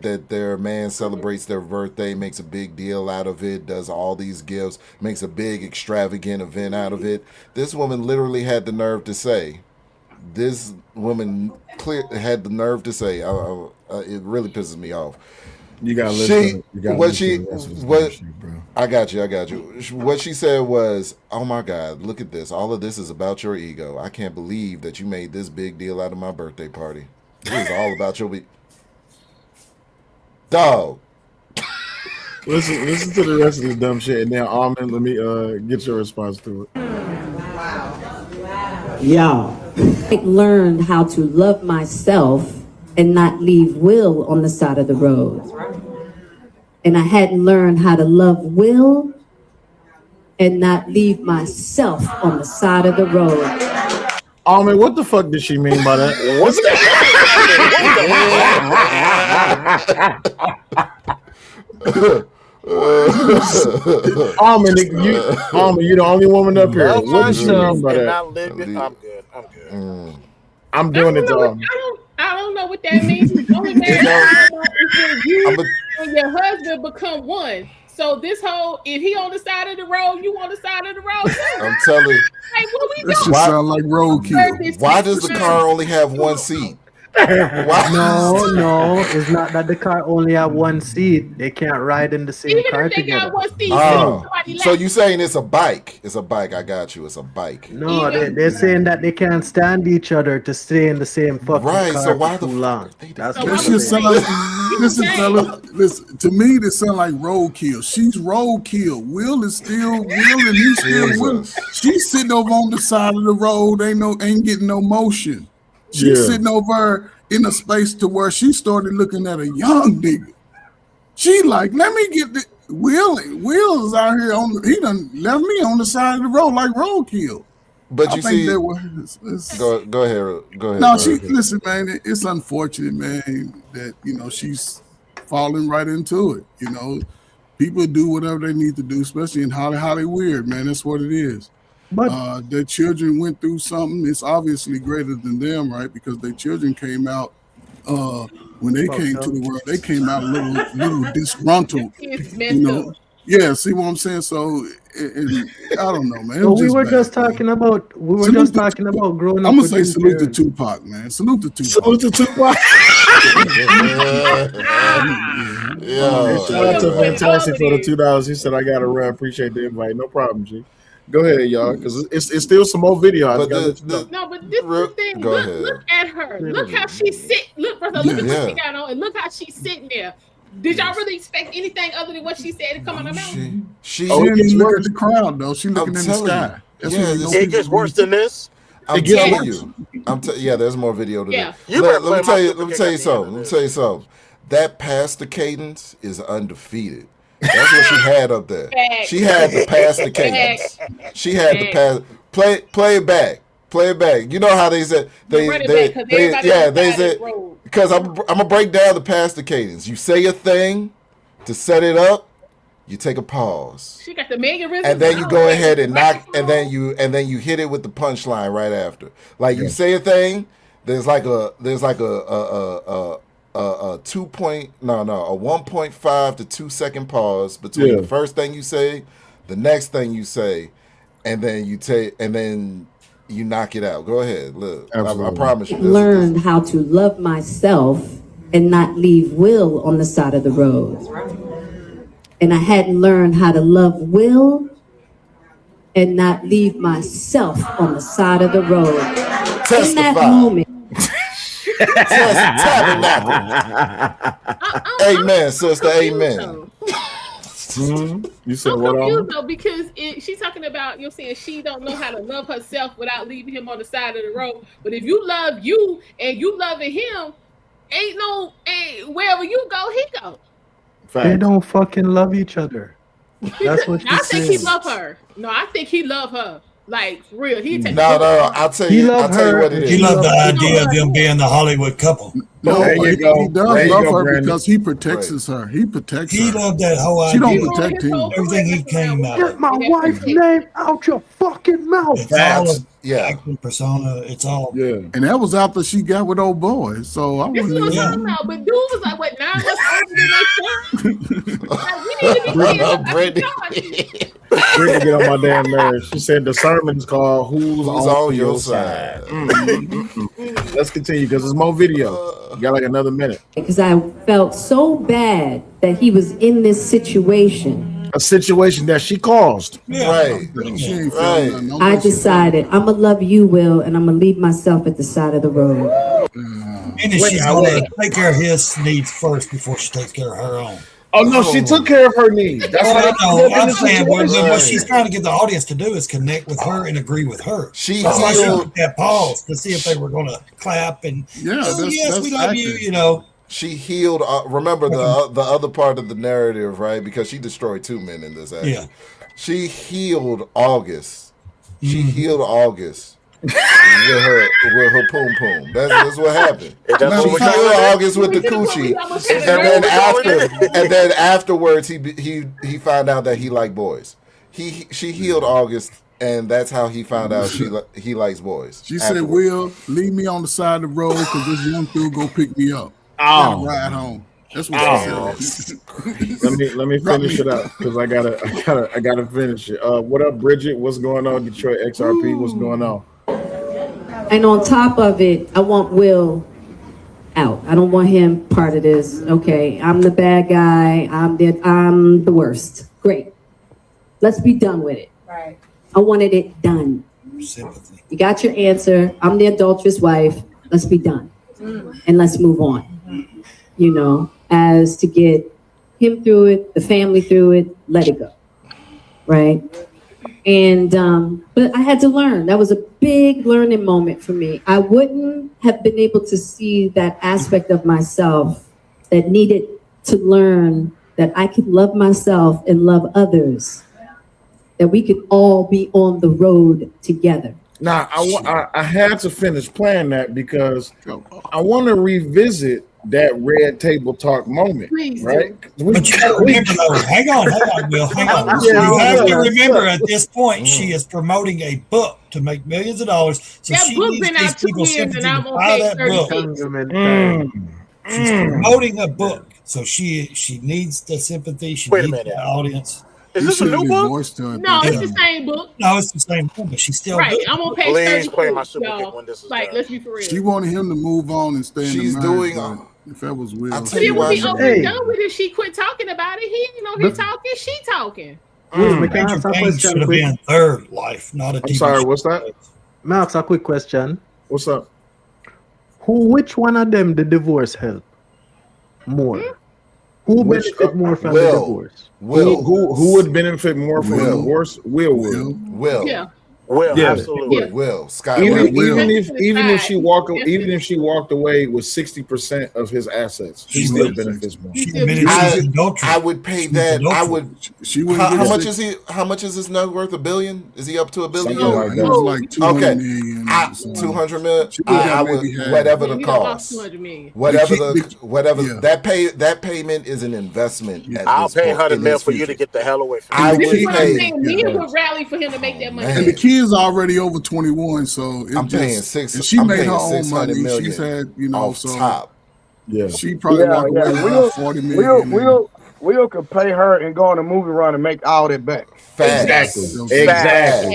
that their man celebrates their birthday, makes a big deal out of it, does all these gifts, makes a big extravagant event out of it. This woman literally had the nerve to say. This woman had the nerve to say. It really pisses me off. You gotta listen. I got you. What she said was, "Oh my God, look at this! All of this is about your ego. I can't believe that you made this big deal out of my birthday party. It was all about your dog." Listen to the rest of this dumb shit, and then Almond, let me get your response to it. Y'all, I learned how to love myself and not leave Will on the side of the road. And I hadn't learned how to love Will and not leave myself on the side of the road. Almond, what the fuck did she mean by that? Almond, you're the only woman up here. What did she mean by that? I'm good. I'm doing it to Almond. I don't know what that means. The only marriage is when you and your husband become one. So this whole, if he on the side of the road, you on the side of the road. I'm telling you. Like, what we That doing? shit sound like roadkill. Why does the car only have one seat? No, it's not that the car only have one seat. They can't ride in the same Even car if they together. got one seat, So you saying it's a bike? It's a bike. I got you. It's a bike. No, they're saying that they can't stand each other to stay in the same fucking Right, car so why for too long. That's That what shit I'm sound saying. like, listen, fella, listen, to me, this sound like roadkill. She's roadkill. Will is still Will, and he's still Will. She's sitting over on the side of the road, ain't getting no motion. She's sitting over in a space to where she started looking at a young nigga. She like, let me get the Will is out here he done left me on the side of the road like roadkill. But you see, go ahead. No, listen, man. It's unfortunate, man, that she's falling right into it. People do whatever they need to do, especially in Holly weird, man. That's what it is. But their children went through something. It's obviously greater than them, right? Because their children came out when they came to the world. They came out a little disgruntled. Yeah, see what I'm saying? So I don't know, man. So we were just talking about growing up. I'm gonna say salute to Tupac, man. Salute to Tupac. Salute to Tupac. Shout out to Fantastic for the $2. He said, "I got to run. Appreciate the invite. No problem, G. Go ahead, y'all, because it's still some more video. No, but this is the thing. Look at her. Look how she sit. Look at what she got on, and look how she's sitting there. Did y'all really expect anything other than what she said to come out of her mouth? She didn't look at the crowd though. She looking in the sky. It gets worse than this. I'm telling you. There's more video to do. Let me tell you something. That pastor cadence is undefeated. That's what she had up there. She had the pastor cadence. She had the pass. Play it back. Play it back. You know how they said they said because I'm gonna break down the pastor cadence. You say a thing to set it up. You take a pause. She got the Megan Rizzo. And then you go ahead and knock, and then you hit it with the punchline right after. Like you say a thing, there's like a 1.5 to 2 second pause between the first thing you say, the next thing you say, and then you knock it out. Go ahead. Look, I promise you. Learned how to love myself and not leave Will on the side of the road. And I hadn't learned how to love Will and not leave myself on the side of the road. In that moment. Amen, sister. Amen. You said I'm what? confused though, because she's talking about, you're saying she don't know how to love herself without leaving him on the side of the road. But if you love you and you loving him, ain't wherever you go, he go. They don't fucking love each other. That's what I she's think saying. he love her. No, I think he love her. Like for real. I'll tell you what it is. He loved the idea of them being the Hollywood couple. No, There you he go. does There you love go, her Brandon. because he protects her. He protects her. He loved that whole She idea. don't protect him. Everything he came out Get of. my wife's name out your fucking mouth. It's all acting persona. It's all. Yeah. And that was after she got with old boy. So I This is what I'm talking about. But dude was like, what, 9 months older than they son? Like, we need to be Brittany. Brittany get on my damn nerves. She said the sermon's called "Who's on Your Side." Let's continue because there's more video. You got like another minute. Because I felt so bad that he was in this situation. A situation that she caused. Right. I decided I'm going to love you, Will, and I'm going to leave myself at the side of the road. And she's going to take care of his needs first before she takes care of her own. Oh no, she took care of her needs. That's what I'm saying. What she's trying to get the audience to do is connect with her and agree with her. She took that pause to see if they were going to clap and yes, we love you. You know, she healed. Remember the other part of the narrative, right? Because she destroyed 2 men in this action. Yeah. She healed August. She healed August. with her poom poom. That's what happened. She healed August with the coochie, and then afterwards he found out that he liked boys. She healed August, and that's how he found out he likes boys. She said, "Will, leave me on the side of the road because this young dude go pick me up. I'll ride home." That's what she said. let me finish it up because I gotta finish it. What up, Bridget? What's going on, Detroit XRP? What's going on? And on top of it, I want Will out. I don't want him part of this. Okay, I'm the bad guy. I'm the worst. Great. Let's be done with it. Right. I wanted it done. Sympathy. You got your answer. I'm the adulterous wife. Let's be done. And let's move on. You know, as to get him through it, the family through it, let it go. Right? And, but I had to learn. That was a big learning moment for me. I wouldn't have been able to see that aspect of myself that needed to learn that I could love myself and love others, that we could all be on the road together. Now, I had to finish playing that because I want to revisit that red table talk moment. Please right? But you gotta remember though, hang on, Will, hang on. You have to remember at this point, she is promoting a book to make millions of dollars. So That she book needs been these out 2 people's years and sympathy I'm to on buy page that book. She's promoting a book. So she needs the sympathy. She Wait a needs minute. the audience. Is this a new book? No, it's the same book. No, it's the same book, but she's still Right. good. I'm on page Please 32, play my super y'all. kick when this is Like, done. let's be for real. She wanted him to move on and stay in She's the doing. marriage, but if that was Will, I'll But tell it you would why. be over and done with if she quit talking about it. He ain't know he talking, she talking. Stranger Things should have been their life, not a TV I'm sorry, show. what's that? May I ask a quick question? What's up? Which one of them the divorce help more? Who benefit more from the divorce? Who would benefit more from the divorce? Will would. Will. Yeah. Will, Yeah. absolutely. Will. Scott. Even Will. if she walked away with 60% of his assets, he still benefits more. I would pay that. I would. She how much is he? How much is his net worth? $1 billion? Is he up to $1 billion? Something like He was like 200 million. 200 million. She would I have would maybe had- whatever the He done lost cost. 200 million. Whatever The kid- that payment is an investment. At I'll this pay point 100 in mil his for you future. to get the hell away from I me. This is would what I'm pay. saying. Men would rally for him to make that money. And the kid's already over 21, so it I'm just, paying six. and she I'm made paying her own 600 money. million She's had, you know, off so top. Yeah. she probably walked away with about 40 million. Will could pay her and go on a movie run and make all that back. Exactly.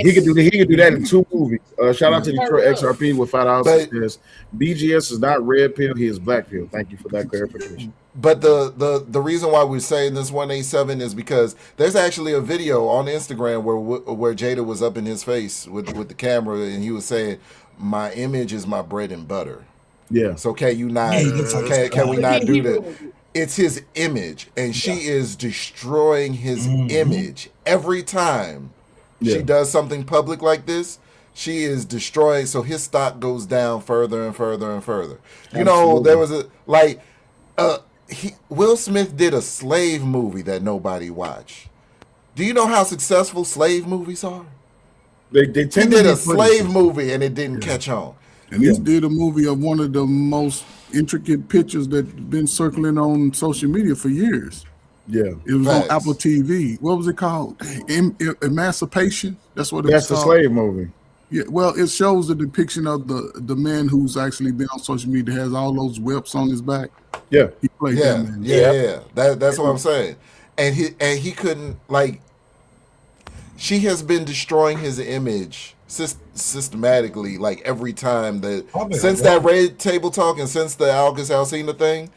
He could do that in 2 movies. Shout out to Detroit XRP with $5. Says BGS is not red pill, he is black pill. Thank you for that clarification. But the reason why we're saying this 187 is because there's actually a video on Instagram where Jada was up in his face with the camera and he was saying, "My image is my bread and butter." Yeah. So can you not? Can we not do that? It's his image, and she is destroying his image every time she does something public like this. She is destroying, so his stock goes down further and further and further. You know, there was Will Smith did a slave movie that nobody watched. Do you know how successful slave movies are? They He tend did to a be slave movie and it didn't catch on. And this did a movie of one of the most intricate pictures that's been circling on social media for years. Yeah. It was Facts. on Apple TV. What was it called? Emancipation? That's what That's the called. slave movie. Yeah, well, it shows the depiction of the man who's actually been on social media, has all those whelps on his back. Yeah. He played Yeah, that man. yeah. That's what I'm saying. And he couldn't, like, she has been destroying his image systematically, like every time since that red table talk and since the August Alsina thing,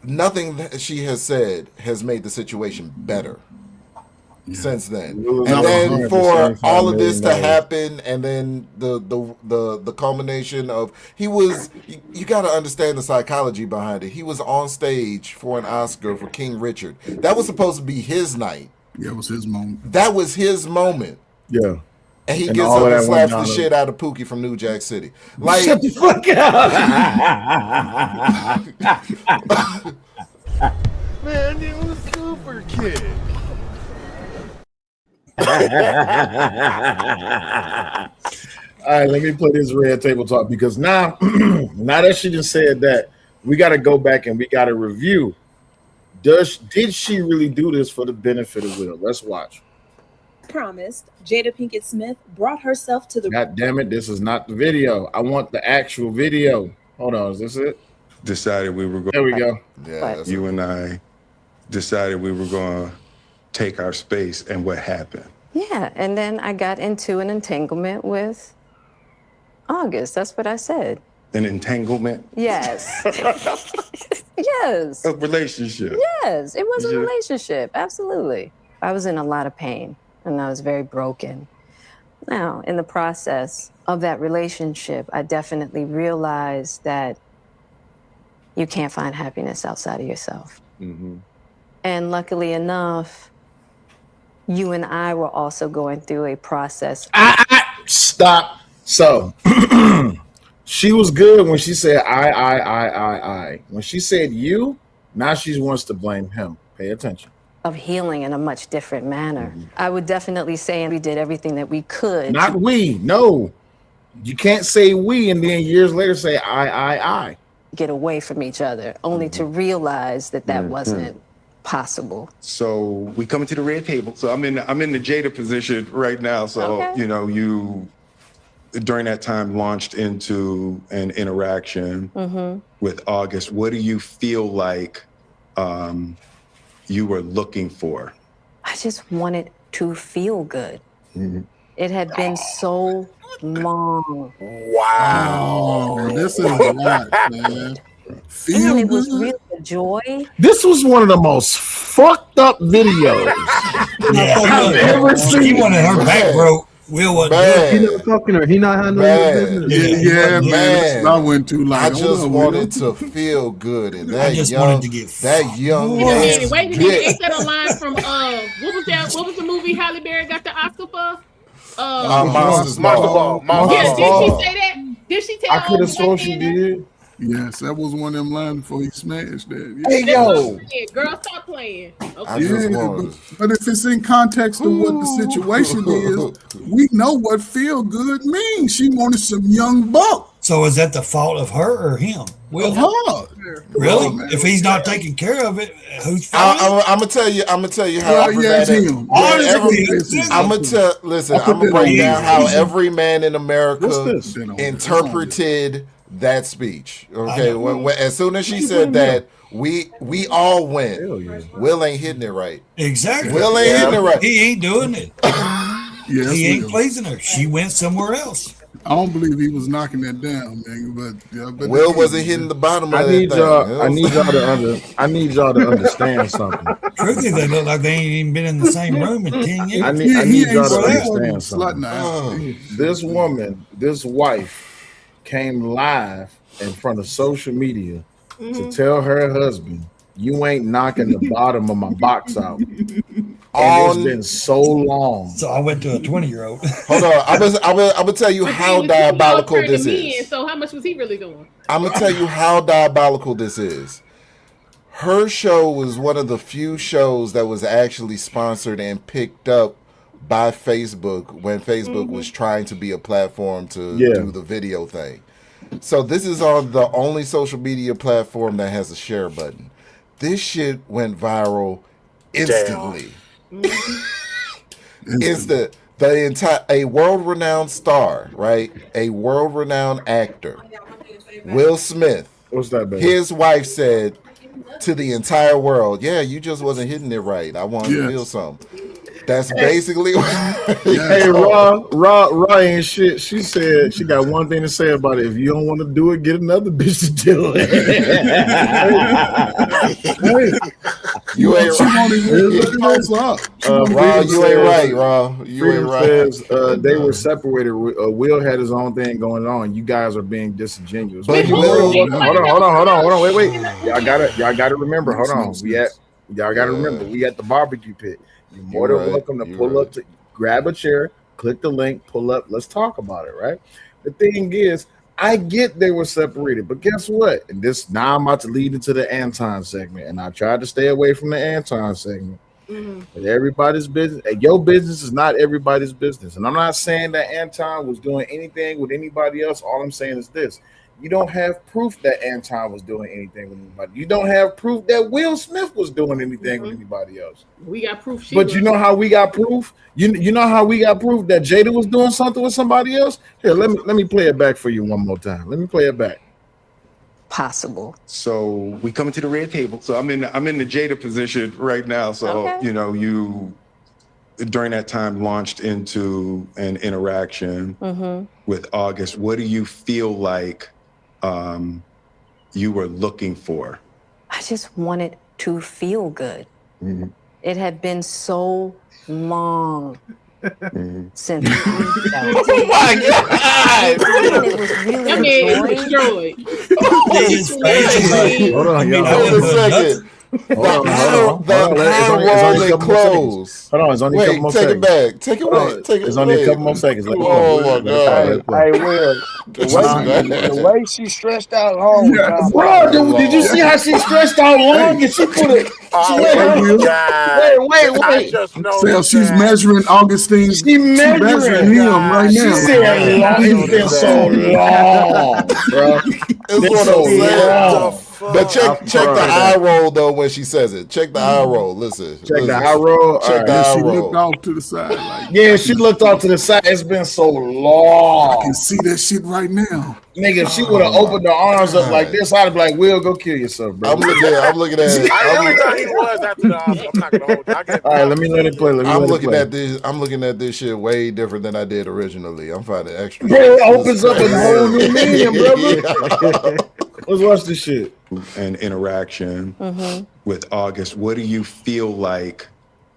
nothing that she has said has made the situation better since then. And then for all of this to happen, and then the culmination of you got to understand the psychology behind it. He was on stage for an Oscar for King Richard. That was supposed to be his night. Yeah, it was his moment. That was his moment. Yeah. And he And gets all up of and that slaps went the down shit out of Pookie from New Jack City. Like, Shut the fuck up. Man, it was super kick. All right, let me play this red table talk because now that she just said that, we got to go back and we got to review. Did she really do this for the benefit of Will? Let's watch. Promised, Jada Pinkett Smith brought herself to the. God damn it, this is not the video. I want the actual video. Hold on, is this it? decided we were going. There we go. Yeah, You and I decided we were going to take our space, and what happened? Yeah, and then I got into an entanglement with August. That's what I said. An entanglement? Yes. Yes. A relationship? Yes, it was a Yeah. relationship. Absolutely. I was in a lot of pain and I was very broken. Now, in the process of that relationship, I definitely realized that you can't find happiness outside of yourself. Mm-hmm. And luckily enough, you and I were also going through a process. Stop. So she was good when she said I. When she said you, now she wants to blame him. Pay attention. Of healing in a much different manner. I would definitely say we did everything that we could. Not we. No. You can't say we and then years later say I. Get away from each other, only to realize that that wasn't possible. So we come into the red table. So I'm in the Jada position right now. So Okay. you know, you during that time launched into an interaction with August. What do you feel like you were looking for? I just wanted to feel good. It had been so long. Wow. This is a lot, man. And it was really a joy. This was one of the most fucked up videos I've ever seen. He wanted her back, bro. Will wasn't doing He not talking to her. He not handling his business. Yeah, man. I went too long. I just wanted to feel good, and that just young, wanted to get that young Wait man. a minute, ain't that a line from what was that? What was the movie Halle Berry got the Oscar for? Monsters Ball. Yeah, did she say that? Did she tell? I could have sworn she did. Yes, that was one of them lines before he smashed that. Hey, That's what yo. I'm saying. Girl, stop playing. Okay. I just Yeah, wanted. but if it's in context of what the situation is, we know what feel good means. She wanted some young buck. So is that the fault of her or him? Will, Of her. really? Come on, man. If he's not taking care of it, who's fault? I'm gonna tell you. I'm gonna tell you how Yeah, every yeah, man. it's him. I'm gonna tell. Listen, I'm gonna break down how every man in America What's this? interpreted that speech. Okay, as soon as she said that, we all went. Will ain't hitting it right. Exactly. Will ain't hitting it right. He ain't doing it. Yes, He ain't Will. pleasing her. She went somewhere else. I don't believe he was knocking that down, man. But Will wasn't hitting the bottom of I that need thing. y'all. I need y'all to understand something. Truthfully, they look like they ain't even been in the same room in 10 years. I need y'all to understand Slut something. now. This woman, this wife, came live in front of social media to tell her husband, "You ain't knocking the bottom of my box out." And it's been so long. So I went to a 20-year-old. Hold on, I'm gonna tell you how diabolical this is. So how much was he really doing? I'm gonna tell you how diabolical this is. Her show was one of the few shows that was actually sponsored and picked up by Facebook when Facebook was trying to be a platform to do the video thing. So this is on the only social media platform that has a share button. This shit went viral instantly. It's the entire a world-renowned star, right? A world-renowned actor, Will Smith. What's that, baby? His wife said to the entire world, "Yeah, you just wasn't hitting it right. I want to feel something." That's basically what Hey, Raw ain't shit. She said she got one thing to say about it. If you don't want to do it, get another bitch to do it. You ain't Raw, you ain't right, Raw. You ain't right. Says, they were separated. Will had his own thing going on. You guys are being disingenuous. But hold on. Wait. Y'all gotta remember. Hold on. Y'all gotta remember. We at the barbecue pit. You're more than welcome to pull up to grab a chair, click the link, pull up. Let's talk about it, right? The thing is, I get they were separated, but guess what? And this now I'm about to lead into the Anton segment, and I tried to stay away from the Anton segment. But everybody's business, and your business is not everybody's business. And I'm not saying that Anton was doing anything with anybody else. All I'm saying is this. You don't have proof that Anton was doing anything with anybody. You don't have proof that Will Smith was doing anything with anybody else. We got proof. But you know how we got proof? You know how we got proof that Jada was doing something with somebody else? Here, let me play it back for you one more time. Let me play it back. possible. So we come into the red table. So I'm in the Jada position right now. So Okay. you know, you during that time launched into an interaction with August. What do you feel like you were looking for? I just wanted to feel good. It had been so long since we felt. Oh my God! And it was really That man is a destroyed. Hold on, y'all. Hold on a second. Hold on. The rolling close. Hold on, it's only a couple more Take seconds. it back. Take it away. Take it. It's only a couple more seconds. Let it Oh play. my God. Hey, Will, the way she stretched out long. Bro, did you see how she stretched out long and she put it? Wait. I just know she's measuring Augustine. She measuring him right She now. said long. It's been so long, bro. It's what I'm saying. But check the eye roll though when she says it. Check the eye roll. Listen. Check the eye roll. Check the eye She roll. looked off to the side. Like, Yeah, she looked off to the side. It's been so long. I can see that shit right now. Nigga, if she would have opened her arms up like this, I'd be like, Will, go kill yourself, bro. I'm looking at it. I really thought he was after the option. I'm not gonna hold you. All right, let me let it play. I'm looking at this shit way different than I did originally. I'm finding extra. Bro, it opens up a whole new meaning, brother. Let's watch this shit. An interaction with August. What do you feel like?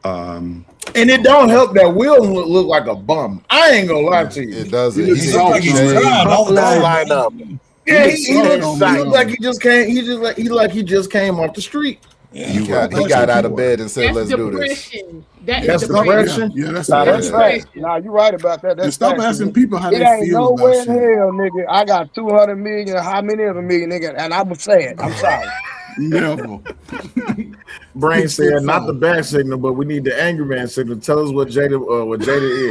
And it don't help that Will look like a bum. I ain't gonna lie to you. It doesn't. He's Line up. Yeah, he looks like he just came. He just came off the street. He got out of bed and said, "Let's do this." That's depression. Yeah, that's right. Nah, you're right about that. That's stop facts. asking people how it they ain't feel nowhere about in shit. hell, nigga. I got 200 million. How many of a million, nigga? And I was sad. I'm sorry. Never. Brain said not the bad signal, but we need the angry man signal. Tell us what Jada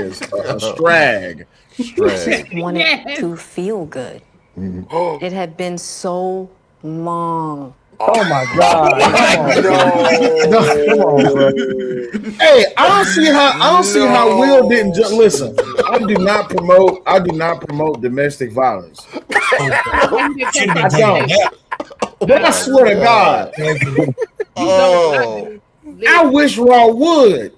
is. A strag. Just wanted to feel good. It had been so long. Oh my God! Come on, bro. Hey, I don't see how Will didn't just listen. I do not promote domestic violence. I don't. But I swear to God. I wish Raw would.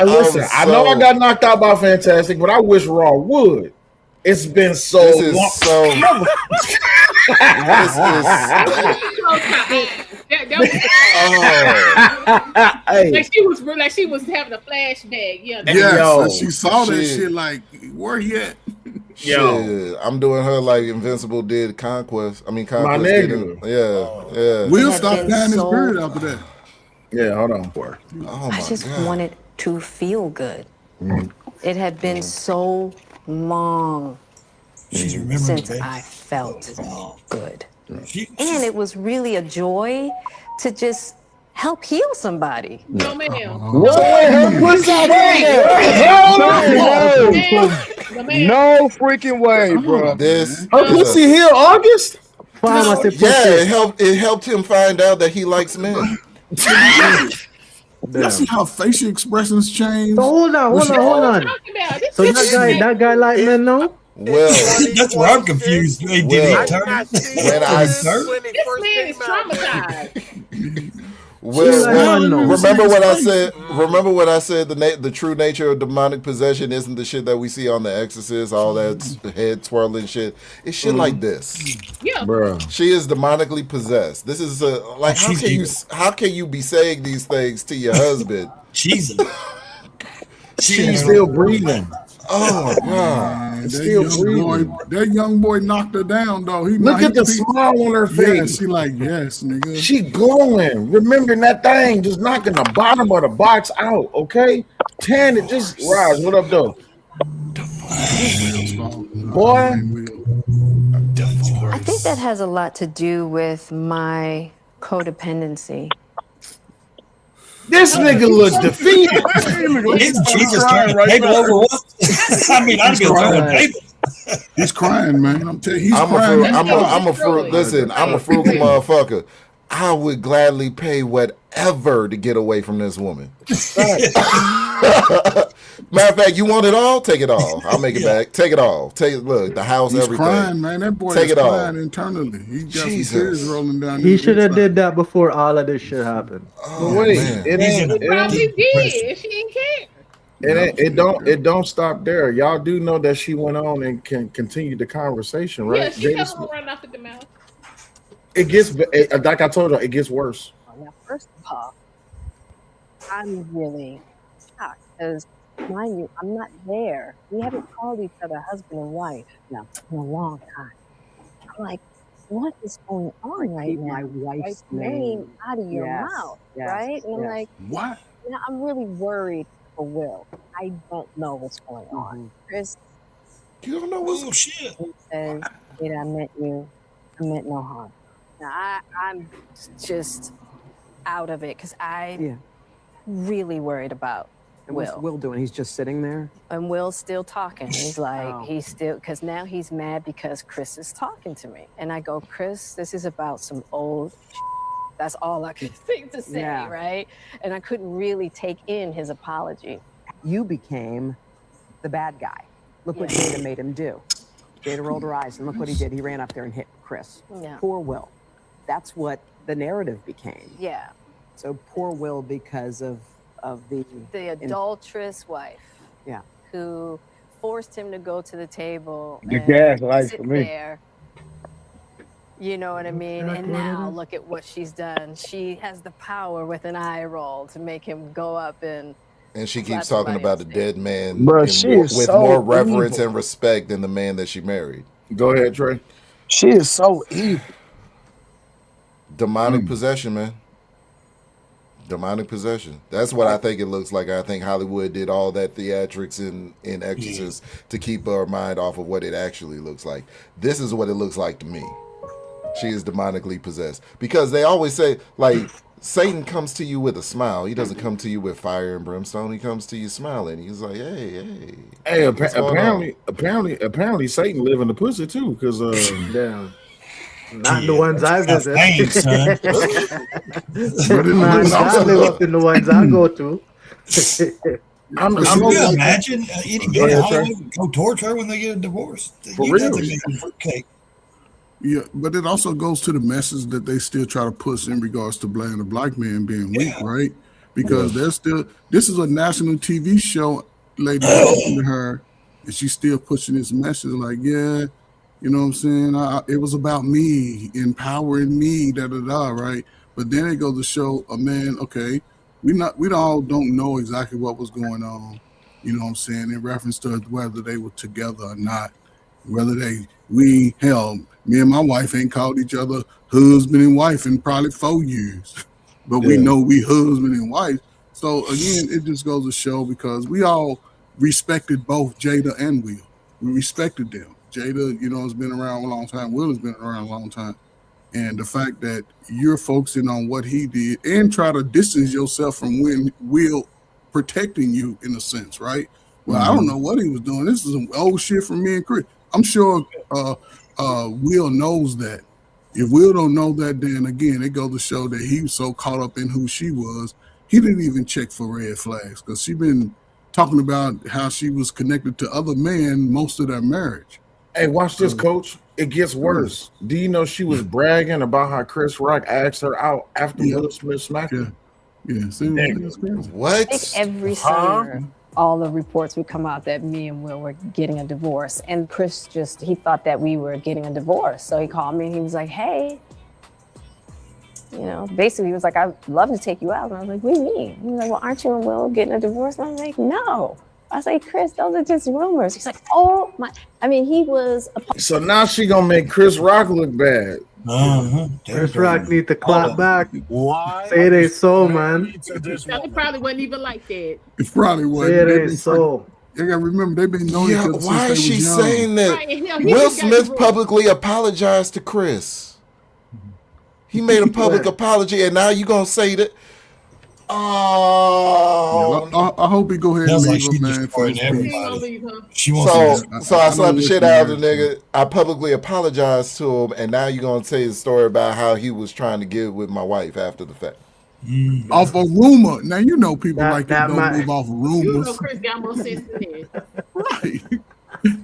Listen, I know I got knocked out by Fantastic, but I wish Raw would. It's been so long. Like she was having a flashback. Yeah. Yes, she saw that shit. Like, where he at? Shit, I'm doing her like Invincible did Conquest. I mean, Conquest. My nigga. Yeah. Will stop dying his beard after that. Yeah, hold on. I just wanted to feel good. It had been so long since I felt good. And it was really a joy to just help heal somebody. No, ma'am. No freaking way, bro. Her pussy heal August? It helped him find out that he likes men. You see how facial expressions change? So hold on. So that guy like men now? Well, that's where I'm confused. Did he turn? This man is traumatized. Well, remember what I said. Remember what I said. The true nature of demonic possession isn't the shit that we see on The Exorcist. All that head twirling shit. It's shit like this. Yeah, bro. She is demonically possessed. This is like how can you be saying these things to your husband? She's still breathing. Oh my God! That young boy knocked her down though. Look at the smile on her face. Yeah, she like, yes, nigga. She glowing. Remembering that thing, just knocking the bottom of the box out. Okay, tan it. Just rise. What up, though? Boy. I think that has a lot to do with my codependency. This nigga looks defeated. Jesus trying right now. I mean, I'm crying. He's crying, man. I'm telling you, I'm a frugal motherfucker. I would gladly pay whatever to get away from this woman. Matter of fact, you want it all? Take it all. I'll make it back. Take it all. Look, the house, He's everything. crying, man. That boy Take is it all. crying internally. He got some tears rolling down. He his should have inside. did that before all of this shit happened. But wait, it ain't. He probably did. She didn't care. It don't stop there. Y'all do know that she went on and can continue the conversation, right? Yeah, she kept on running off at the mouth. It gets like I told her, it gets worse. Now, first of all, I'm really shocked because, mind you, I'm not there. We haven't called each other husband and wife now in a long time. I'm like, what is going on right now? My wife's name out of your Yes, mouth, yes, right? And I'm yes. like, what? You know, I'm really worried for Will. I don't know what's going on. Chris, you don't know what's shit. He says, I meant you. I meant no harm. Now, I'm just out of it because I'm really worried about And what's Will. Will doing? He's just sitting there? And Will's still talking. He's like, he's still, because now he's mad because Chris is talking to me. And I go, Chris, this is about some old That's all I could think to say, Yeah. right? And I couldn't really take in his apology. You became the bad guy. Look what Jada made him do. Jada rolled her eyes, and look what he did. He ran up there and hit Chris. Yeah. Poor Will. That's what the narrative became. Yeah. So poor Will because of The adulterous wife Yeah. who forced him to go to the table The and gaslight sit for me. there. You know what I mean? And now look at what she's done. She has the power with an eye roll to make him go up and she slap keeps talking somebody about on the stage. dead man Bruh, in she more, is with so more reverence evil. and respect than the man that she married. Go ahead, Trey. She is so evil. Demonic possession, man. Demonic possession. That's what I think it looks like. I think Hollywood did all that theatrics in Exorcist to keep our mind off of what it actually looks like. This is what it looks like to me. She is demonically possessed. Because they always say, like, Satan comes to you with a smile. He doesn't come to you with fire and brimstone. He comes to you smiling. He's like, hey. Hey, what's going on? apparently, Satan live in the pussy too, because damn. Not the ones I visit. Thanks, son. Man, I live up in the ones I go to. Could you imagine any Go man in ahead, Trey. Hollywood would go towards her when they get a divorce? For You real. definitely make a fruitcake. Yeah, but it also goes to the message that they still try to push in regards to blaming the black man being weak, right? Because there's still, this is a national TV show, lady talking to her, and she's still pushing this message like, yeah, you know what I'm saying? It was about me, empowering me, right? But then it goes to show a man, okay, we all don't know exactly what was going on, you know what I'm saying, in reference to whether they were together or not, whether me and my wife ain't called each other husband and wife in probably 4 years, but we know we husband and wife. So again, it just goes to show because we all respected both Jada and Will. We respected them. Jada, has been around a long time. Will has been around a long time. And the fact that you're focusing on what he did and try to distance yourself from Will protecting you in a sense, right? Well, I don't know what he was doing. This is some old shit from me and Chris. I'm sure Will knows that. If Will don't know that, then again, it goes to show that he was so caught up in who she was, he didn't even check for red flags because she been talking about how she was connected to other men most of their marriage. Hey, watch this, Coach. It gets worse. Do you know she was bragging about how Chris Rock asked her out after Will Smith smacked her? Yeah. See, what? I think every summer, all the reports would come out that me and Will were getting a divorce. And Chris he thought that we were getting a divorce. So he called me and he was like, hey, basically he was like, I'd love to take you out. And I was like, what do you mean? He was like, well, aren't you and Will getting a divorce? And I was like, no. I was like, Chris, those are just rumors. He's like, oh my, he was. So now she gonna make Chris Rock look bad. Chris Rock need to clap back. Why? Say it ain't so, man. It probably wasn't even like that. It probably was. Say it ain't so. You gotta remember they've been knowing each other since why they is she was young. saying that? Right, and he Will just got Smith divorced. publicly apologized to Chris. He made a public apology, and now you gonna say that? Oh, I hope he go ahead and Sounds like leave she him, man. For his destroyed peace. everybody. She wants so I I slapped the know shit what out of you the nigga. I publicly apologized to him, and now you're gonna tell the story about how he was trying to get with my wife after the fact. Off a rumor. Now you know people That- like it that don't might- move off of You know rumors. Chris got more sense than that. Right.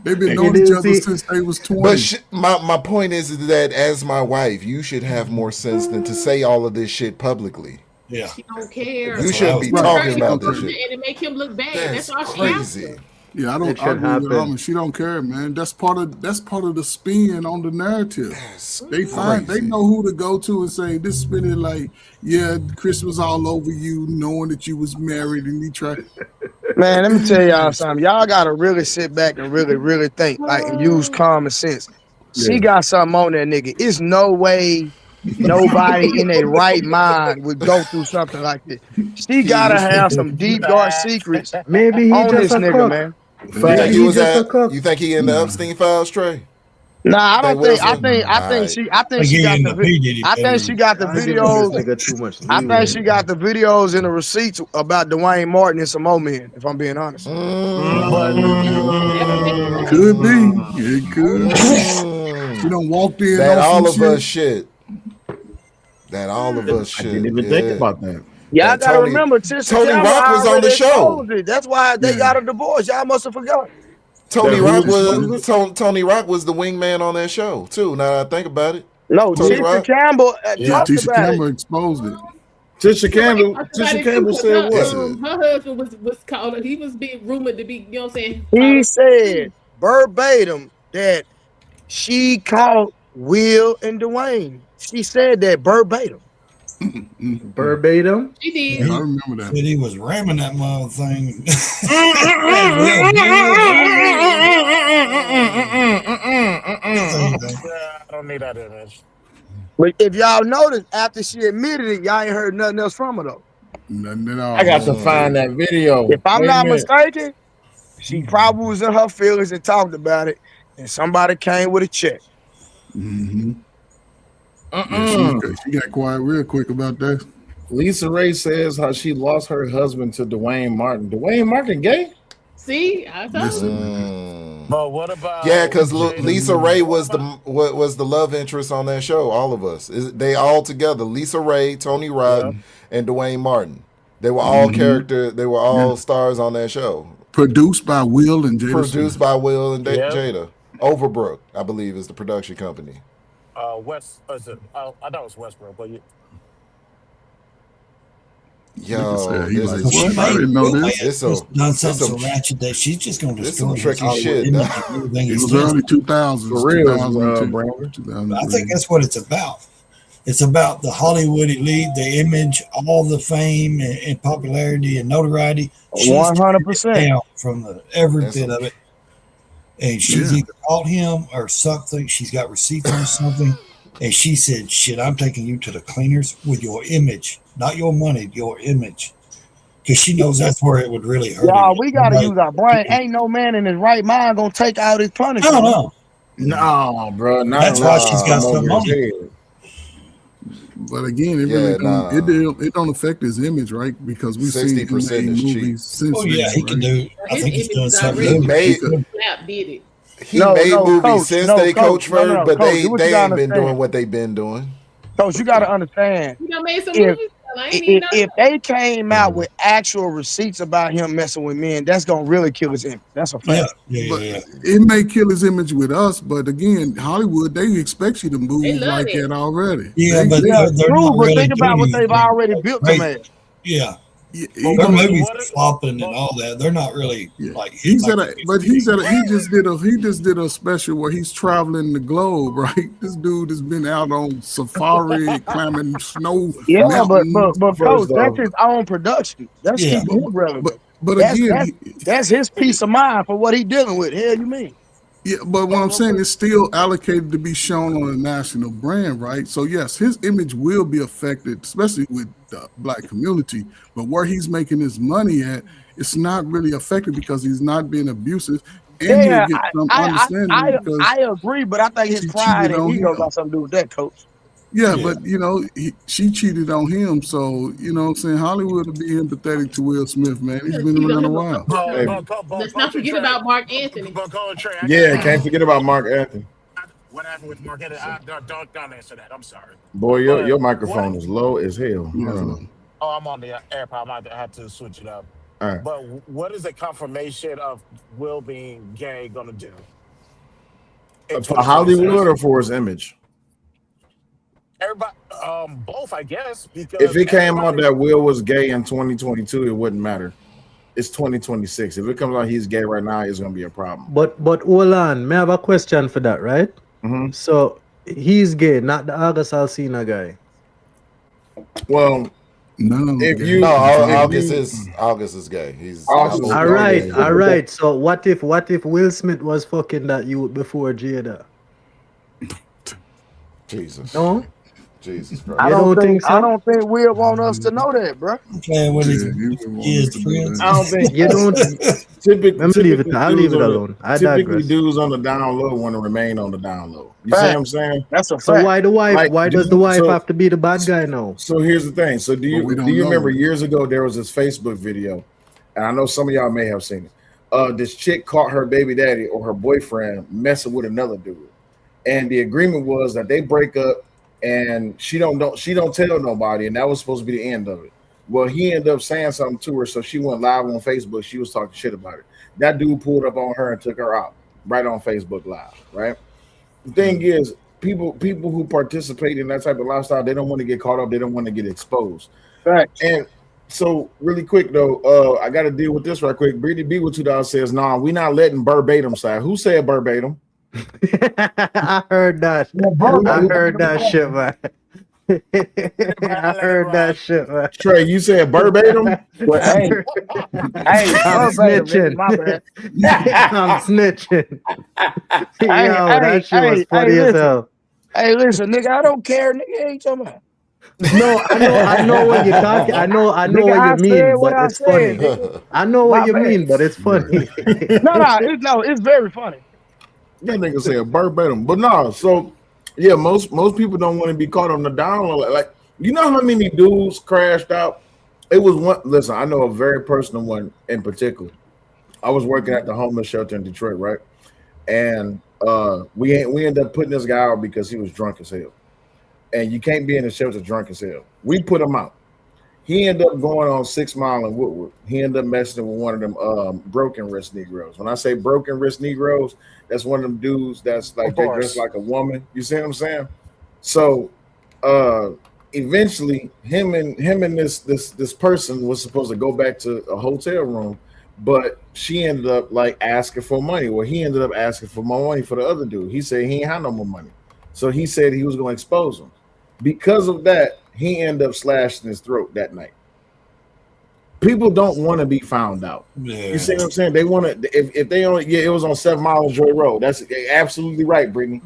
They've been You knowing do each other see- since they was 20. But my point is that as my wife, you should have more sense than to say all of this shit publicly. Yeah. She don't care. You shouldn't be She talking hurt about him this shit. and it make him look bad. That's all she crazy. after. Yeah, I It don't should agree with happen. Alma. She don't care, man. That's part of the spin on the narrative. They know who to go to and say this spinning like, yeah, Chris was all over you, knowing that you was married, and he tried. Man, let me tell y'all something. Y'all gotta really sit back and really think, like, and use common sense. She Yeah. got something on that nigga. It's no way nobody in their right mind would go through something like this. She gotta have some deep dark secrets Maybe he on just this a nigga, cook. man. You think Maybe he he was just a at? cook. You think he in the Epstein files, Trey? Nah, I don't think. I Wilson? think Alright. she I got think the. P. Diddy I think she got the I give this videos. nigga too much I leeway. think she got the videos and the receipts about Dwayne Martin and some more men. If I'm being honest. Could be. It could be. She done walked in That on all some of us shit. shit. That all of us I shit. didn't even think about that. Y'all That gotta Tony- remember, Tisha Tony Campbell Rock was on already the show. exposed it. That's why they Yeah. got a divorce. Y'all must have forgot. Tony That Rock who was exposed Tony Rock was the wingman on that show too. Now that I think about it, No, Tony Tisha Rock. Campbell Yeah, talked Tisha about Campbell exposed it. Tisha Campbell. Talked about Tisha it too, Campbell 'cause said her, what? her husband was called. He was being rumored to be. You know what I'm saying? it. He called- said verbatim that she called Will and Dwayne. She said that verbatim. Verbatim. She did. Yeah, I remember that. Said he was ramming that mother thing. I don't need that image. But if y'all notice, after she admitted it, y'all ain't heard nothing else from her though. Nothing at all. I got to find that video. If I'm Wait a not minute. mistaken, she probably was in her feelings and talked about it, and somebody came with a check. Mm-hmm. Yeah, she got quiet real quick about that. Lisa Ray says how she lost her husband to Dwayne Martin. Dwayne Martin gay? See, I told you. Mm. But what about? Yeah, because Jada? Lisa Ray was the love interest on that show. All of us, they all together. Lisa Ray, Tony Rock, and Dwayne Martin. They were all character. They were all stars on that show. Produced by Will and Jada. Produced by Will and Yep. Jada. Overbrook, I believe, is the production company. West. Is it? I thought it was Westbrook, but Yo, He this like, is what? I didn't know this. It's Done something so some ratchet that she's just gonna this destroy some his tricky Hollywood shit. image dog. and everything It he was stands early for. 2000s. For real, 2002, Brandon. 2003. I think that's what it's about. It's about the Hollywood elite, the image, all the fame and popularity and notoriety. She's 100%. down from every That's bit some- of it. And she's either caught him or something. She's got receipts on something. And she said, shit, I'm taking you to the cleaners with your image, not your money, your image. Because she knows that's where it would really hurt Y'all, him. we gotta Like, use our brain. Ain't no man in his right mind gonna take out his punishment. no. No, bro. Not That's why she's got over some his money. head. But again, it Yeah, really nah. it don't affect his image, right? Because we've seen him 60% in is cheap. movies since Oh, yeah, he then, can right? do. I think he's doing something He good. made Slap did it. he made movies Coach, since no, they Coach, coach no, first, but Coach, they do what you ain't gotta been understand. doing what they've been doing. Coach, you gotta understand. You done made some If, movies. I ain't even know if they came out with actual receipts about him messing with men, that's gonna really kill his image. That's a fact. But it may kill his image with us, but again, Hollywood, they expect you to move They love like it. that already. Yeah, but Yeah, they're true, not but really think about what doing they've anything already built him great. as. Yeah. He Their goes- movies are flopping and all that. They're not really like He just did a special where he's traveling the globe, right? This dude has been out on safari, climbing snow Yeah, mountains. but Coach, that's his own production. That's keeping him relevant. But That's, again, that's his peace of mind for what he's dealing with. Hell, you mean? yeah, but what I'm saying is still allocated to be shown on a national brand, right? So yes, his image will be affected, especially with the black community. But where he's making his money at, it's not really affected because he's not being abusive, and he'll get some understanding because I agree, but I think his she pride cheated and on ego him. got something to do with that, Coach. Yeah, but you know, she cheated on him, so you know what I'm saying Hollywood will be empathetic to Will Smith, man. He's been around a while. Let's not forget about Mark Anthony. Yeah, can't forget about Mark Anthony. What happened with Mark Anthony? Don't answer that. I'm sorry. Boy, your microphone is low as hell. Hold on. Oh, I'm on the AirPod. I might have to switch it up. All right. But what is the confirmation of Will being gay gonna do in For Hollywood 2026? or for his image? Everybody, both, I guess, If because it came out everybody. that Will was gay in 2022, it wouldn't matter. It's 2026. If it comes out he's gay right now, it's gonna be a problem. But hold on, may I have a question for that, right? Mm-hmm. So he's gay, not the August Alsina guy. Well, no, if you No, if August is gay. He's August is All gay. right. So what if Will Smith was fucking that youth before Jada? Jesus. No? Jesus Christ. I You don't don't think so? I don't think Will want us to know that, bro. Playing with his kids' friends. I don't think You don't. typically I'll leave it dudes on the- alone. I typically digress. dudes on the down low want to remain on the down low. You see what I'm saying? That's a So why the wife? Like, why does the wife have to be the bad guy now? So here's the thing. So do we you don't remember know. years ago there was this Facebook video, and I know some of y'all may have seen it. This chick caught her baby daddy or her boyfriend messing with another dude, and the agreement was that they break up, and she don't tell nobody, and that was supposed to be the end of it. Well, he ended up saying something to her, so she went live on Facebook. She was talking shit about it. That dude pulled up on her and took her out right on Facebook Live. Right. The thing is, people who participate in that type of lifestyle, they don't want to get caught up. They don't want to get exposed. Right. And so, really quick though, I got to deal with this right quick. Brittany B with $2 says, "Nah, we not letting verbatim side." Who said verbatim? I heard that. I heard that shit, man. I heard that shit, man. Trey, you said verbatim? Well, hey, I'm verbatim, snitching. my bad. I'm snitching. Yo, Hey, that shit was funny as listen. hell. Hey, listen, nigga, I don't care, nigga. What you talking about? No, I know what you're talking. I know Nigga, what I you mean, said what but I it's said, funny. nigga. I know what My you bad. mean, but it's funny. No, it's very funny. That nigga said verbatim, but no. So yeah, most people don't want to be caught on the down low. Like, you know how many dudes crashed out? It was one. Listen, I know a very personal one in particular. I was working at the homeless shelter in Detroit, right? And we ended up putting this guy out because he was drunk as hell. And you can't be in the shelter drunk as hell. We put him out. He ended up going on 6 Mile in Woodward. He ended up messing with one of them broken wrist Negroes. When I say broken wrist Negroes, that's one of them dudes that's like they dress like a woman. You see what I'm saying? So eventually him and this person was supposed to go back to a hotel room, but she ended up like asking for money. Well, he ended up asking for more money for the other dude. He said he ain't had no more money. So he said he was going to expose him. Because of that, he ended up slashing his throat that night. People don't want to be found out. Yeah. You see what I'm saying? They want to, if they only, it was on 7 Mile and Joy Road. That's absolutely right, Brittany.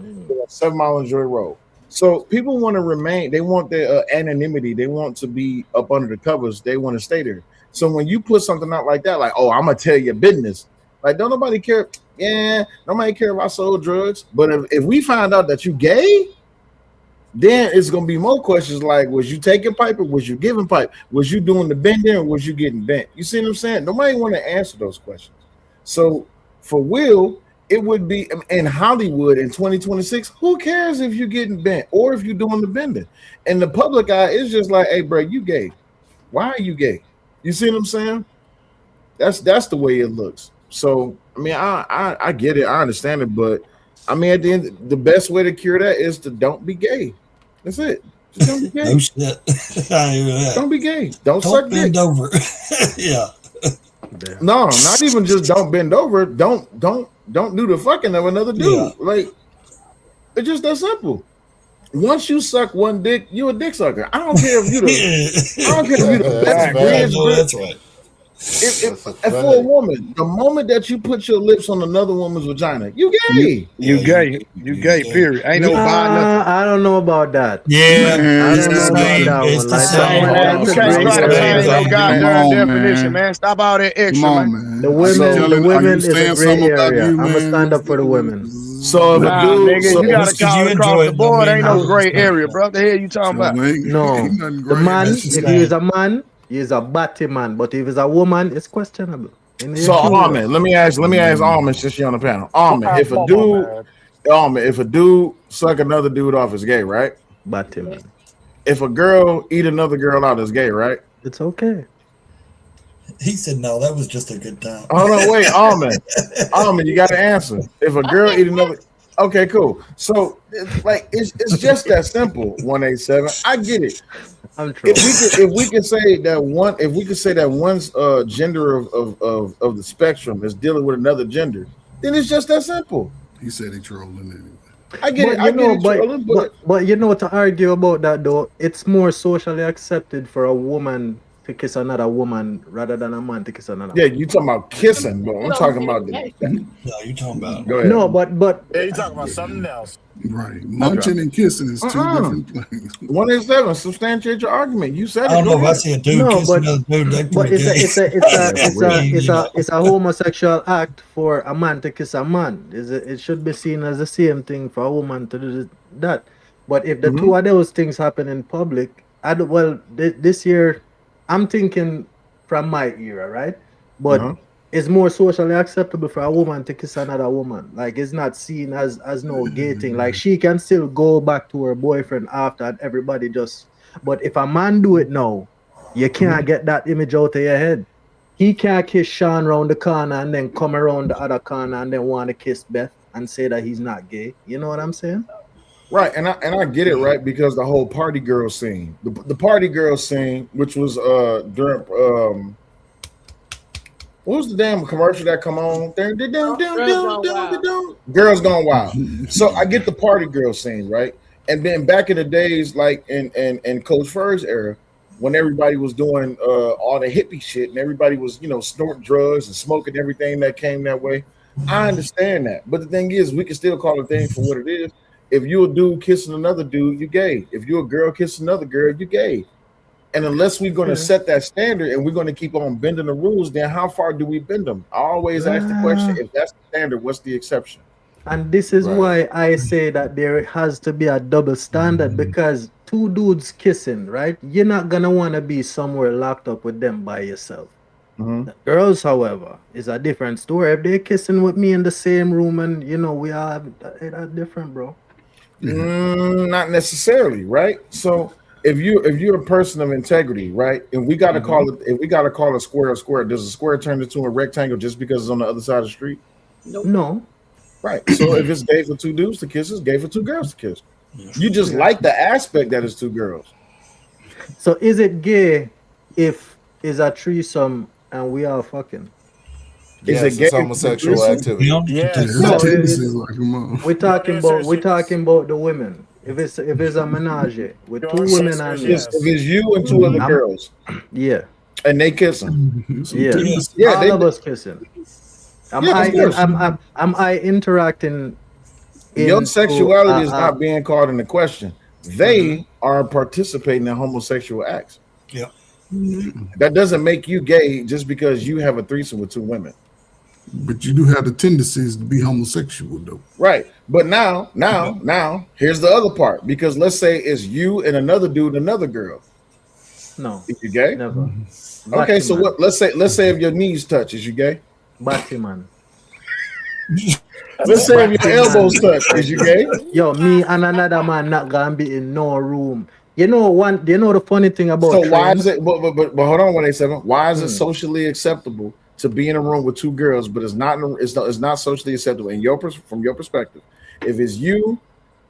7 Mile and Joy Road. So people want to remain, they want their anonymity. They want to be up under the covers. They want to stay there. So when you put something out like that, like, oh, I'm going to tell your business. Like, don't nobody care. Yeah, nobody care if I sold drugs. But if we find out that you gay, then it's gonna be more questions like, was you taking pipe or was you giving pipe? Was you doing the bending or was you getting bent? You see what I'm saying? Nobody want to answer those questions. So for Will, it would be in Hollywood in 2026. Who cares if you're getting bent or if you're doing the bending? And the public eye is just like, hey, bro, you gay. Why are you gay? You see what I'm saying? That's the way it looks. So I mean, I get it, I understand it, but I mean, at the end, the best way to cure that is to don't be gay. That's it. Just don't be gay. No shit. I hear that. Don't be gay. Don't suck bend dick. over. Yeah. No, not even just don't bend over. Don't do the fucking of another dude. Yeah. Like, it's just that simple. Once you suck one dick, you a dick sucker. I don't care if you the best bridge. That's right. If for a woman, the moment that you put your lips on another woman's vagina, you gay. You gay. You gay, period. Ain't no buying nothing. I don't know about that. Yeah. I don't know about that It's one. the Like, same. Man, you can't try to change no goddamn definition, man. Stop all that extra, Come on, man. man. The women is a saying gray something about area. you, I'm gonna man? stand up for the women. So if Nah, a dude, nigga, so you gotta Just 'cause call you it across enjoy the it, board. don't Ain't mean no gray area, bro. The hell you talking about? No, the man, if he is a man, he is a batty man. But if he's a woman, it's questionable. So Almond, let me ask Almond since she's on the panel. Almond, if a dude suck another dude off, is gay, right? Batty man. If a girl eat another girl out, is gay, right? It's okay. He said no. That was just a good time. Hold on, wait, Almond, you got to answer. If a girl eat another, okay, cool. So it's just that simple. 187. I get it. I'm trolling. If we could say that one's gender of the spectrum is dealing with another gender, then it's just that simple. He said he trolling anyway. I get it. But you know, to argue about that though, it's more socially accepted for a woman to kiss another woman rather than a man to kiss another. Yeah, you talking about kissing, but I'm talking about No, you talking about. Go ahead. No, but Yeah, you talking about something else. Right. Munching and kissing is two different things. 187. Substantiate your argument. You said it. I don't know if I see a dude kiss another dude. They but pretty gay. it's a homosexual act for a man to kiss a man. It should be seen as the same thing for a woman to do that. But if the two of those things happen in public, this year, I'm thinking from my era, right? But it's more socially acceptable for a woman to kiss another woman. Like, it's not seen as no gay thing. Like, she can still go back to her boyfriend after, and everybody just. But if a man do it now, you can't get that image out of your head. He can't kiss Sean around the corner and then come around the other corner and then want to kiss Beth and say that he's not gay. You know what I'm saying? Right, and I get it, right, because the whole party girl scene, the party girl scene, which was during what was the damn commercial that come on? Girls Gone Wild. So I get the party girl scene, right? And then back in the days, like in Coach Furr's era, when everybody was doing all the hippie shit and everybody was, snorting drugs and smoking everything that came that way. I understand that, but the thing is, we can still call a thing for what it is. If you're a dude kissing another dude, you're gay. If you're a girl kissing another girl, you're gay. And unless we're going to set that standard and we're going to keep on bending the rules, then how far do we bend them? I always ask the question, if that's the standard, what's the exception? And this is why I say that there has to be a double standard, because two dudes kissing, right? You're not going to want to be somewhere locked up with them by yourself. The girls, however, is a different story. If they're kissing with me in the same room and, we are different, bro. Not necessarily, right? So if you're a person of integrity, right, and we got to call a square a square, does a square turn into a rectangle just because it's on the other side of the street? No. Right. So if it's gay for two dudes to kiss, it's gay for two girls to kiss. You just like the aspect that it's two girls. So is it gay if it's a threesome and we are fucking? Yes, is it it's homosexual activity. We're talking about the women. If it's a menage with two women and if it's you and two other girls, and they kissing, all of us kissing. Am I interacting? Your sexuality is not being called into question. They are participating in homosexual acts. Yeah. That doesn't make you gay just because you have a threesome with two women. But you do have the tendencies to be homosexual, though. Right. But now, here's the other part. Because let's say it's you and another dude and another girl. No. Is you gay? Never. Okay, so what? Let's say if your knees touch, is you gay? Batman. Let's say if your elbows touch, is you gay? Yo, me and another man not gonna be in no room. You know the funny thing about so why is it? But hold on, 187. Why is it socially acceptable to be in a room with two girls, but it's not socially acceptable from your perspective? If it's you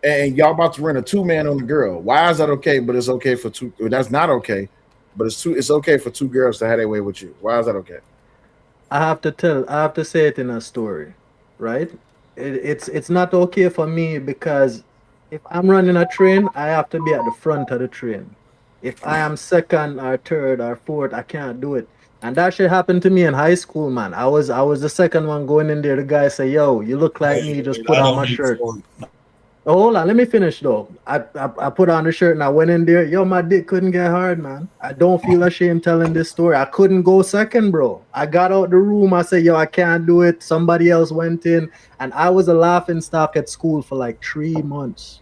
and y'all about to rent a 2-man on the girl, why is that okay? But it's okay for two. That's not okay. But it's okay for two girls to have their way with you. Why is that okay? I have to say it in a story, right? It's not okay for me because if I'm running a train, I have to be at the front of the train. If I am second or third or fourth, I can't do it. And that shit happened to me in high school, man. I was the second one going in there. The guy say, "Yo, you look like me. Just put on my shirt." Oh, hold on, let me finish though. I put on the shirt and I went in there. Yo, my dick couldn't get hard, man. I don't feel ashamed telling this story. I couldn't go second, bro. I got out the room. I said, "Yo, I can't do it." Somebody else went in, and I was a laughing stock at school for like 3 months.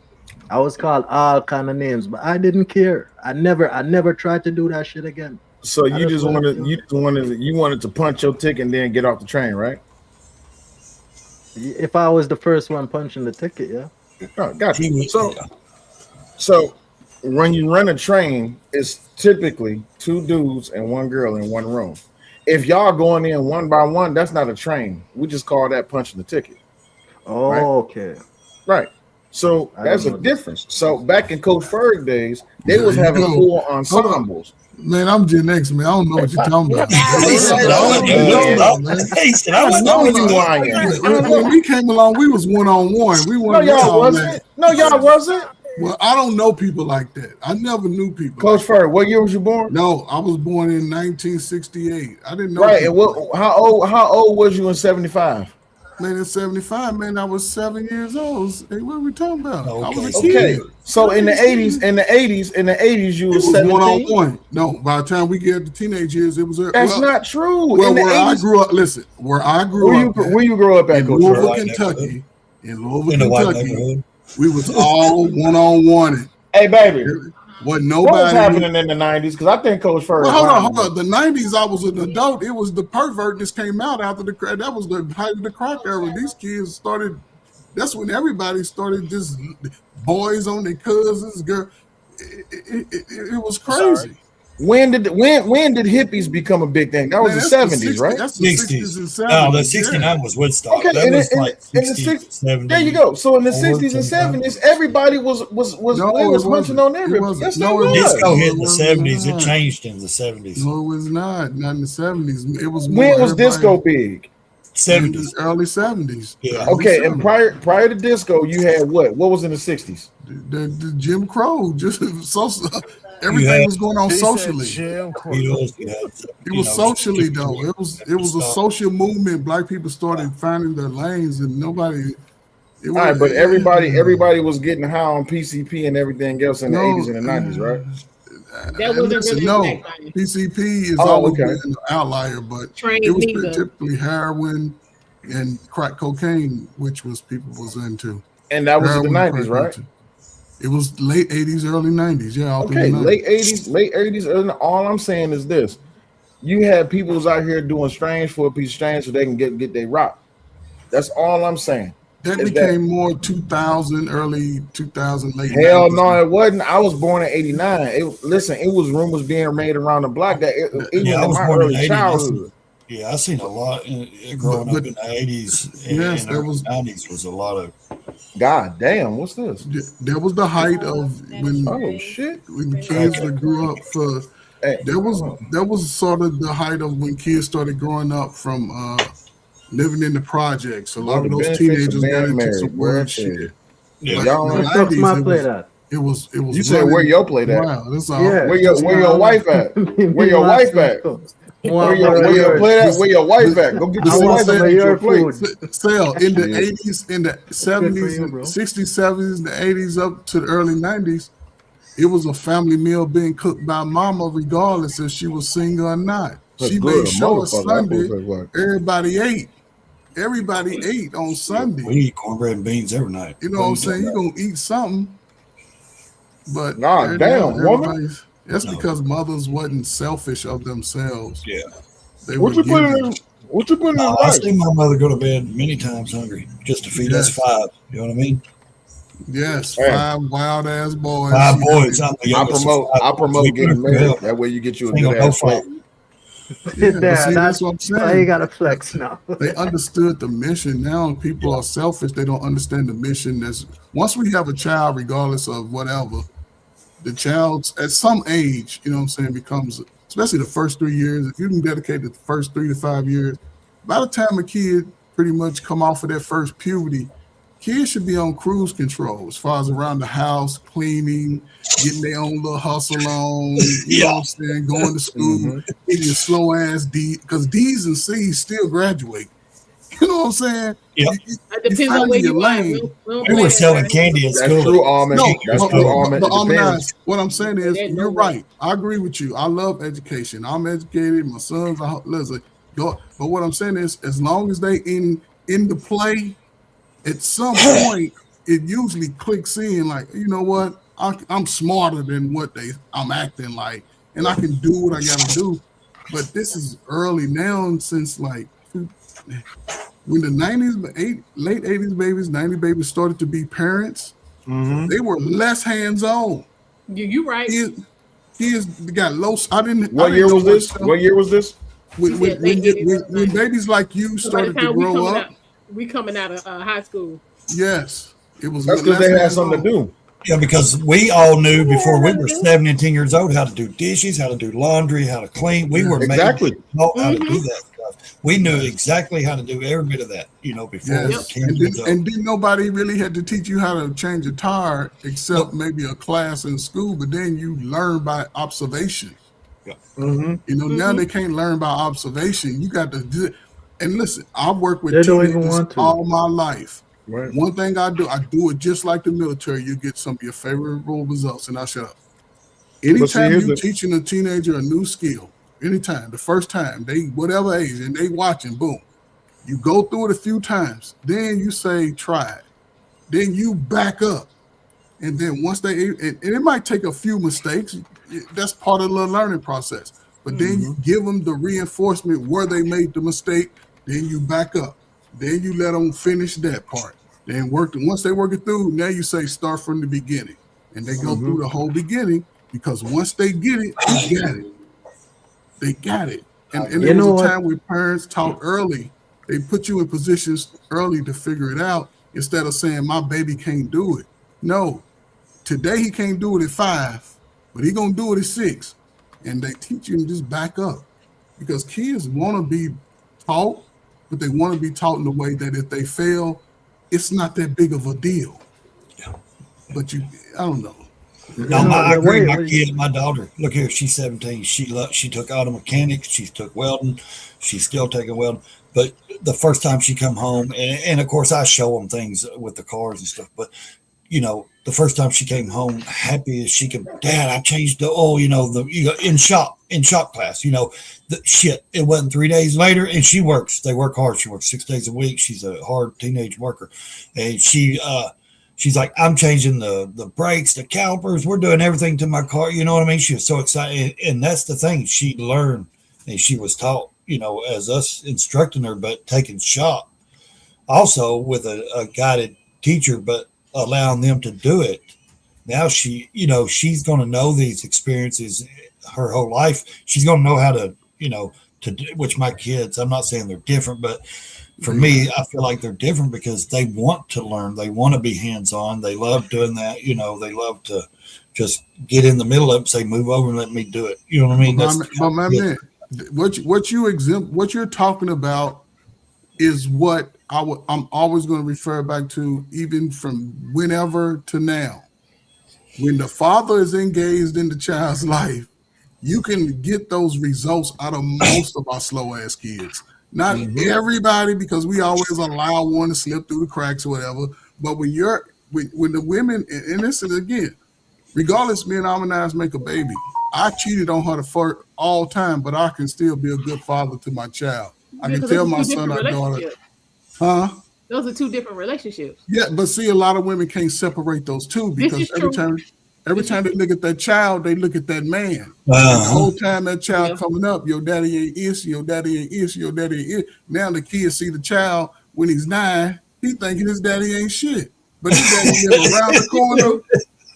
I was called all kind of names, but I didn't care. I never tried to do that shit again. So you wanted to punch your ticket and then get off the train, right? If I was the first one punching the ticket, yeah. Oh, got you. So when you rent a train, it's typically 2 dudes and 1 girl in one room. If y'all going in one by one, that's not a train. We just call that punching the ticket. Right? Okay. Right. So I that's don't a know. difference. So back in Coach Ferg days, they There was you having go. full Hold on. ensembles. Man, I'm Gen X, man. I don't know what you're talking about. He said, he said, I know you lying. When we came along, we was one-on-one. We No, weren't with y'all all wasn't. that. No, y'all wasn't. Well, I don't know people like that. I never knew people. Coach like Ferg, what year was you born? No, I was born in 1968. I didn't know. Right. And people what? How old was you in 75? Man, in 75, man, I was 7 years old. Hey, what are we talking about? I was a Okay. kid. So in the 80s, you It was was 17. one-on-one. No, by the time we get to teenage years, it was. That's not true. Well, In the where I 80s, grew up, listen, where I grew up, where you grew up at, in Coach Louisville, Ferg? Kentucky, in Louisville, In the white Kentucky, neighborhood. we was all one-on-one. Hey, baby. Wasn't What was nobody. happening in the 90s? Because I think Coach Ferg. Well, is hold lying. on. The 90s, I was an adult. It was the pervertness came out after the crack. That was the height of the crack era. These kids started. That's when everybody started just boys on their cousins. Girl, it was crazy. When did hippies become a big thing? That was Man, the that's 70s, right? That's the 60s and 70s. No, the 69 was Woodstock. Okay, That in was the, like in the 60s, 70s. there you go. So in the 60s and 70s. 70s, everybody was punching on everybody. Yes, they was. Disco hit in the 70s. It changed in the 70s. No, it was not. Not in the 70s. It was more. When was disco big? 70s. Early 70s. Yeah. Okay, and prior to disco, you had what? What was in the 60s? The Jim Crow. Just everything was going on socially. It was socially though. It was a social movement. Black people started finding their lanes, and nobody. All right, but everybody was getting high on PCP and everything else in the No, 80s and the 90s, right? That wasn't Listen, really no. a black thing. PCP is Oh, always okay. been an outlier, but Trained it was neither. typically heroin and crack cocaine, which was people was into. And that was in the Heroin and 90s, crack right? cocaine. It was late 80s, early 90s. Yeah, all through Okay, the 90s. late 80s. And all I'm saying is this: you had people who's out here doing strange for a piece of strange so they can get their rock. That's all I'm saying. That is became more 2000, early 2000, late Hell 90s. no, it wasn't. I was born in '89. Listen, it was rumors being made around the block that it was Yeah, I in was my born in early 80s. childhood. Yeah, I seen a lot growing up in the 80s. Yes, and there the was 90s was a lot of. God damn, what's this? That was the height of when shit when the kids that grew up for. That was sort of the height of when kids started growing up from living in the projects. A lot of those teenagers got into some weird shit. Yeah, But y'all in the ain't- 90s, it was You said where your plate at? Wow, that's all. Yeah. Where your wife at? Where your wife at? Where your plate at? Where your wife at? Go get your wife and eat your plate. Sell in the 80s, in the 70s, 60s, 70s, the 80s up to the early 90s, it was a family meal being cooked by mama, regardless if she was single or not. That's She good, made sure motherfucker. Sunday That was like- everybody ate. Everybody ate on Sunday. We eat cornbread and beans every night. You know what I'm saying? You're gonna eat something. But God damn, woman. everybody's- that's because mothers wasn't selfish of themselves. Yeah. They What were you put in? giving. What you put in No, the I rice? seen my mother go to bed many times hungry just to feed us Yes. 5. You know what I mean? Yes, Hey. 5 wild ass boys. 5 boys. I'm the I youngest. promote. of 5 I boys. promote We getting grew married. up. That way you get you a Single, good no ass plate. fight. Yeah, but Yeah, see, that's what I'm saying. why you gotta flex now. They understood the mission. Now people are selfish. They don't understand the mission. That's once we have a child, regardless of whatever, the child at some age, you know what I'm saying, becomes, especially the first 3 years, if you can dedicate the first 3 to 5 years, by the time a kid pretty much come off of their first puberty, kids should be on cruise control as far as around the house, cleaning, getting their own little hustle on, you know what I'm saying, going to school, getting your slow ass D, because D's and C's still graduate. You know what I'm saying? Yeah. It depends on find where your you are. lane. We don't We play were that, selling right? candy at That's school. true, Almond. No, That's but, true, but, Almond. but It Almond depends. Eyes, what I'm saying is, There's you're no way. right. I agree with you. I love education. I'm educated. My sons are, listen, go. But what I'm saying is, as long as they in the play, at some point, it usually clicks in. Like, you know what? I'm smarter than what I'm acting like, and I can do what I gotta do. But this is early now, since like when the 90s, late 80s babies, 90 babies started to be parents, they were less hands-on. You right. Kids got low. What year was this? What year was this? When babies like you started to grow up, we coming out of high school. Yes, it was. That's because they had something to do. Yeah, because we all knew before we were 17 years old how to do dishes, how to do laundry, how to clean. We were made to know how to do that stuff. We knew exactly how to do every bit of that, before we were 10 years old. And then nobody really had to teach you how to change a tire except maybe a class in school, but then you learn by observation. Yeah. Now they can't learn by observation. You got to do it. And listen, I've worked with teenagers all my life. Right. One thing I do it just like the military. You get some of your favorable results, and I shut up. Anytime you're teaching a teenager a new skill, anytime, the first time, they whatever age, and they watching, boom, you go through it a few times, then you say try it, then you back up, and then once and it might take a few mistakes. That's part of the learning process. But then you give them the reinforcement where they made the mistake. Then you back up. Then you let them finish that part. Then once they work it through, now you say start from the beginning. And they go through the whole beginning, because once they get it, they got it. They got it. And there was a time where parents taught early. They put you in positions early to figure it out instead of saying my baby can't do it. No. Today he can't do it at 5, but he gonna do it at 6. And they teach you to just back up, because kids want to be taught, but they want to be taught in a way that if they fail, it's not that big of a deal. Yeah. But I don't know. No, I agree. My daughter, look here, she's 17. She took auto mechanics. She took welding. She's still taking welding. But the first time she come home, and of course I show them things with the cars and stuff, but the first time she came home, happy as she could, Dad, I changed the oil, in shop class, the shit. It wasn't 3 days later, and they work hard. She works 6 days a week. She's a hard teenage worker. And she's like, I'm changing the brakes, the calipers. We're doing everything to my car. You know what I mean? She was so excited. And that's the thing. She learned and she was taught, as us instructing her, but taking shop also with a guided teacher, but allowing them to do it. Now she's going to know these experiences her whole life. She's going to know how to, which my kids, I'm not saying they're different, but for me, I feel like they're different because they want to learn. They want to be hands-on. They love doing that. They love to just get in the middle of it and say, move over and let me do it. You know what I mean? But my man, what you're talking about is what I'm always going to refer back to, even from whenever to now. When the father is engaged in the child's life, you can get those results out of most of our slow ass kids. Not everybody, because we always allow one to slip through the cracks or whatever. But when the women, and this is again, regardless, me and Almanaz make a baby. I cheated on her for all time, but I can still be a good father to my child. I can tell my son or daughter, Those are two different relationships. Yeah, but see, a lot of women can't separate those two, because every time they look at that child, they look at that man. The whole time that child coming up, your daddy ain't this, your daddy ain't this, your daddy ain't it. Now the kids see the child when he's 9, he thinking his daddy ain't shit. But his daddy live around the corner,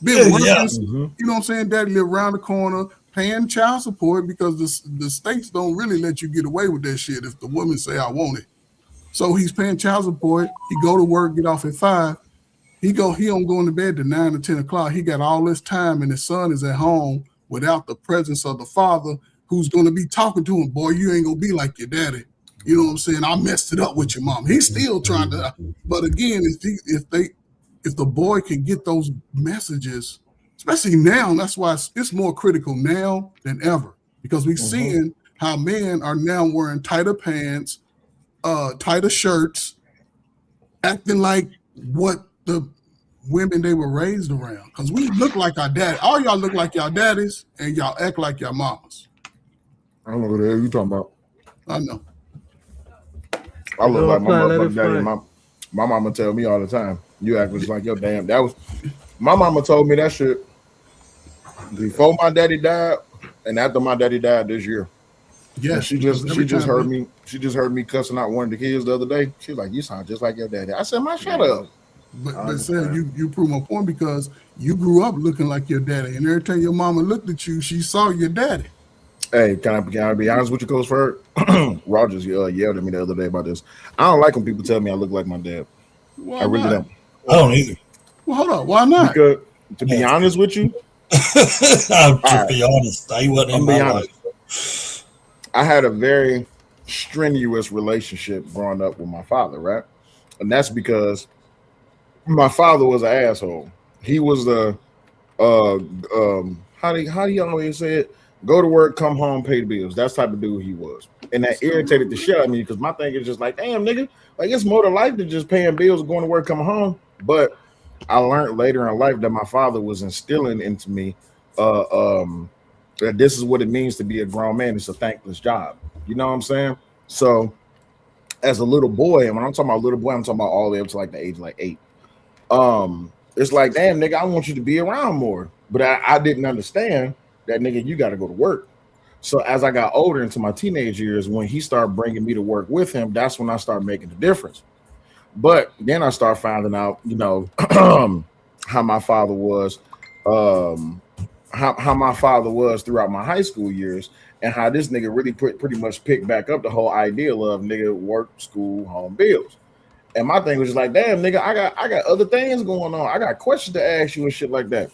been working, you know what I'm saying? Daddy live around the corner, paying child support, because the states don't really let you get away with that shit if the woman say, I want it. So he's paying child support. He go to work, get off at 5. He don't go into bed to 9 or 10 o'clock. He got all this time, and his son is at home without the presence of the father, who's going to be talking to him. Boy, you ain't gonna be like your daddy. You know what I'm saying? I messed it up with your mom. He's still trying to. But again, if the boy can get those messages, especially now, that's why it's more critical now than ever, because we're seeing how men are now wearing tighter pants, tighter shirts, acting like what the women they were raised around. Because we look like our dad. All y'all look like y'all daddies, and y'all act like y'all mamas. I don't know what the hell you talking about. I know. I look like my motherfucking daddy. My mama tell me all the time, you act just like your damn. My mama told me that shit before my daddy died and after my daddy died this year. Yeah, she just heard me. She just heard me cussing out one of the kids the other day. She's like, "You sound just like your daddy." I said, "Man, shut up." But Sam, you prove my point, because you grew up looking like your daddy, and every time your mama looked at you, she saw your daddy. Hey, can I be honest with you, Coach Ferg? Rogers yelled at me the other day about this. I don't like when people tell me I look like my dad. Why I really not? don't. I don't either. Well, hold on. Why not? Because to be honest with you, to be honest, I wasn't in my life. I had a very strenuous relationship growing up with my father, right? And that's because my father was an asshole. He was the how do you always say it? Go to work, come home, pay the bills. That's the type of dude he was. And that irritated the shit out of me because my thing is just like, damn, nigga, like it's more to life than just paying bills, going to work, coming home. But I learned later in life that my father was instilling into me that this is what it means to be a grown man. It's a thankless job. You know what I'm saying? So as a little boy, and when I'm talking about little boy, I'm talking about all the way up to like the age of like 8. It's like, damn, nigga, I want you to be around more. But I didn't understand that, nigga, you got to go to work. So as I got older into my teenage years, when he started bringing me to work with him, that's when I started making the difference. But then I started finding out, you know, how my father was, how my father was throughout my high school years, and how this nigga really pretty much picked back up the whole ideal of nigga work, school, home, bills. And my thing was just like, damn, nigga, I got other things going on. I got questions to ask you and shit like that.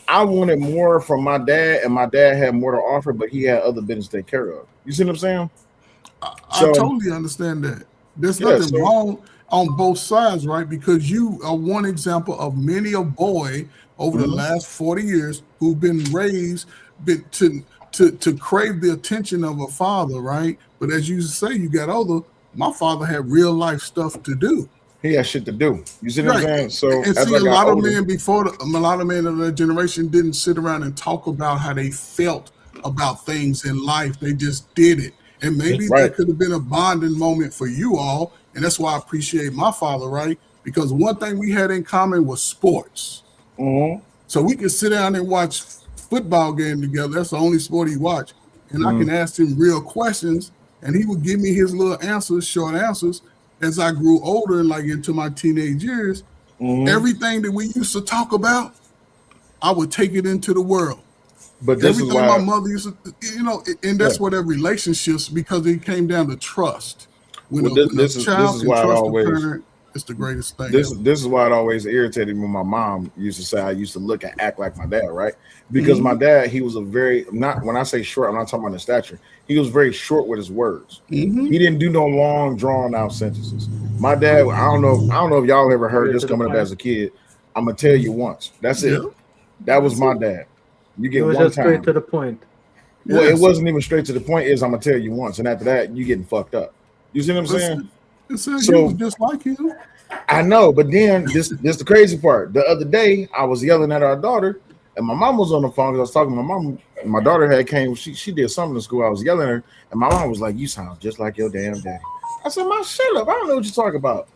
I wanted more from my dad, and my dad had more to offer, but he had other business to take care of. You see what I'm saying? I totally understand that. There's nothing wrong on both sides, right? Because you are one example of many a boy over the last 40 years who've been raised to crave the attention of a father, right? But as you say, you got older. My father had real life stuff to do. He had shit to do. You see what I'm saying? So and as see, I a got lot older, of men before, a lot of men of that generation didn't sit around and talk about how they felt about things in life. They just did it. And maybe that could have been a bonding moment for you all. And that's why I appreciate my father, right? Because one thing we had in common was sports. So we could sit down and watch football game together. That's the only sport he watched. And I can ask him real questions, and he would give me his little answers, short answers. As I grew older, like into my teenage years, everything that we used to talk about, I would take it into the world. But this everything is why my mother used to, you know, and that's what that relationships, because it came down to trust. When a child can trust a parent, it's the greatest thing. This is why it always irritated me when my mom used to say I used to look and act like my dad, right? Because my dad, he was a very, not when I say short, I'm not talking about his stature. He was very short with his words. He didn't do no long, drawn out sentences. My dad, I don't know if y'all ever heard this coming up as a kid. I'm gonna tell you once. That's it. That was my dad. You get it was one just time. straight to the point. Well, it wasn't even straight to the point. Is I'm gonna tell you once, and after that, you getting fucked up. You see what I'm saying? So was just like him. I know, but then this the crazy part. The other day, I was yelling at our daughter, and my mom was on the phone because I was talking to my mom. And my daughter had came. She did something in school. I was yelling at her, and my mom was like, "You sound just like your damn daddy." I said, "Ma, shut up! I don't know what you're talking about."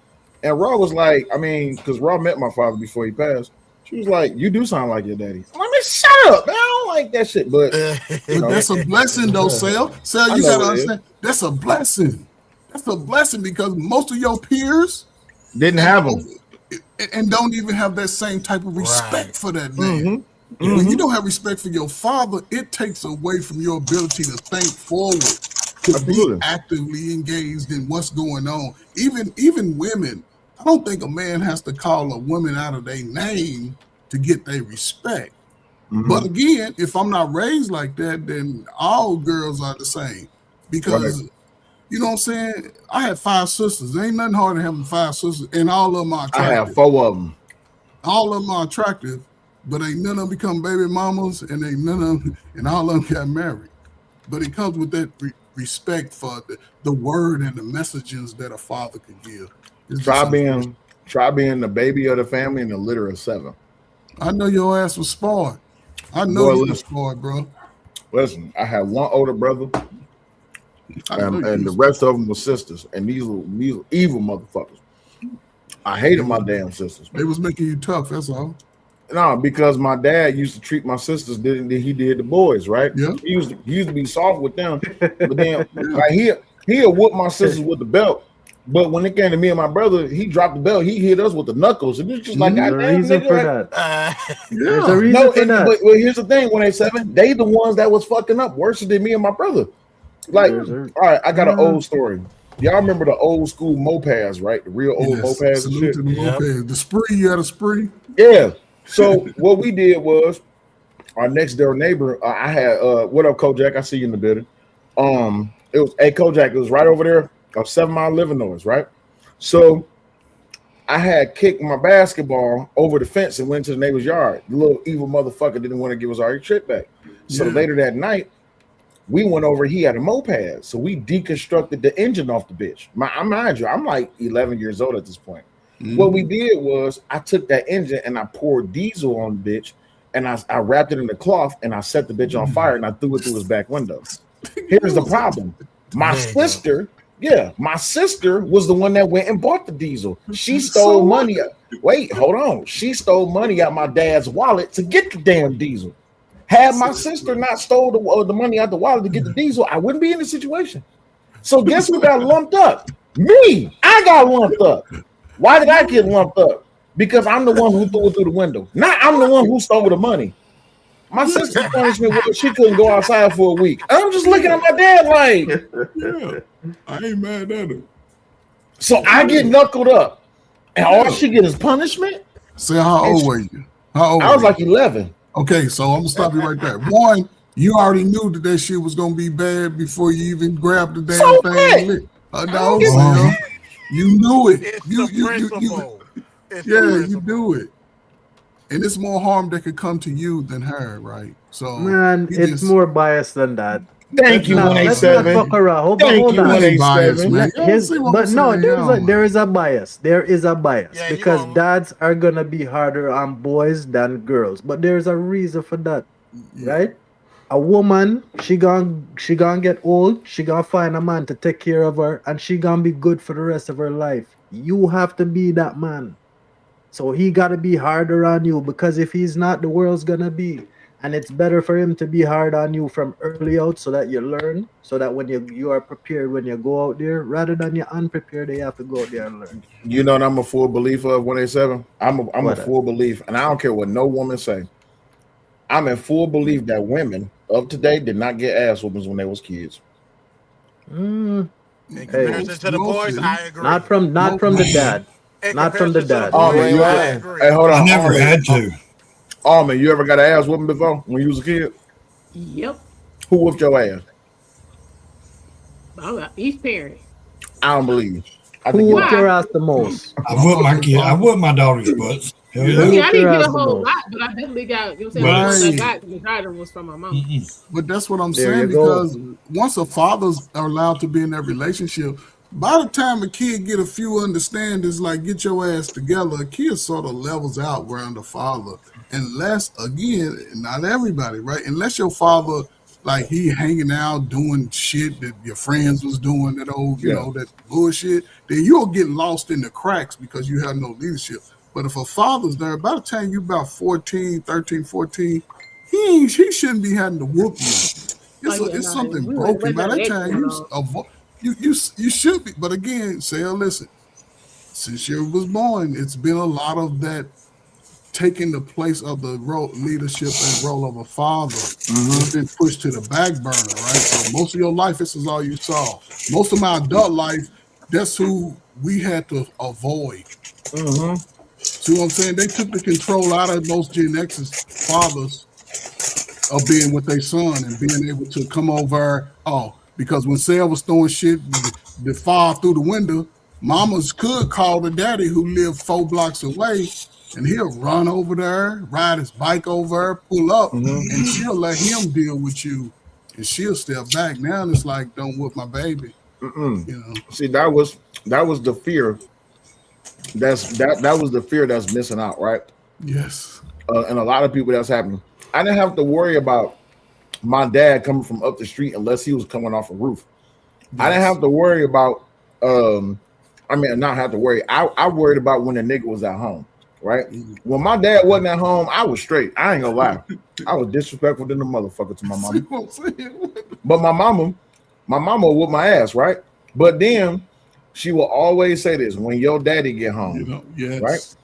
And Raw was like, I mean, because Raw met my father before he passed. She was like, "You do sound like your daddy." I'm like, "Man, shut up, man! I don't like that shit." But that's a blessing, though, Sal. Sal, you gotta understand. That's a blessing. That's a blessing because most of your peers didn't have them, and don't even have that same type of respect for that man. When you don't have respect for your father, it takes away from your ability to think forward, to be actively engaged in what's going on. Even women. I don't think a man has to call a woman out of their name to get their respect. But again, if I'm not raised like that, then all girls are the same. Because, you know what I'm saying? I had 5 sisters. There ain't nothing hard than having 5 sisters, and all of them are attractive. I have 4 of them. All of them are attractive, but ain't none of them become baby mamas, and ain't none of them, and all of them got married. But it comes with that respect for the word and the messages that a father could give. Try being the baby of the family and the litter of 7. I know your ass was spoiled. I know you was spoiled, bro. Listen, I had one older brother, and the rest of them were sisters, and these were evil motherfuckers. I hated my damn sisters. They was making you tough, that's all. No, because my dad used to treat my sisters than he did the boys, right? Yeah. He used to be soft with them, but then like he'll whoop my sisters with the belt, But when it came to me and my brother, he dropped the belt. He hit us with the knuckles, and it's just like, There's a goddamn, reason nigga, for like, that. There's a reason no, for that. but here's the thing: when they 7, they the ones that was fucking up worse than me and my brother. Like, all right, I got an old story. Y'all remember the old school mopeds, right? The real old mopeds and shit. Salute to the mopeds. The spree, you had a spree. Yeah. So what we did was our next door neighbor. I had what up, Kojak? I see you in the building. It was Kojak. It was right over there of 7 Mile Illinois, right? So I had kicked my basketball over the fence and went to the neighbor's yard. The little evil motherfucker didn't want to give us our trip back. So later that night, we went over. He had a moped, so we deconstructed the engine off the bitch. Mind you, I'm like 11 years old at this point. What we did was I took that engine and I poured diesel on the bitch, and I wrapped it in the cloth and I set the bitch on fire and I threw it through his back window. Here's the problem: my sister was the one that went and bought the diesel. She stole money. Wait, hold on. She stole money out my dad's wallet to get the damn diesel. Had my sister not stole the money out the wallet to get the diesel, I wouldn't be in this situation. So guess who got lumped up? Me. I got lumped up. Why did I get lumped up? Because I'm the one who threw it through the window. Not I'm the one who stole the money. My sister's punishment was she couldn't go outside for a week. I'm just looking at my dad like, I ain't mad at her. So I get knuckled up, and all she get is punishment. Say, how old were you? How old? I was like 11. Okay, so I'm gonna stop you right there. One, you already knew that shit was gonna be bad before you even grabbed the damn thing. No, Sam, you knew it. You do it. And it's more harm that could come to you than her, right? So man, it's more biased than that. Thank you, 187. Hold on. But no, there is a bias. There is a bias because dads are gonna be harder on boys than girls. But there's a reason for that, right? A woman, she gonna get old. She gonna find a man to take care of her, and she gonna be good for the rest of her life. You have to be that man. So he gotta be harder on you, because if he's not, the world's gonna be. And it's better for him to be hard on you from early out so that you learn, so that when you are prepared when you go out there, rather than you're unprepared, you have to go out there and learn. You know what I'm a full believer of 187? I'm a full belief, and I don't care what no woman say. I'm in full belief that women of today did not get ass whoopings when they was kids. In comparison to the boys, I agree. Not from the dad. Not from the dad. Hey, hold on. I never had to. Oh man, you ever got an ass whooping before when you was a kid? Yep. Who whooped your ass? Each parent. I don't believe you. Who whooped your ass the most? I whooped my kid. I whooped my daughter's butts. I didn't get a whole lot, but I definitely got, you know what I'm saying? The one I got, the majority was from my mom. But that's what I'm saying, because once a father's allowed to be in that relationship, by the time a kid get a few understandings, like get your ass together, a kid sort of levels out around the father. Unless, again, not everybody, right? Unless your father, like, he hanging out doing shit that your friends was doing, that old, you know, that bullshit, then you'll get lost in the cracks because you have no leadership. But if a father's there, by the time you about 13, 14, he shouldn't be having to whoop you. It's something broken. By that time, you should be. But again, Sarah, listen, since you was born, it's been a lot of that taking the place of the leadership and role of a father. It's been pushed to the back burner, right? So most of your life, this is all you saw. Most of my adult life, that's who we had to avoid. See what I'm saying? They took the control out of most Gen X's fathers of being with their son and being able to come over. Because when Sarah was throwing shit that fall through the window, mamas could call the daddy who lived 4 blocks away, and he'll run over there, ride his bike over her, pull up, and she'll let him deal with you, and she'll step back. Now it's like, don't whoop my baby. You know? See, that was the fear. That was the fear that's missing out, right? Yes. And a lot of people, that's happening. I didn't have to worry about my dad coming from up the street unless he was coming off a roof. I didn't have to worry about. Not have to worry. I worried about when the nigga was at home. Right? When my dad wasn't at home, I was straight. I ain't gonna lie. I was disrespectful than the motherfucker to my mama. But my mama whooped my ass, right? But then She will always say this: when your daddy get home, Yes. right?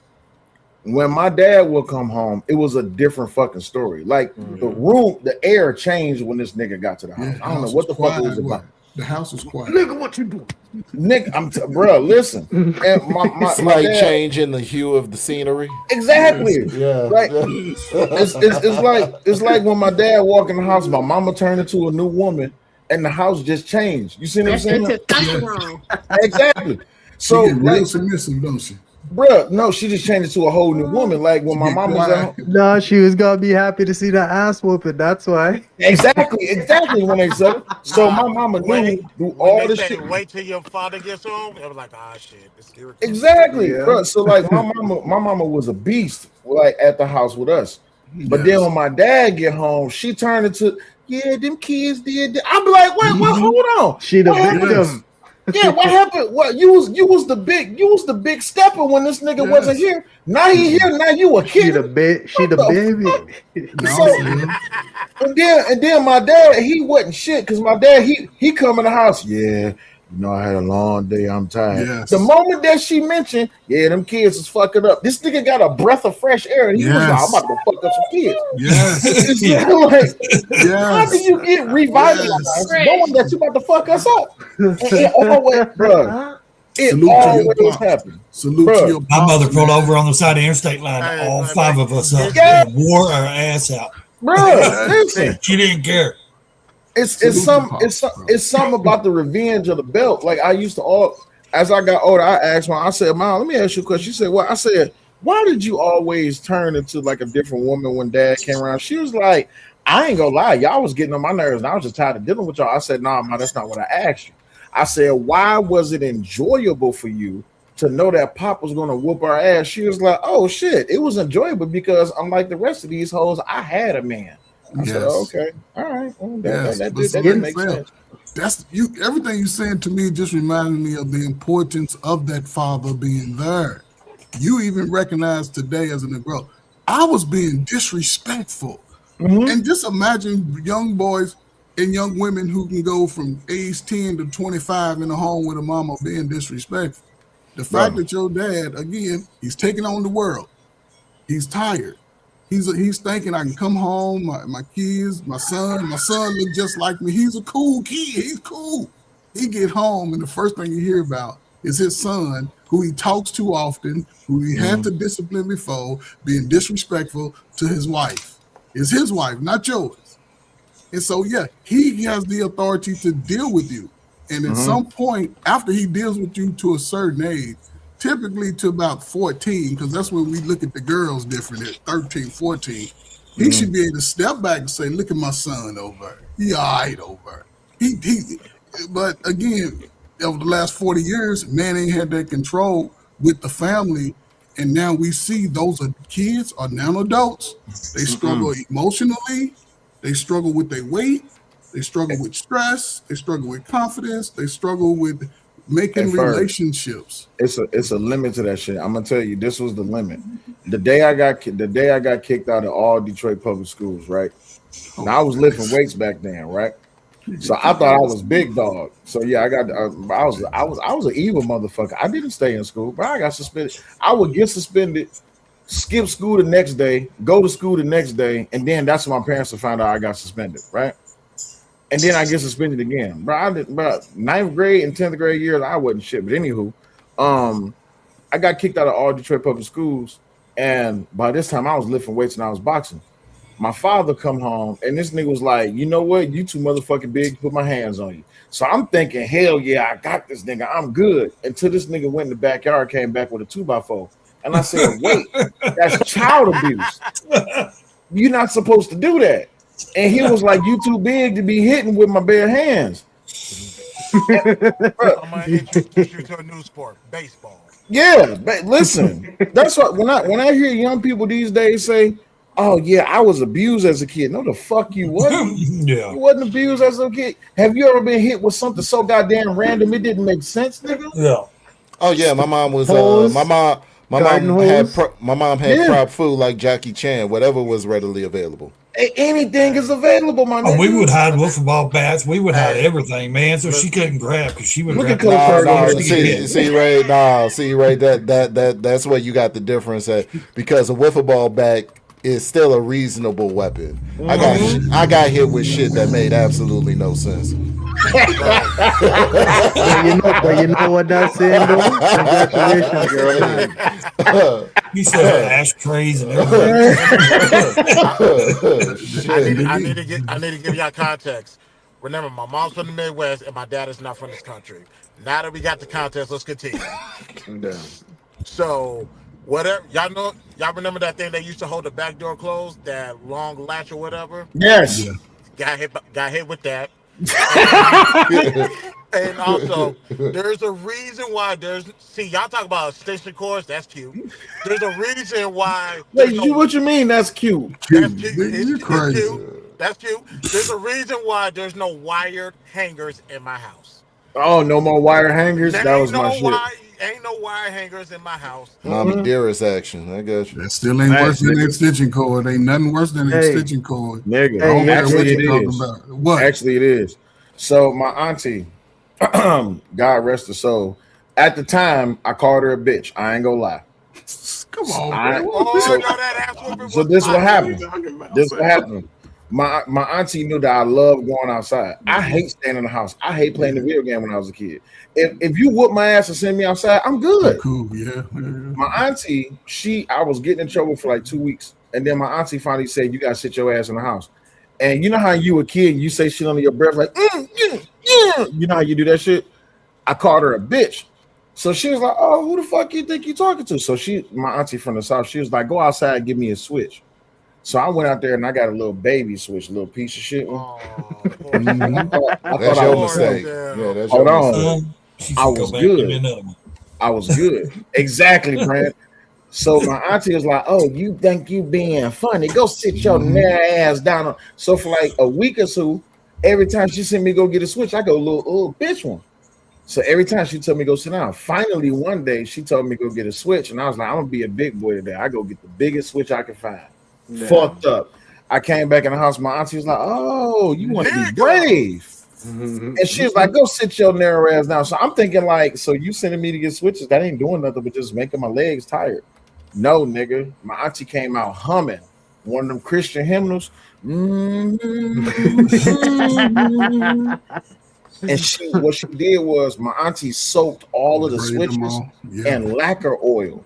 When my dad will come home, it was a different fucking story. Like the air changed when this nigga got to the house. I don't know what the fuck it was about. The house was quiet. Nigga, what you doing? Nick, bro, listen. And my Slight dad, change in the hue of the scenery. exactly. Yeah. Like it's like when my dad walked in the house, my mama turned into a new woman, and the house just changed. You see what I'm saying? Exactly. So She get real submissive, don't she? bro, no, she just changed into a whole new woman. Like when my mom was at home. No, she was gonna be happy to see that ass whooping. That's why. Exactly when they said it. So my mama knew through all the shit. Wait till your father gets home. It was like, ah, shit. This Exactly, bro. So like my mama was a beast, like at the house with us. But then when my dad get home, she turned into them kids did. I'm like, wait, hold on. She the What victim. happened? Yeah, what happened? What you was the big stepper when this nigga wasn't here. Now he here. Now you a kid. She the baby. And then my dad, he wasn't shit because my dad he come in the house. Yeah, I had a long day. I'm tired. Yes. The moment that she mentioned, them kids is fucking up. This nigga got a breath of fresh air, and he was like, I'm about to fuck up some kids. Yes. How do you get revitalized knowing that you about to fuck us up? It always, bro. It always happens. Salute to your My mother pulled over on the side of the interstate line. All five of us up and wore our ass out. Bro, listen. She didn't care. It's something about the revenge of the belt. Like I used to as I got older, I asked my, I said, Mom, let me ask you a question. She said, what? I said, why did you always turn into like a different woman when Dad came around? She was like, I ain't gonna lie, y'all was getting on my nerves, and I was just tired of dealing with y'all. I said, nah, Ma, that's not what I asked you. I said, why was it enjoyable for you to know that Pop was gonna whoop our ass? She was like, oh shit, it was enjoyable because unlike the rest of these hoes, I had a man. I said, okay, all right. Well, that didn't make sense. That's you. Everything you're saying to me just reminded me of the importance of that father being there. You even recognize today as an adult, I was being disrespectful. And just imagine young boys and young women who can go from age 10 to 25 in a home with a mama being disrespectful. The fact that your dad, again, he's taking on the world. He's tired. He's thinking I can come home, my kids, my son look just like me. He's a cool kid. He's cool. He get home and the first thing you hear about is his son, who he talks too often, who he had to discipline before, being disrespectful to his wife. It's his wife, not yours. And so, he has the authority to deal with you. And at some point, after he deals with you to a certain age, typically to about 14, because that's when we look at the girls different at 13, 14, he should be able to step back and say, look at my son over. He all right over. But again, over the last 40 years, man ain't had that control with the family. And now we see those kids are now adults. They struggle emotionally. They struggle with their weight. They struggle with stress. They struggle with confidence. They struggle with making relationships. It's a limit to that shit. I'm gonna tell you, this was the limit. The day I got kicked out of all Detroit public schools, right? Now I was lifting weights back then, right? So I thought I was big dog. So I was an evil motherfucker. I didn't stay in school, but I got suspended. I would get suspended, skip school the next day, go to school the next day, and then that's when my parents would find out I got suspended, right? And then I get suspended again. Bro, ninth grade and 10th grade years, I wasn't shit. But anywho, I got kicked out of all Detroit public schools. And by this time, I was lifting weights and I was boxing. My father come home, and this nigga was like, you know what? You too motherfucking big to put my hands on you. So I'm thinking, hell yeah, I got this nigga. I'm good. Until this nigga went in the backyard, came back with a 2x4. And I said, wait, that's child abuse. You're not supposed to do that. And he was like, you too big to be hitting with my bare hands. I'm gonna introduce you to a new sport, baseball. Yeah, but listen, that's what when I hear young people these days say, oh yeah, I was abused as a kid. No, the fuck you wasn't. You wasn't abused as a kid. Have you ever been hit with something so goddamn random it didn't make sense, nigga? Yeah. Oh yeah, my mom was my mom had prop food like Jackie Chan, whatever was readily available. Anything is available, my nigga. Oh, we would hide wiffle ball bats. We would hide everything, man. So she couldn't grab because she would Look grab. at See, Ray, that's where you got the difference at, because a wiffle ball bat is still a reasonable weapon. I got hit with shit that made absolutely no sense. But you know what that's saying, though? Congratulations, girl. He said ashtrays and everything. I need to give y'all context. Remember, my mom's from the Midwest and my dad is not from this country. Now that we got the context, let's continue. So, whatever y'all remember that thing they used to hold the back door closed, that long latch or whatever? Yes. Got hit with that. And also, there's a reason why y'all talk about extension cords, that's cute. There's a reason why. Wait, what you mean that's cute? That's cute. It's cute. That's cute. There's a reason why there's no wired hangers in my house. Oh, no more wire hangers? That was my shit. Ain't no wire hangers in my house. Mommy dearest action. I got you. That still ain't worse than an extension cord. Ain't nothing worse than an extension cord. Nigga. Actually, it is. What? Actually, it is. So my auntie, God rest her soul, at the time, I called her a bitch. I ain't gonna lie. Come on. So this what happened. This what happened. My auntie knew that I love going outside. I hate staying in the house. I hate playing the video game when I was a kid. If you whoop my ass and send me outside, I'm good. Cool, yeah. My auntie, I was getting in trouble for like 2 weeks. And then my auntie finally said, you gotta sit your ass in the house. And you know how you a kid, you say shit under your breath like, you know how you do that shit? I called her a bitch. So she was like, oh, who the fuck you think you talking to? So my auntie from the South, she was like, go outside and give me a switch. So I went out there and I got a little baby switch, a little piece of shit. That's your mistake. Yeah, that's Hold your on. mistake. I was good. I was good. Exactly, Brent. So my auntie was like, oh, you think you being funny? Go sit your narrow ass down. So for like a week or so, every time she sent me go get a switch, I go, little bitch one. So every time she told me go sit down. Finally, one day she told me go get a switch, and I was like, I'm gonna be a big boy today. I go get the biggest switch I can find. Yeah. Fucked up. I came back in the house. My auntie was like, oh, you want to be brave. And she was like, go sit your narrow ass down. So I'm thinking like, so you sending me to get switches? That ain't doing nothing but just making my legs tired. No, nigga. My auntie came out humming one of them Christian hymnals. And what she did was my auntie soaked all of the switches in lacquer oil.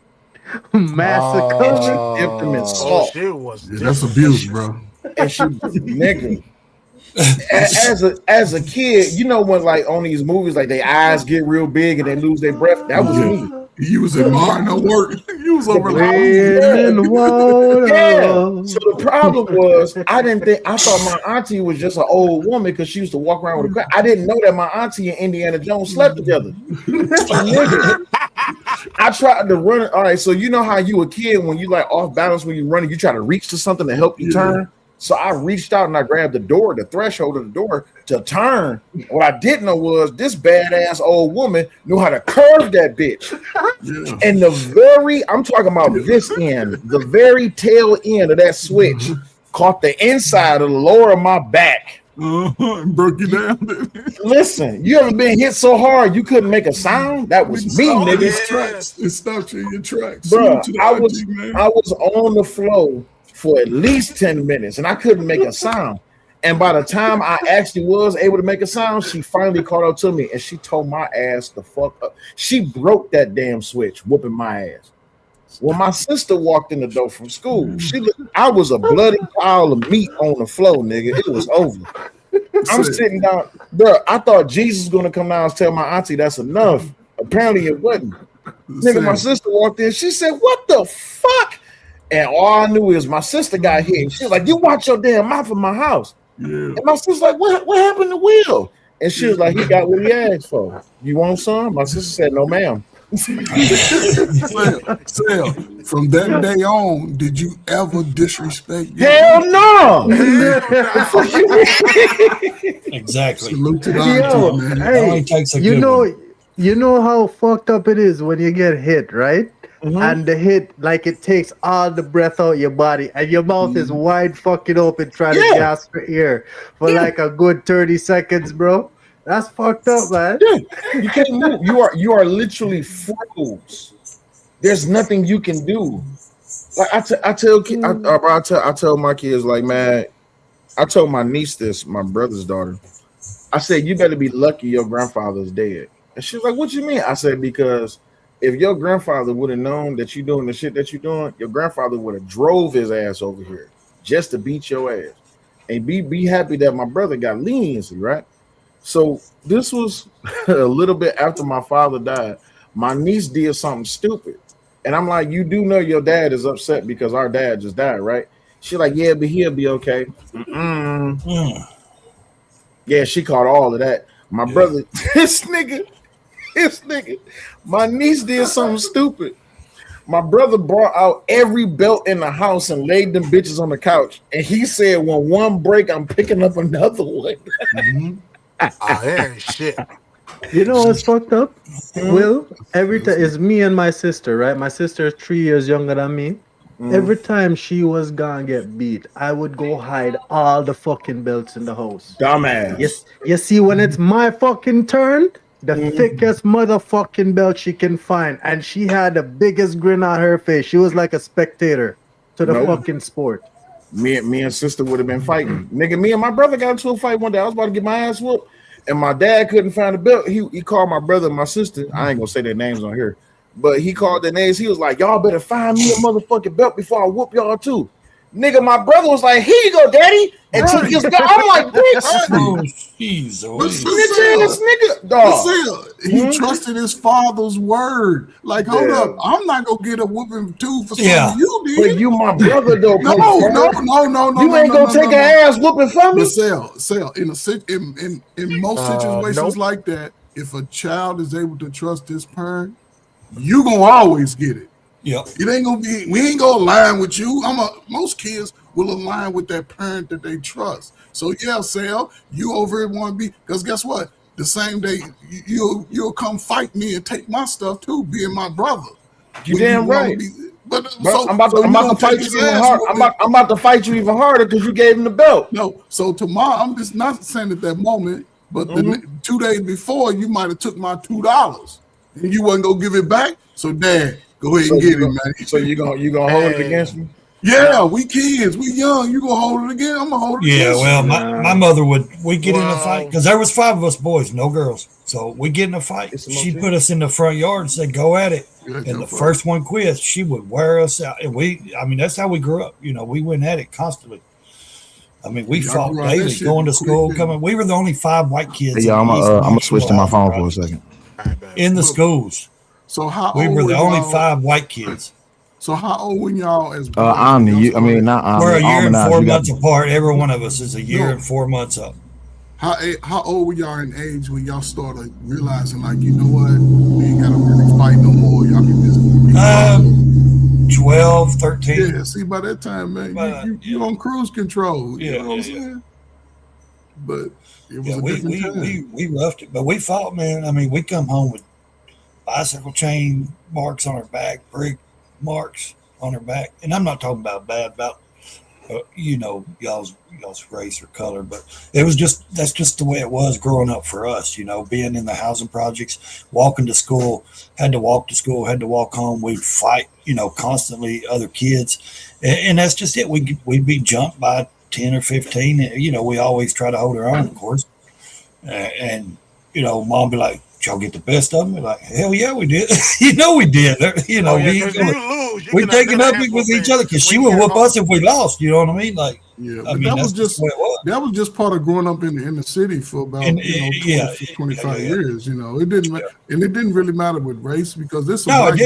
Massacre. She dipped them in salt. That's abuse, bro. And she, nigga. As a kid, you know when like on these movies, like their eyes get real big and they lose their breath. That was me. You was admiring her work. You was over there. Yeah. So the problem was, I thought my auntie was just an old woman because she used to walk around with a crack. I didn't know that my auntie and Indiana Jones slept together. I tried to run it. All right, so you know how you a kid when you like off balance when you're running, you try to reach to something to help you turn. So I reached out and I grabbed the threshold of the door to turn. What I didn't know was this badass old woman knew how to curve that bitch. And I'm talking about this end, the very tail end of that switch caught the inside of the lower of my back. Broke you down. Listen, you ever been hit so hard you couldn't make a sound? That was me, nigga. It stopped you in your tracks. Bro, I was on the floor for at least 10 minutes and I couldn't make a sound. And by the time I actually was able to make a sound, she finally caught up to me and she told my ass the fuck up. She broke that damn switch, whooping my ass. When my sister walked in the door from school, I was a bloody pile of meat on the floor, nigga. It was over. I'm sitting down, bro. I thought Jesus was gonna come down and tell my auntie that's enough. Apparently it wasn't. Nigga, my sister walked in, she said, what the fuck? And all I knew is my sister got hit. She was like, you watch your damn mouth in my house. And my sister's like, what happened to Will? And she was like, he got what he asked for. You want some? My sister said, no, ma'am. Sal, from that day on, did you ever disrespect? Hell no! Exactly. Salute to the Yo, man. hey, you know how fucked up it is when you get hit, right? and the hit, like it takes all the breath out your body, and your mouth is wide fucking open trying to gasp for air for like a good 30 seconds, bro. That's fucked up, man. Yeah, you can't move. You are literally froze. There's nothing you can do. Like I tell my kids, like, man, I told my niece this, my brother's daughter. I said, you better be lucky your grandfather's dead. And she was like, what you mean? I said, because if your grandfather would have known that you're doing the shit that you're doing, your grandfather would have drove his ass over here just to beat your ass. And be happy that my brother got leniency, right? So this was a little bit after my father died. My niece did something stupid. And I'm like, you do know your dad is upset because our dad just died, right? She's like, yeah, but he'll be okay. Yeah, she caught all of that. My brother, this nigga, my niece did something stupid. My brother brought out every belt in the house and laid them bitches on the couch. And he said, when one break, I'm picking up another one. Shit. You know what's fucked up? Will, every time it's me and my sister, right? My sister is 3 years younger than me. Every time she was gonna get beat, I would go hide all the fucking belts in the house. Dumbass. Yes, you see, when it's my fucking turn, the thickest motherfucking belt she can find, and she had the biggest grin on her face. She was like a spectator to the fucking sport. Me and sister would have been fighting. Nigga, me and my brother got into a fight one day. I was about to get my ass whooped, and my dad couldn't find the belt. He called my brother and my sister. I ain't gonna say their names on here. But he called their names. He was like, y'all better find me a motherfucking belt before I whoop y'all too. Nigga, my brother was like, here you go, daddy. And took his gun. I'm like, bitch. Nigga, dog. He trusted his father's word. Like, hold up, I'm not gonna get a whooping too for something you did. But you my brother though. No. You ain't gonna take an ass whooping from me. But Sal, in most situations like that, if a child is able to trust his parent, you gonna always get it. Yep. It ain't gonna be. We ain't gonna align with you. Most kids will align with that parent that they trust. So yeah, Sal, you over here want to be, because guess what? The same day you'll come fight me and take my stuff too, being my brother. You damn right. I'm about to fight you even harder. I'm about to fight you even harder because you gave him the belt. No, so tomorrow I'm just not saying at that moment, but the 2 days before you might have took my $2 and you wasn't gonna give it back. So Dad, go ahead and get it, man. So you gonna hold it against me? Yeah, we kids, we young. You gonna hold it again? I'm gonna hold it. Yeah, well, my mother we get in a fight because there was 5 of us boys, no girls. So we get in a fight. She put us in the front yard and said, "Go at it." And the first one quit, she would wear us out. And that's how we grew up. You know, we went at it constantly. I mean, we fought daily, going to school, coming. We were the only 5 white kids. Yeah, I'm gonna switch to my phone for a second. In the schools. So how we old were the only y'all? 5 white kids. So how old when y'all as not we're a year and 4 months apart. Every one of us is a year and 4 months up. How old were y'all in age when y'all started realizing, like, you know what, we ain't gotta really fight no more? Y'all can just 12, 13. Yeah, see, by that time, man, you on cruise control. You know what I'm saying? But it was a different time. We roughed it, but we fought, man. I mean, we come home with bicycle chain marks on our back, brake marks on our back, and I'm not talking about about y'all's race or color, but that's just the way it was growing up for us. You know, being in the housing projects, walking to school, had to walk to school, had to walk home. We'd fight, constantly other kids, and that's just it. We'd be jumped by 10 or 15. We always try to hold our own, of course, and Mom be like, y'all get the best of them? We're like, hell yeah, we did. We did. We taking up with each other because she would whoop us if we lost. You know what I mean? Like, that was just part of growing up in the city for about 25 years. It didn't really matter with race because there's some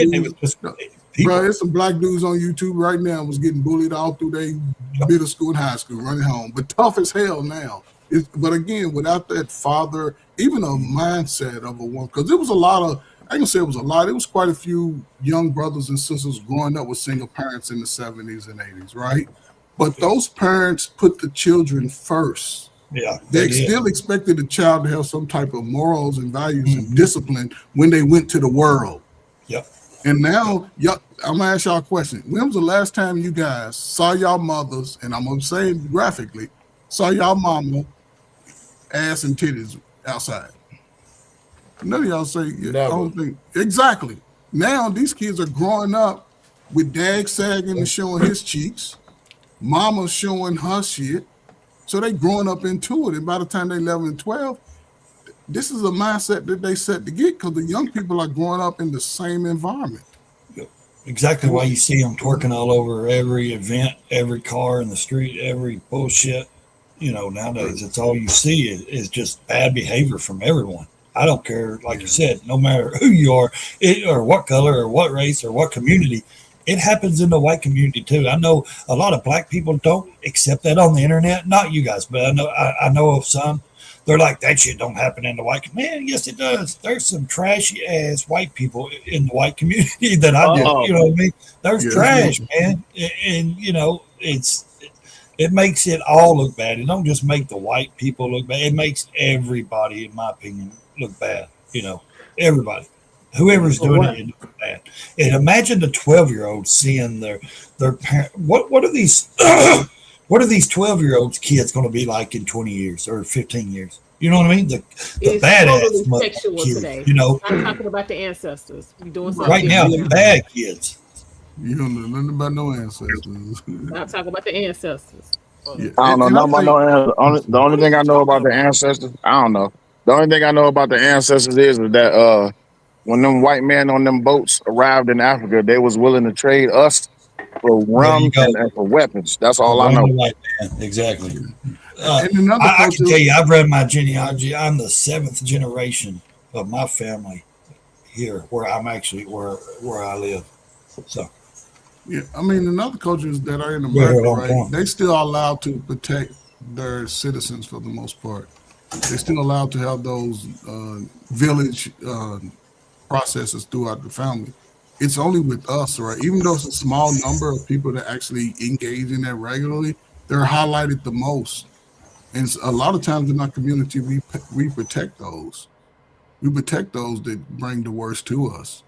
there's some black dudes on YouTube right now was getting bullied all through their middle school and high school, running home, but tough as hell now. But again, without that father, even a mindset of a woman, because it was a lot of, I can say it was a lot. It was quite a few young brothers and sisters growing up with single parents in the 70s and 80s, right? But those parents put the children first. Yeah, they still expected the child to have some type of morals and values and discipline when they went to the world. Yep. And now, y'all, I'm gonna ask y'all a question. When was the last time you guys saw y'all mothers, and I'm gonna say it graphically, saw y'all mama ass and titties outside? None of y'all say, I don't think exactly. Now these kids are growing up with dad sagging and showing his cheeks, mama showing her shit. So they growing up into it. And by the time they 11 and 12, this is a mindset that they set to get because the young people are growing up in the same environment. Exactly why you see them twerking all over every event, every car in the street, every bullshit. You know, nowadays it's all you see is just bad behavior from everyone. I don't care, like you said, no matter who you are, or what color, or what race, or what community. It happens in the white community too. I know a lot of black people don't accept that on the internet. Not you guys, but I know of some. They're like, that shit don't happen in the white community. Man, yes, it does. There's some trashy ass white people in the white community that I do. You know what I mean? There's trash, man, and you know it makes it all look bad. It don't just make the white people look bad. It makes everybody, in my opinion, look bad. You know, everybody. Whoever's doing it looks bad. And imagine the 12-year-olds seeing their parent. What are these? What are these 12-year-olds kids going to be like in 20 years or 15 years? You know what I mean? The badass totally sexual kids, today. you know. I'm talking about the ancestors. We're doing something Right now, the bad kids. You don't know nothing about no ancestors. I'm talking about the ancestors. Yeah. I don't know nothing about no ancestors. The only thing I know about the ancestors, I don't know. The only thing I know about the ancestors is that when them white men on them boats arrived in Africa, they was willing to trade us for rum and for weapons. That's all I know. White man. Exactly. I can tell you, I've read my genealogy. I'm the 7th generation of my family here, where I'm actually where I live. So, yeah, I mean, in other cultures that are in America, right, they still are allowed to protect their citizens for the most part. They're still allowed to have those village processes throughout the family. It's only with us, right? Even though it's a small number of people that actually engage in that regularly, they're highlighted the most. And a lot of times in our community, we protect those. We protect those that bring the worst to us.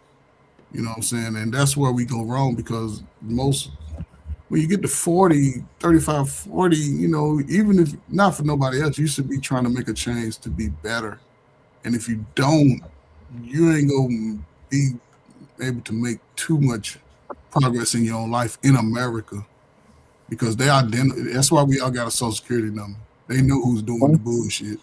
You know what I'm saying? And that's where we go wrong, because when you get to 40, 35, 40, you know, even if not for nobody else, you should be trying to make a change to be better. And if you don't, you ain't gonna be able to make too much progress in your own life in America, because that's why we all got a social security number. They know who's doing the bullshit.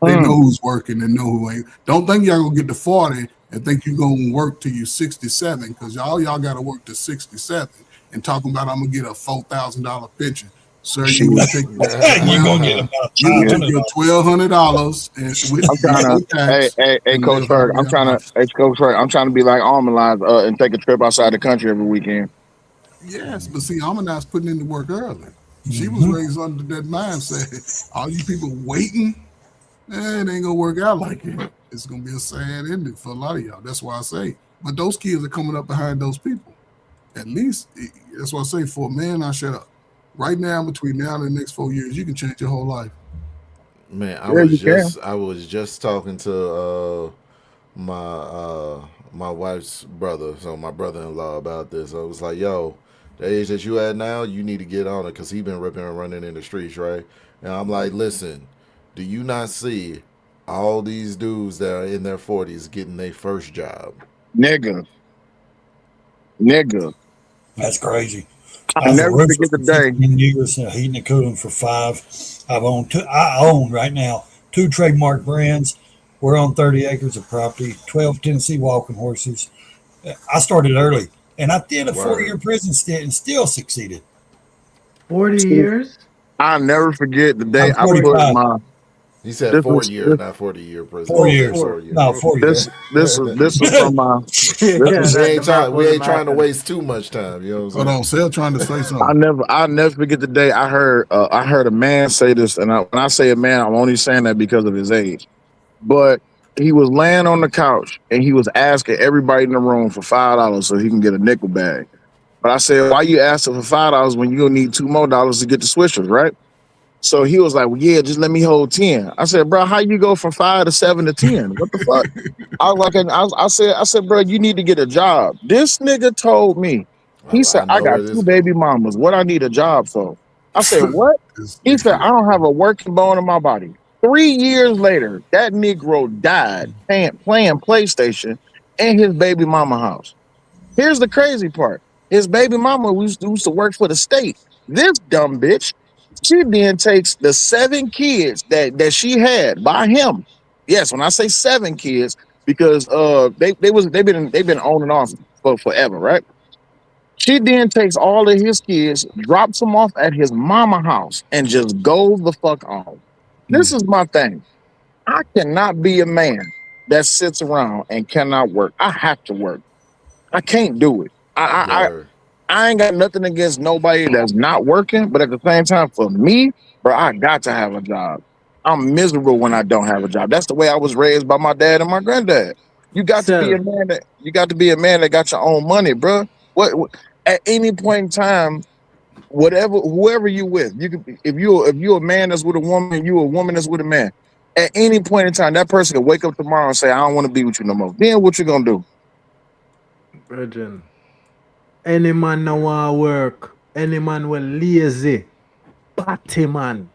They know who's working and know who ain't. Don't think y'all gonna get to 40 and think you're gonna work till you're 67, because y'all gotta work to 67 and talking about I'm gonna get a $4,000 pension. Sir, you will take your $1,200 Hey, Coach Ferg, I'm trying to be like Almond and take a trip outside the country every weekend. Yes, but see, Almana's putting in the work early. She was raised under that mindset. All you people waiting, it ain't gonna work out like it. It's gonna be a sad ending for a lot of y'all. That's why I say. But those kids are coming up behind those people. At least that's why I say, for a man, I shut up. Right now, between now and the next 4 years, you can change your whole life. Man, I was just talking to my wife's brother, so my brother-in-law, about this. I was like, yo, the age that you at now, you need to get on it, because he been ripping and running in the streets, right? And I'm like, listen, do you not see all these dudes that are in their 40s getting their first job? Nigga. That's crazy. I'll never forget the day. 15 years heating and cooling for 5. I own right now 2 trademark brands. We're on 30 acres of property, 12 Tennessee walking horses. I started early, and I did a 4-year prison stint and still succeeded. 40 years? I'll never forget the day I put my. He said 4 years, not 40-year prison. 4 years. No, 4 years. This was from my. We ain't trying to waste too much time. You know what I'm saying? Hold on, Sal trying to say something. I'll never forget the day I heard a man say this, and when I say a man, I'm only saying that because of his age. But he was laying on the couch and he was asking everybody in the room for $5 so he can get a nickel bag. But I said, why you asking for $5 when you gonna need $2 more to get the swishers, right? So he was like, well, yeah, just let me hold 10. I said, bro, how you go from 5 to 7 to 10? What the fuck? I was like, I said, bro, you need to get a job. This nigga told me, he said, I I know got where this 2 baby going. mamas. What I need a job for? I said, what? He said, I don't have a working bone in my body. 3 years later, that Negro died playing PlayStation in his baby mama house. Here's the crazy part. His baby mama used to work for the state. This dumb bitch, she then takes the 7 kids that she had by him. Yes, when I say 7 kids, because they've been on and off for forever, right? She then takes all of his kids, drops them off at his mama house, and just goes the fuck on. This is my thing. I cannot be a man that sits around and cannot work. I have to work. I can't do it. Word. I ain't got nothing against nobody that's not working, but at the same time, for me, bro, I got to have a job. I'm miserable when I don't have a job. That's the way I was raised by my dad and my granddad. You got to be a Sell. man that got your own money, bro. What at any point in time, whoever you with, you could if you're a man that's with a woman, you a woman that's with a man. At any point in time, that person can wake up tomorrow and say, I don't want to be with you no more. Then what you gonna do? Virgin. Any man no want work. Any man will lazy. Batty man.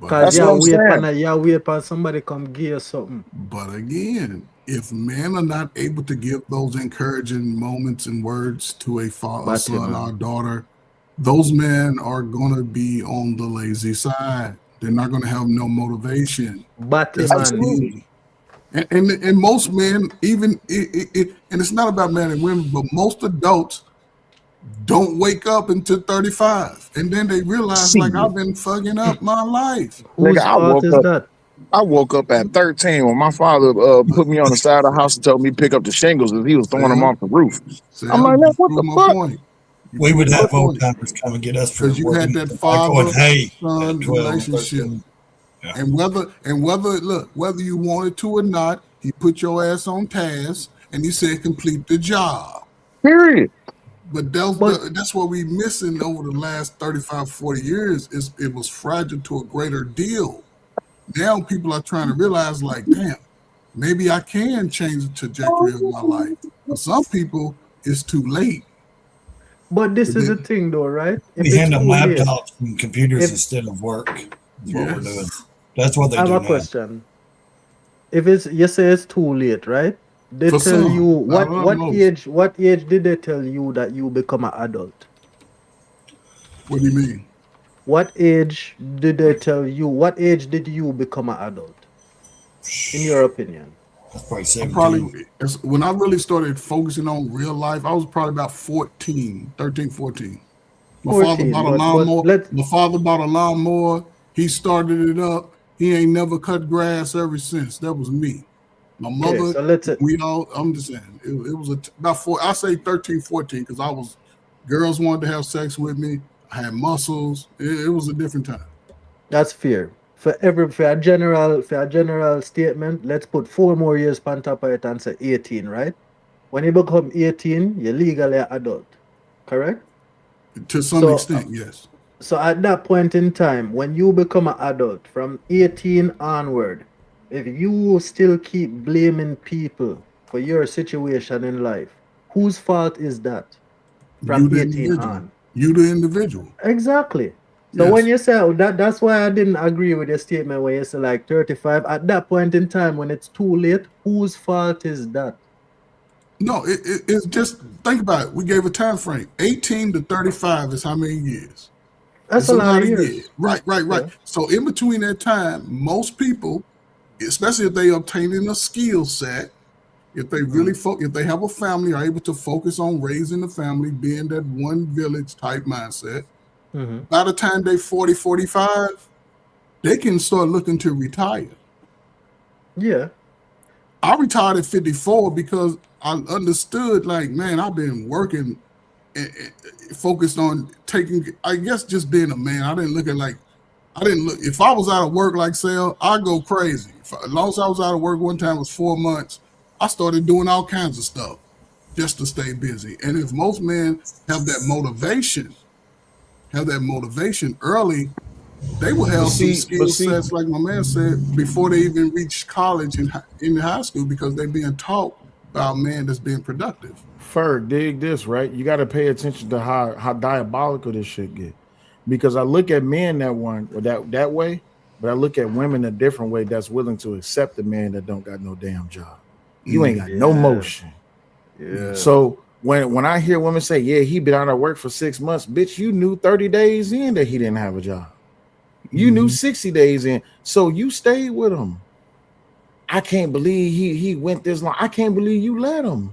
Cause That's what I'm saying. you wait for somebody come give you something. But again, if men are not able to give those encouraging moments and words to a father, son, or daughter, those men are gonna be on the lazy side. They're not gonna have no motivation. Absolutely. And most men, even and it's not about men and women, but most adults don't wake up until 35, and then they realize, like, I've been fucking up my life. Nigga, I woke up at 13 when my father put me on the side of the house and told me to pick up the shingles as he was throwing them off the roof. I'm like, man, what the fuck? We would have old timers come and get us for Because you had that father-son relationship. And whether you wanted to or not, he put your ass on task and he said complete the job. Period. But that's what we missing over the last 35, 40 years is it was fragile to a greater deal. Now people are trying to realize, like, damn, maybe I can change the trajectory of my life. For some people, it's too late. But this is the thing, though, right? We hand them laptops and computers instead of work. That's what we're doing. That's what they do now. I have a question. If you say it's too late, right? They For tell some, you not most. what age did they tell you that you become an adult? What do you mean? What age did they tell you? What age did you become an adult? In your opinion? When I really started focusing on real life, I was probably about 13, 14. My father bought a lawnmower. My father bought a lawnmower. He started it up. He ain't never cut grass ever since. That was me. My mother, I'm just saying, it was about 4, I say 13, 14, because girls wanted to have sex with me. I had muscles. It was a different time. That's fair. For a general statement, let's put 4 more years on top of it and say 18, right? When you become 18, you're legally an adult, correct? To some extent, yes. So at that point in time, when you become an adult, from 18 onward, if you still keep blaming people for your situation in life, whose fault is that? From 18 on. You the individual. Exactly. So when you say that's why I didn't agree with your statement when you say like 35, at that point in time when it's too late, whose fault is that? No, it's just, think about it. We gave a time frame. 18 to 35 is how many years? That's a lot of years. Right. Yeah. So in between that time, most people, especially if they obtaining a skill set, if they really if they have a family, are able to focus on raising the family, being that one village type mindset. By the time they 40, 45, they can start looking to retire. Yeah. I retired at 54 because I understood, like, man, I've been working and focused on just being a man. I didn't look, if I was out of work like Sal, I'd go crazy. As long as I was out of work, one time it was 4 months, I started doing all kinds of stuff just to stay busy. And if most men have that motivation early, They will have some skill see, sets, like my man said, before they even reach college and in high school, because they're being taught by a man that's being productive. dig this, right? You got to pay attention to how diabolical this shit get. Because I look at men that way, but I look at women a different way that's willing to accept the man that don't got no damn job. You ain't got no motion. Yeah. So when I hear women say, yeah, he been out of work for 6 months, bitch, you knew 30 days in that he didn't have a job. You knew 60 days in. So you stayed with him. I can't believe he went this long. I can't believe you let him.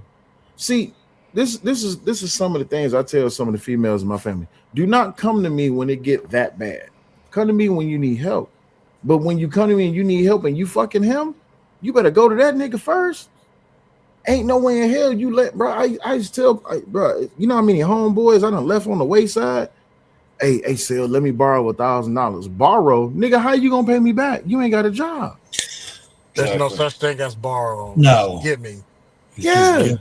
See, this is some of the things I tell some of the females in my family. Do not come to me when it get that bad. Come to me when you need help. But when you come to me and you need help and you fucking him, you better go to that nigga first. Ain't no way in hell you let, bro. I just tell, bro, you know how many homeboys I done left on the wayside? Hey, Sil, let me borrow $1,000. Borrow? Nigga, how you gonna pay me back? You ain't got a job. There's no such thing as borrow. No. Get me. Yeah.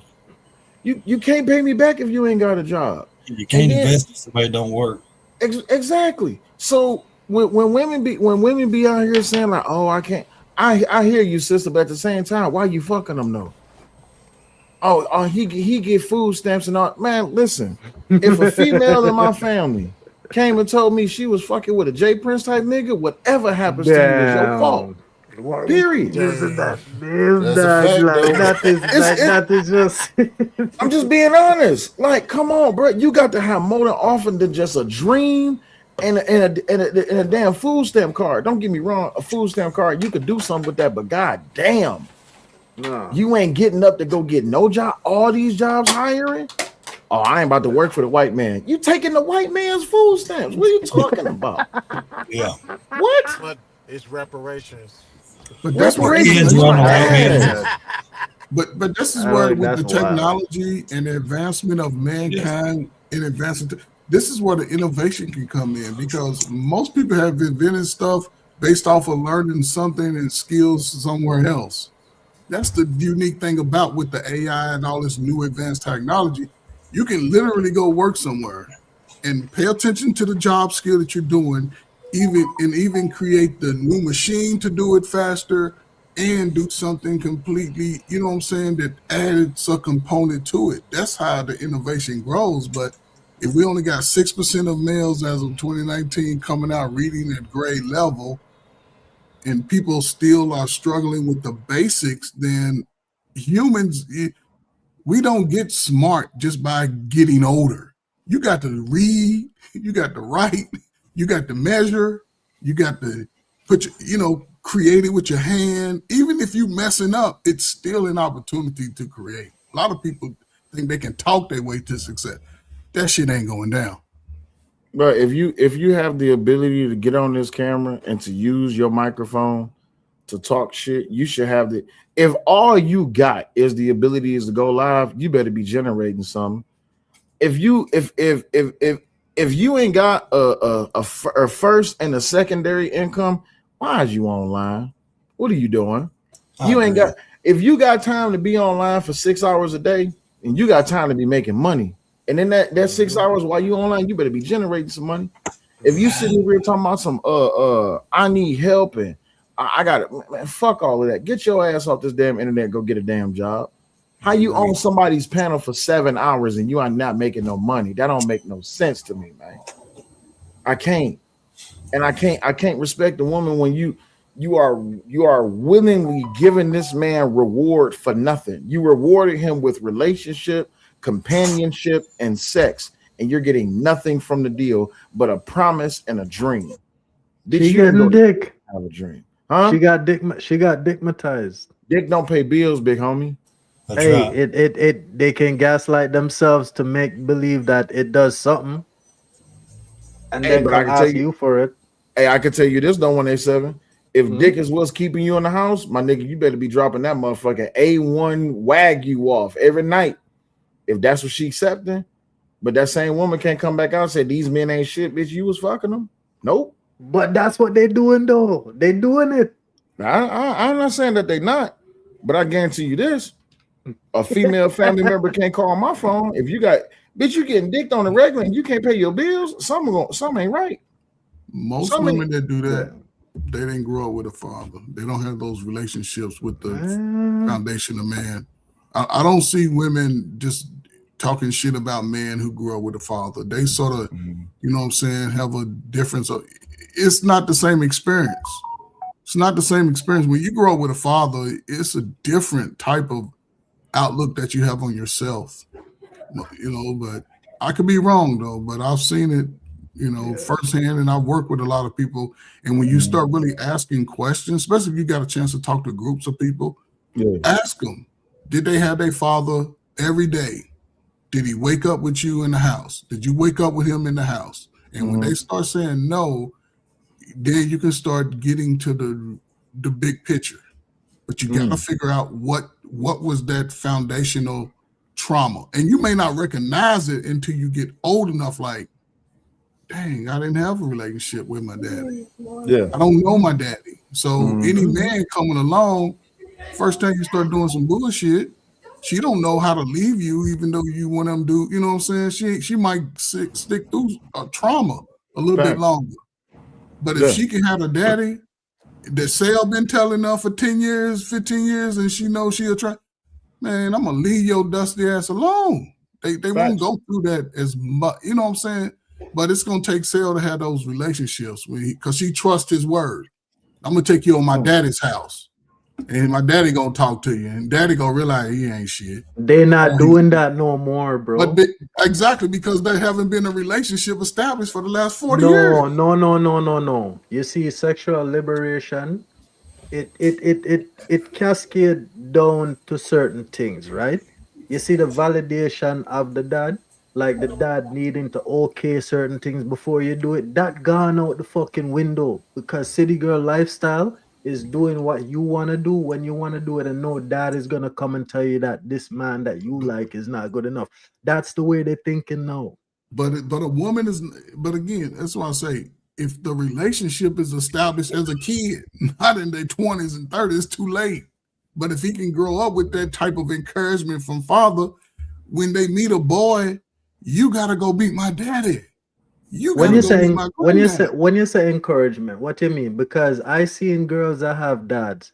You can't pay me back if you ain't got a job. You can't invest in somebody that don't work. Exactly. So when women be out here saying like, oh, I can't, I hear you, sister, but at the same time, why you fucking them though? Oh, he get food stamps and all. Man, listen, if a female in my family came and told me she was fucking with a J Prince type nigga, whatever happens to you is your fault. Period. That is just. I'm just being honest. Like, come on, bro. You got to have more than often than just a dream and a damn food stamp card. Don't get me wrong. A food stamp card, you could do something with that, but god damn. No. You ain't getting up to go get no job. All these jobs hiring. Oh, I ain't about to work for the white man. You taking the white man's food stamps. What are you talking about? Yeah. What? But it's reparations. But that's what Reparations. But this is I where like with that's the technology and the advancement of mankind and advancement, this is where the innovation can come in, because most people have invented stuff based off of learning something and skills somewhere else. That's the unique thing about with the AI and all this new advanced technology. You can literally go work somewhere and pay attention to the job skill that you're doing, even create the new machine to do it faster and do something completely, you know what I'm saying, that adds a component to it. That's how the innovation grows. But if we only got 6% of males as of 2019 coming out reading at grade level, and people still are struggling with the basics, then humans, we don't get smart just by getting older. You got to read, you got to write, you got to measure, you got to put create it with your hand. Even if you messing up, it's still an opportunity to create. A lot of people think they can talk their way to success. That shit ain't going down. But if you have the ability to get on this camera and to use your microphone to talk shit, you should have the. If all you got is the ability is to go live, you better be generating something. If you ain't got a first and a secondary income, why is you online? What are you doing? You ain't got. If you got time to be online for 6 hours a day, and you got time to be making money. And then that 6 hours while you online, you better be generating some money. If you sitting here talking about some I need help and I got it, man, fuck all of that. Get your ass off this damn internet and go get a damn job. How you on somebody's panel for 7 hours and you are not making no money? That don't make no sense to me, man. I can't. And I can't respect a woman when you are willingly giving this man reward for nothing. You rewarded him with relationship, companionship, and sex, and you're getting nothing from the deal but a promise and a dream. She getting dick. Have a dream, huh? She got dickmatized. Dick don't pay bills, big homie. That's Hey, right. they can gaslight themselves to make believe that it does something, and Hey, then but I can ask tell you for it. Hey, I can tell you this, though, 187. If dick is what's keeping you in the house, my nigga, you better be dropping that motherfucking A1 Wagyu off every night. If that's what she accepting, but that same woman can't come back out and say these men ain't shit, bitch. You was fucking them. Nope. But that's what they doing though. They doing it. I'm not saying that they not, but I guarantee you this: a female family member can't call my phone. If you got bitch, you getting dicked on the regular and you can't pay your bills. Something ain't right. Most women that do that, they didn't grow up with a father. They don't have those relationships with the foundation of man. I don't see women just talking shit about men who grew up with a father. They sort of, you know what I'm saying, have a difference. It's not the same experience. It's not the same experience. When you grow up with a father, it's a different type of outlook that you have on yourself. You know, but I could be wrong though, but I've seen it, you know, firsthand, and I work with a lot of people. And when you start really asking questions, especially if you got a chance to talk to groups of people, ask them, did they have their father every day? Did he wake up with you in the house? Did you wake up with him in the house? And when they start saying no, then you can start getting to the big picture. But you got to figure out what was that foundational trauma. And you may not recognize it until you get old enough, like, dang, I didn't have a relationship with my daddy. I don't know my daddy. So any man coming along, first time you start doing some bullshit, she don't know how to leave you, even though you want them to do, you know what I'm saying? She might stick through a trauma a little bit longer. But if she can have a daddy that Sale been telling her for 10 years, 15 years, and she knows she'll try, man, I'm gonna leave your dusty ass alone. They won't go through that as much, you know what I'm saying? But it's gonna take Sale to have those relationships because she trusts his word. I'm gonna take you on my daddy's house. And my daddy gonna talk to you, and daddy gonna realize he ain't shit. They're not doing that no more, bro. But exactly, because there haven't been a relationship established for the last 40 years. No. You see, sexual liberation, it cascades down to certain things, right? You see the validation of the dad, like the dad needing to okay certain things before you do it. That gone out the fucking window because city girl lifestyle is doing what you want to do when you want to do it, and no dad is gonna come and tell you that this man that you like is not good enough. That's the way they're thinking now. But a woman is, but again, that's why I say, if the relationship is established as a kid, not in their 20s and 30s, it's too late. But if he can grow up with that type of encouragement from father, when they meet a boy, you gotta go meet my daddy. When you say encouragement, what do you mean? Because I seen girls that have dads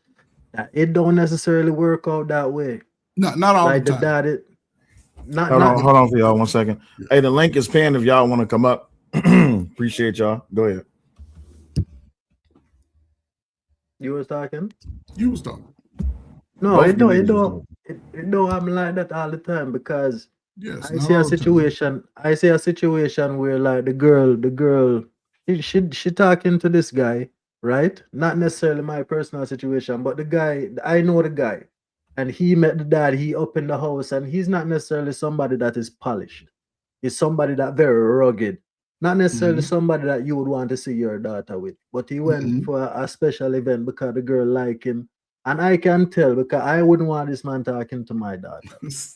that it don't necessarily work out that way. Not all like the time. Dad, Hold on for y'all 1 second. Hey, the link is pinned if y'all want to come up. Appreciate y'all. Go ahead. You was talking? You was talking. No, it don't happen like that all the time because I see a situation where like the girl she talking to this guy, right? Not necessarily my personal situation, but the guy, I know the guy, and he met the dad, he up in the house, and he's not necessarily somebody that is polished. He's somebody that very rugged. Not necessarily somebody that you would want to see your daughter with, but he went for a special event because the girl liked him. And I can tell because I wouldn't want this man talking to my daughter.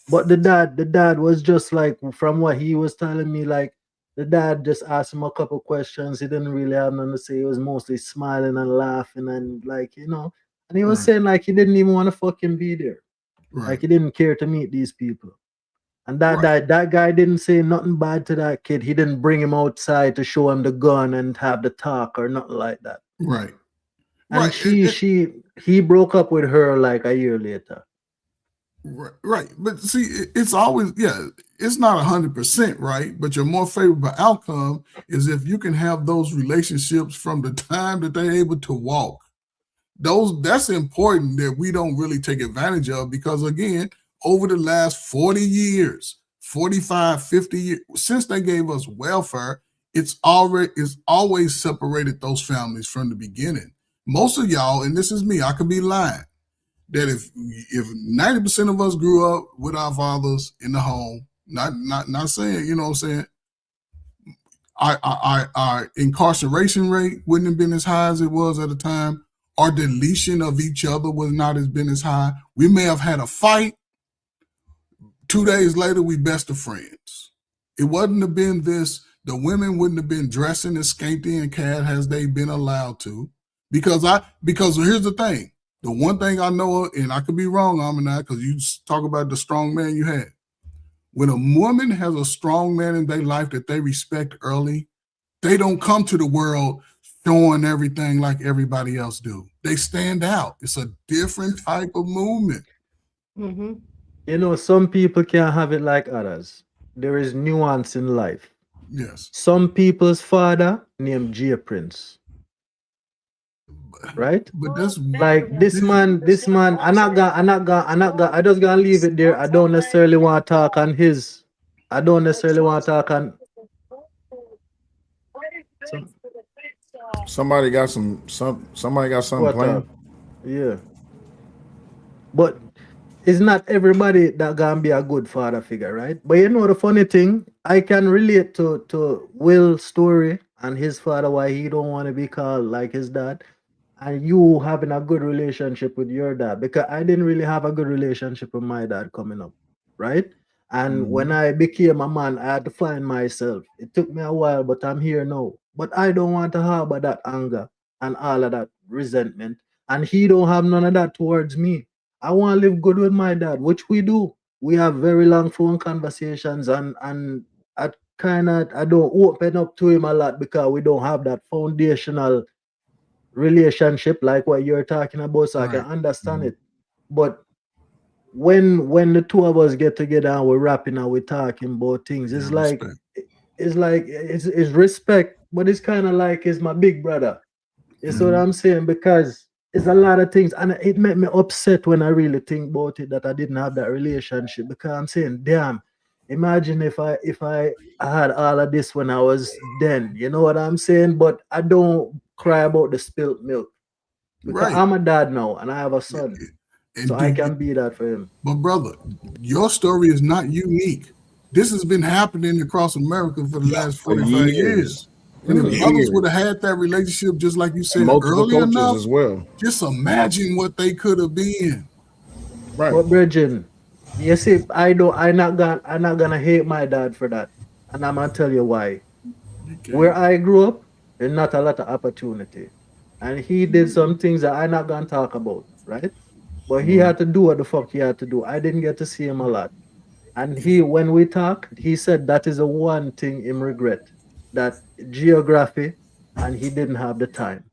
But the dad was just like, from what he was telling me, like the dad just asked him a couple questions. He didn't really have nothing to say. He was mostly smiling and laughing and like, you know, and he was saying like he didn't even want to fucking be there. Like he didn't care to meet these people. And that guy didn't say nothing bad to that kid. He didn't bring him outside to show him the gun and have the talk or nothing like that. Right. And he broke up with her like a year later. Right. But see, it's always, it's not 100% right, but your more favorable outcome is if you can have those relationships from the time that they're able to walk. That's important that we don't really take advantage of because again, over the last 40 years, 45, 50 years, since they gave us welfare, it's always separated those families from the beginning. Most of y'all, and this is me, I could be lying, that if 90% of us grew up with our fathers in the home, not saying, you know what I'm saying, our incarceration rate wouldn't have been as high as it was at the time. Our deletion of each other was not as been as high. We may have had a fight. 2 days later, we best of friends. It wouldn't have been this. The women wouldn't have been dressing as skanky and cat as they've been allowed to. Because here's the thing. The one thing I know, and I could be wrong on that, because you talk about the strong man you had. When a woman has a strong man in their life that they respect early, they don't come to the world showing everything like everybody else do. They stand out. It's a different type of movement. You know, some people can't have it like others. There is nuance in life. Yes. Some people's father named J Prince. Right? But that's like this man, I'm not gonna, I just gonna leave it there. I don't necessarily want to talk on his. I don't necessarily want to talk on. Somebody got somebody got something What playing. Yeah. But it's not everybody that gonna be a good father figure, right? But you know the funny thing, I can relate to Will's story and his father, why he don't want to be called like his dad, and you having a good relationship with your dad, because I didn't really have a good relationship with my dad coming up, right? And when I became a man, I had to find myself. It took me a while, but I'm here now. But I don't want to harbor that anger and all of that resentment. And he don't have none of that towards me. I want to live good with my dad, which we do. We have very long phone conversations, and I don't open up to him a lot because we don't have that foundational relationship like what you're talking about. So I can understand it. But when the two of us get together and we're rapping and we're talking about things, it's like it's respect, but it's kind of like it's my big brother. You see what I'm saying? Because it's a lot of things, and it made me upset when I really think about it that I didn't have that relationship, because I'm saying, damn, imagine if I had all of this when I was then. You know what I'm saying? But I don't cry about the spilt milk, because I'm a dad now and I have a son, so I can be that for him. But brother, your story is not unique. This has been happening across America for the last 45 years. And if others would have had that relationship, just like you said multiple earlier coaches enough, as well. just imagine what they could have been. Right. But Bridget, you see, I'm not gonna hate my dad for that. And I'm gonna tell you why. Where I grew up, there's not a lot of opportunity. And he did some things that I'm not gonna talk about, right? But he had to do what the fuck he had to do. I didn't get to see him a lot. And when we talked, he said that is the one thing him regret, that geography, and he didn't have the time.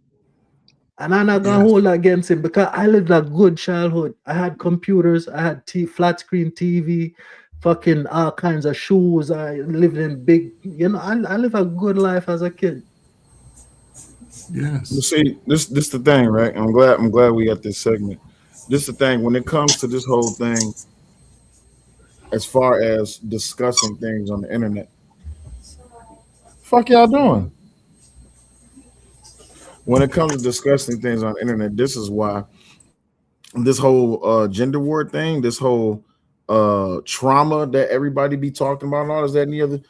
And I'm not gonna hold that against him, because I lived a good childhood. I had computers, I had flat screen TV, fucking all kinds of shoes. I lived in big, I lived a good life as a kid. Yes. You see, this the thing, right? I'm glad we got this segment. This the thing when it comes to this whole thing, as far as discussing things on the internet. Fuck y'all doing? When it comes to discussing things on the internet, this is why this whole gender war thing, this whole trauma that everybody be talking about and all that and the other,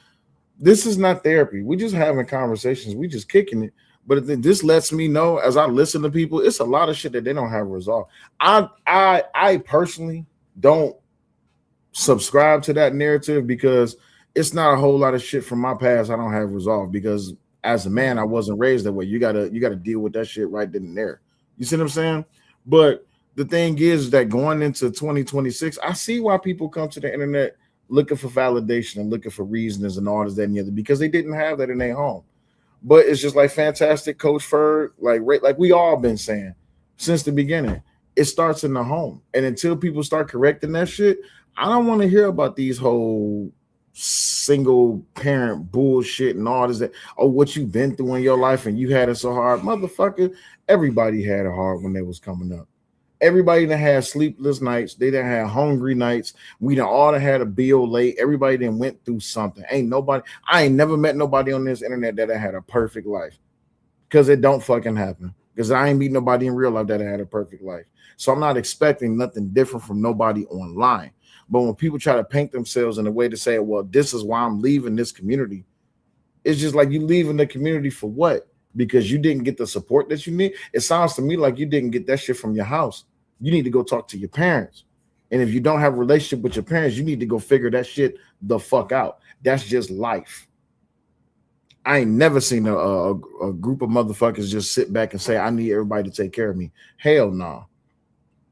this is not therapy. We just having conversations. We just kicking it. But this lets me know, as I listen to people, it's a lot of shit that they don't have resolved. I personally don't subscribe to that narrative, because it's not a whole lot of shit from my past I don't have resolved, because as a man I wasn't raised that way. You gotta deal with that shit right then and there. You see what I'm saying? But the thing is that going into 2026, I see why people come to the internet looking for validation and looking for reasons and all this, that, and the other, because they didn't have that in their home. But it's just like fantastic Coach Ferg, like we all been saying since the beginning, it starts in the home. And until people start correcting that shit, I don't want to hear about these whole single parent bullshit and all this, that, oh, what you've been through in your life and you had it so hard. Motherfucker, everybody had it hard when they was coming up. Everybody that had sleepless nights, they done had hungry nights. We done all done had a bill late. Everybody done went through something. I ain't never met nobody on this internet that had a perfect life, because it don't fucking happen. Because I ain't meet nobody in real life that had a perfect life. So I'm not expecting nothing different from nobody online. But when people try to paint themselves in a way to say, well, this is why I'm leaving this community, it's just like, you leaving the community for what? Because you didn't get the support that you need. It sounds to me like you didn't get that shit from your house. You need to go talk to your parents. And if you don't have a relationship with your parents, you need to go figure that shit the fuck out. That's just life. I ain't never seen a group of motherfuckers just sit back and say, I need everybody to take care of me. Hell no.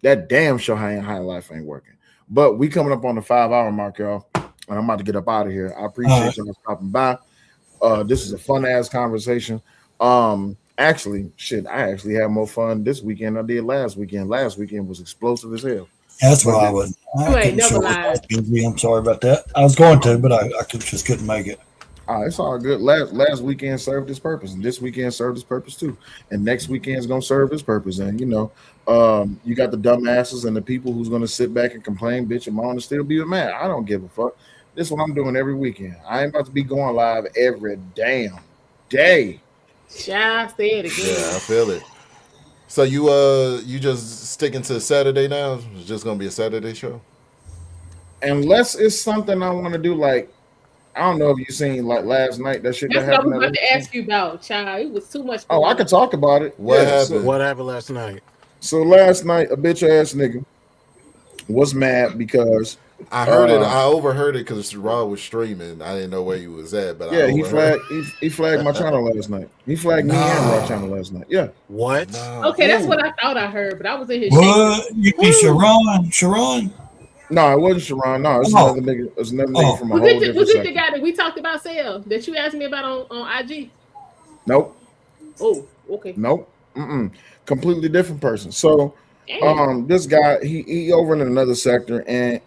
That damn sure high life ain't working. But we coming up on the 5-hour mark, y'all. And I'm about to get up out of here. I appreciate y'all stopping by. This is a fun ass conversation. Actually, shit, I actually had more fun this weekend than I did last weekend. Last weekend was explosive as hell. That's But why the, I You ain't couldn't never show up. I was lied. busy. I'm sorry about that. I was going to, but I just couldn't make it. it's all good. Last weekend served its purpose, and this weekend served its purpose too. And next weekend's gonna serve its purpose. And you got the dumbasses and the people who's gonna sit back and complain, bitch, and moan and still be mad. I don't give a fuck. This is what I'm doing every weekend. I ain't about to be going live every damn day. Child, say it Yeah, I again. feel it. So you just sticking to Saturday now? It's just gonna be a Saturday show. Unless it's something I want to do, like I don't know if you seen like last night that shit that That's what I happened was at about to Lincoln. ask you about, child. It was too much Oh, I going could on. talk about it. What Yeah. happened? What happened last night? So last night a bitch ass nigga was mad because I heard it. uh I overheard it because Raw was streaming. I didn't know where he was at, but I yeah, he overheard. flagged my channel last night. He flagged me and Raw channel No, last night. Yeah. What? no. Okay, that's Yeah. what I thought I heard, but I was in here shaking. What? You mean Sharon? Sharon? No, it wasn't Sharon. No, it's Oh, another nigga. It's another nigga oh. from a Was whole it different was it the sector. guy that we talked about, Sale, that you asked me about on IG? Nope. Oh, okay. Nope. Completely different person. So Damn. this guy, he over in another sector, and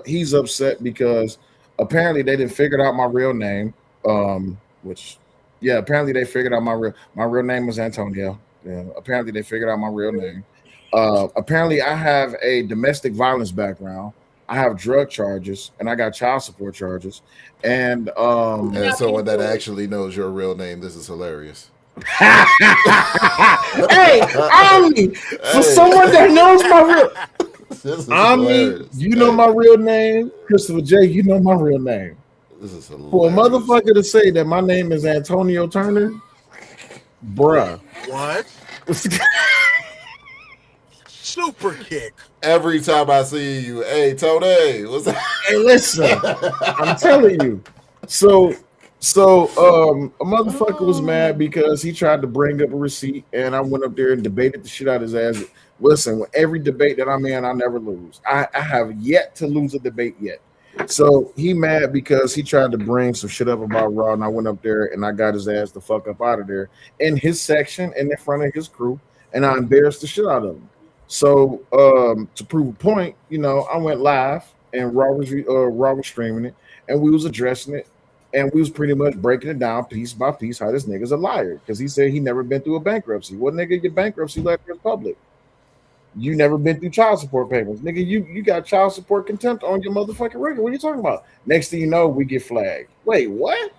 he's upset because apparently they didn't figure out my real name. Which yeah, apparently they figured out my real name was Antonio. Yeah, apparently they figured out my real name. Apparently I have a domestic violence background. I have drug charges and I got child support charges. And And someone that actually knows your real name, this is hilarious. hey, Omni, for someone that knows my real This is Omni, hilarious. you know my real name. Christopher J, you know my real name. This is hilarious. For a motherfucker to say that my name is Antonio Turner, bruh. What? Super kick. Every time I see you, hey Tony, what's that? Hey, listen, I'm telling you. So a motherfucker was mad because he tried to bring up a receipt, and I went up there and debated the shit out of his ass. Listen, with every debate that I'm in, I never lose. I have yet to lose a debate yet. So he mad because he tried to bring some shit up about Raw, and I went up there and I got his ass the fuck up out of there in his section and in front of his crew, and I embarrassed the shit out of him. So to prove a point, I went live and Raw was streaming it, and we was addressing it, and we was pretty much breaking it down piece by piece how this nigga's a liar because he said he never been through a bankruptcy. Well, nigga, your bankruptcy letter is public. You never been through child support payments, nigga. You got child support contempt on your motherfucking record. What are you talking about? Next thing you know, we get flagged. Wait, what?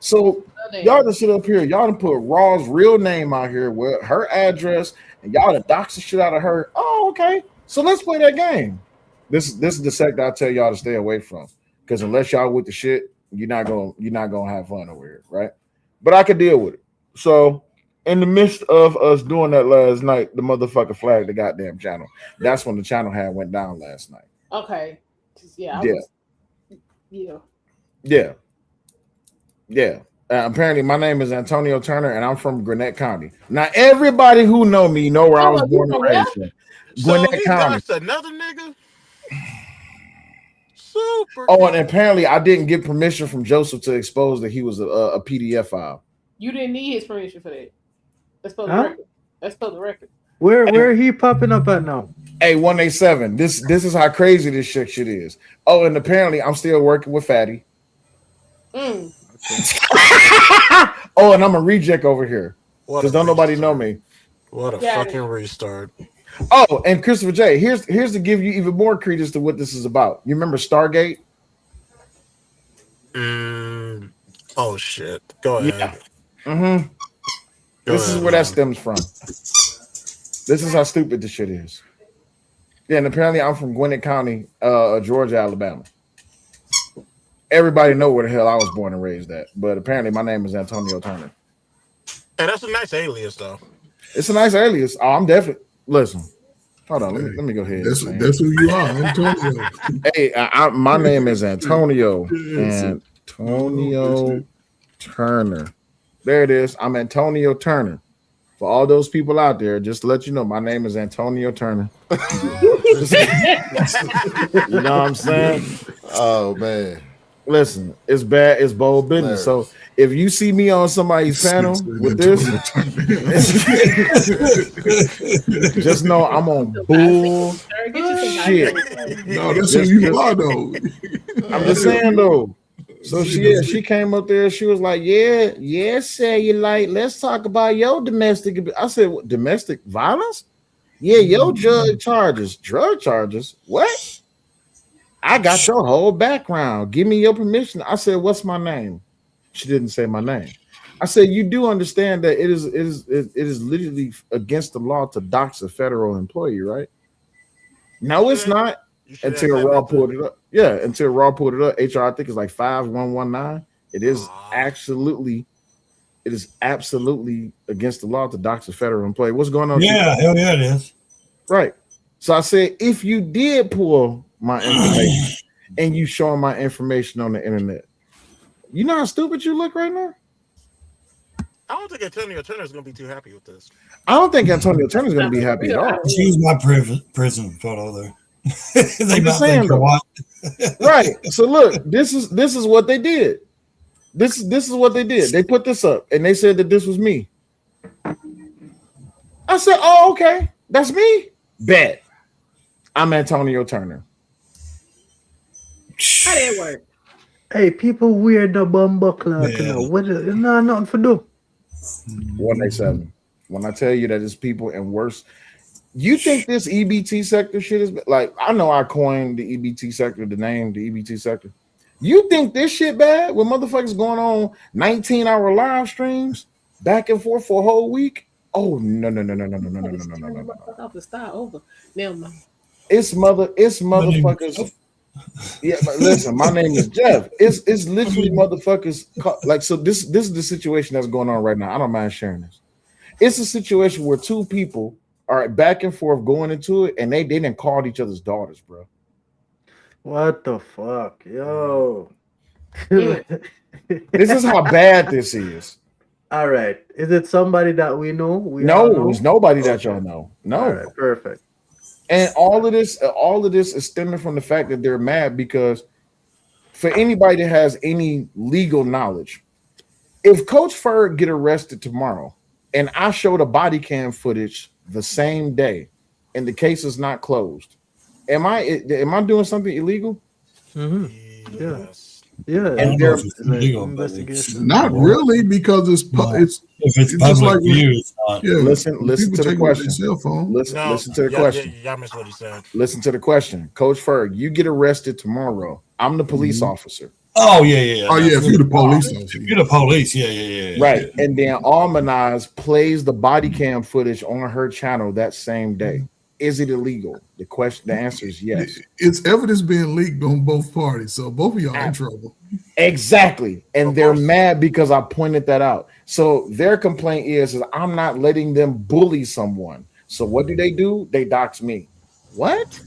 So y'all just sit up here. Y'all done put Raw's real name out here with her address, and y'all done dox the shit out of her. Oh, okay. So let's play that game. This is the sector I tell y'all to stay away from, because unless y'all with the shit, you're not gonna have fun over here, right? But I could deal with it. So in the midst of us doing that last night, the motherfucker flagged the goddamn channel. That's when the channel had went down last night. Okay. Yeah. Yeah. Apparently, my name is Antonio Turner, and I'm from Gwinnett County. Now, everybody who know me know where I was born and raised in. So Gwinnett he County. doxed another nigga? Super Oh, and apparently, I didn't get permission from Joseph to expose that he was a PDF file. You didn't need his permission for that. That's for the Huh? record. That's for the record. Where he popping up at now? Hey, 187. This is how crazy this shit is. Oh, and apparently, I'm still working with Fatty. Mm. Oh, and I'm a reject over here What because a don't nobody know me. What a Got fucking restart. Oh, and Christopher J, here's to give you even more credence to what this is about. You remember Stargate? Oh shit. Go ahead. Yeah. Mm-hmm. This is where that stems from. This is how stupid this shit is. Yeah, and apparently I'm from Gwinnett County, Georgia, Alabama. Everybody know where the hell I was born and raised at, but apparently my name is Antonio Turner. Hey, that's a nice alias though. It's a nice alias. Oh, I'm definitely listen. Hold on, let me go ahead. That's who you are, Antonio. Hey, my name is Antonio. Antonio Turner. There it is. I'm Antonio Turner. For all those people out there, just to let you know, my name is Antonio Turner. You know what I'm saying? Oh man. Listen, it's bad, it's bold business. So if you see me on somebody's panel with this, just know I'm on bull shit. No, that's who you are, though. I'm just saying though. So she came up there. She was like, "Yeah, Cellulite. Let's talk about your domestic." I said, "What, domestic violence? Yeah, your drug charges. What? I got your whole background. Give me your permission." I said, "What's my name?" She didn't say my name. I said, "You do understand that it is literally against the law to dox a federal employee, right?" No, it's not. Until Raw pulled it up. Yeah, until Raw pulled it up. HR, I think it's like 5119. It is absolutely against the law to dox a federal employee. What's going on? Yeah, hell yeah, it is. Right. So I said, if you did pull my information and you showing my information on the internet, you know how stupid you look right now? I don't think Antonio Turner's going to be too happy with this. I don't think Antonio Turner's going to be happy at all. She's my prison photo there. I'm just saying, though. Right. So look, this is what they did. This is what they did. They put this up and they said that this was me. I said, "Oh, okay, that's me. Bet I'm Antonio Turner." How did it work? Hey, people wear the bumbuckler. You know, what is, no, nothing for do. 187. When I tell you that it's people and worse. You think this EBT sector shit is like, I know I coined the EBT sector, the name, the EBT sector. You think this shit bad when motherfuckers going on 19-hour live streams back and forth for a whole week? Oh, no. Off the start over. Never mind. It's motherfuckers. Yeah, but listen, my name is Jeff. It's literally motherfuckers. Like, so this is the situation that's going on right now. I don't mind sharing this. It's a situation where two people are back and forth going into it, and they didn't call each other's daughters, bro. What the fuck, yo? This is how bad this is. All right. Is it somebody that we know? No, it's nobody that y'all know. No. All right, perfect. And all of this is stemming from the fact that they're mad because for anybody that has any legal knowledge, if Coach Ferg get arrested tomorrow and I show the body cam footage the same day and the case is not closed, am I doing something illegal? Mm-hmm. Yeah. And they're not really, because it's public just like view. It's not. Yeah, listen to the question. Cell phone. Listen to the question. Y'all missed what he said. Listen to the question. Coach Ferg, you get arrested tomorrow. I'm the police officer. Oh yeah. Oh yeah, if you're the police officer. You're the police. Yeah. Right. And then Almanaz plays the body cam footage on her channel that same day. Is it illegal? The answer is yes. It's evidence being leaked on both parties, so both of y'all in trouble. Exactly. And they're mad because I pointed that out. So their complaint is I'm not letting them bully someone. So what do? They dox me. What?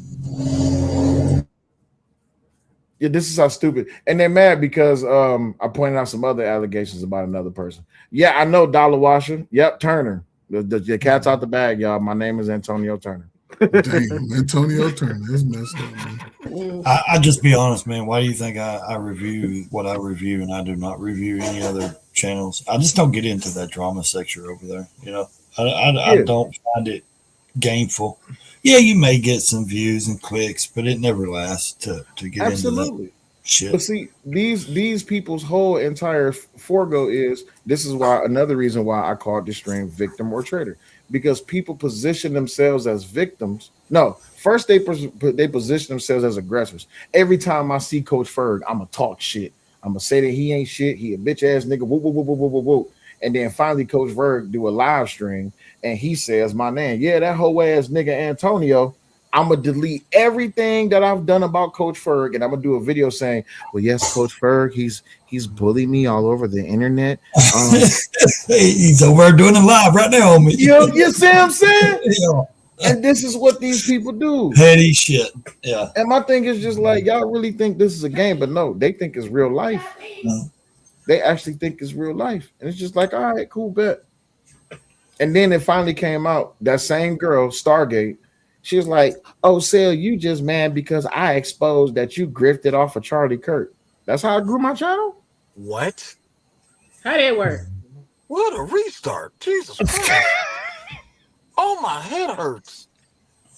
Yeah, this is how stupid. And they're mad because I pointed out some other allegations about another person. Yeah, I know Dollar Washer. Yep, Turner. The cat's out the bag, y'all. My name is Antonio Turner. Damn, Antonio Turner. That's messed up, man. I just be honest, man. Why do you think I review what I review and I do not review any other channels? I just don't get into that drama section over there. You know, I don't find it gainful. Yeah, you may get some views and clicks, but it never lasts to get into that shit. But see, these people's whole entire forego is this is why another reason why I called this stream victim or traitor, because people position themselves as victims. No, first they position themselves as aggressors. Every time I see Coach Ferg, I'm gonna talk shit. I'm gonna say that he ain't shit. He a bitch ass nigga. Whoop, whoop, whoop, whoop, whoop, whoop. And then finally, Coach Ferg do a live stream and he says my name. Yeah, that whole ass nigga Antonio. I'm gonna delete everything that I've done about Coach Ferg, and I'm gonna do a video saying, "Well, yes, Coach Ferg, he's bullied me all over the internet. He's over doing it live right now on me. You see what I'm saying? Yeah. And this is what these people do. Petty shit. Yeah. And my thing is just like y'all really think this is a game, but no, they think it's real life. No. They actually think it's real life, and it's just like, all right, cool, bet. And then it finally came out. That same girl, Stargate. She was like, "Oh, Sel, you just mad because I exposed that you grifted off of Charlie Kirk." That's how I grew my channel. What? How that work? What a restart. Jesus Christ. Oh, my head hurts.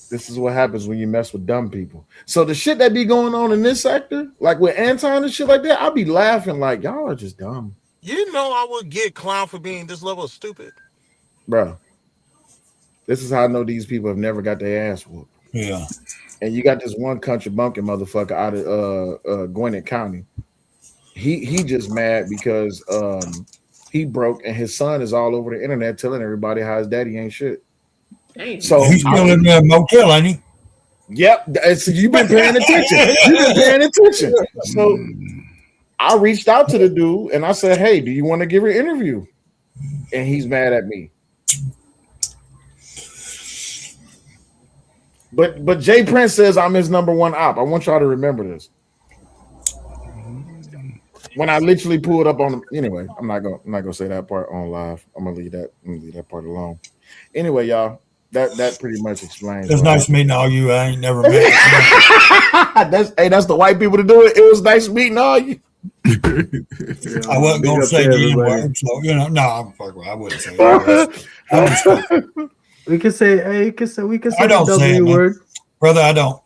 This is what happens when you mess with dumb people. So the shit that be going on in this sector, like with Anton and shit like that, I'll be laughing like y'all are just dumb. You know I would get clown for being this level of stupid. Bro. This is how I know these people have never got their ass whooped. Yeah. And you got this one country bumpkin motherfucker out of Gwinnett County. He just mad because he broke and his son is all over the internet telling everybody how his daddy ain't shit. Dang. So He's still in the motel, ain't he? Yep. So you've been paying attention. You've been paying attention. So I reached out to the dude and I said, hey, do you want to give an interview? And he's mad at me. But Jay Prince says I'm his number one op. I want y'all to remember this. When I literally pulled up on him, anyway, I'm not gonna say that part on live. I'm gonna leave that part alone. Anyway, y'all, that pretty much explains. It's nice meeting all you. I ain't never met. That's the white people to do it. It was nice meeting all you. I wasn't gonna say the N-word, so I wouldn't say that. We can say, hey, we can say I don't the say it, W man. word. Brother, I don't.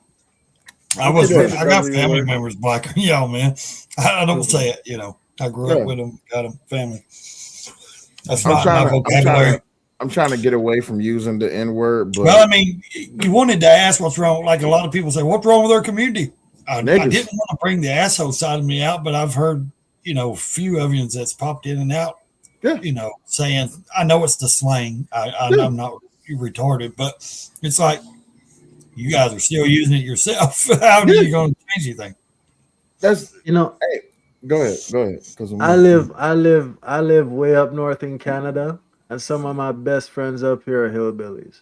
I got W family word. members black. Yo, man. I don't say it, I grew up Yeah. with them, got them, family. That's I'm not my vocabulary. I'm trying to get away from using the N-word, but Well, I mean, you wanted to ask what's wrong. Like a lot of people say, what's wrong with our community? I didn't want to bring the asshole side of me out, but I've heard, few evidence that's popped in and out, saying, I know it's the slang. I'm not retarded, but it's like, you guys are still using it yourself. How are you going to change anything? That's Hey, go ahead. Because I live way up north in Canada, and some of my best friends up here are hillbillies.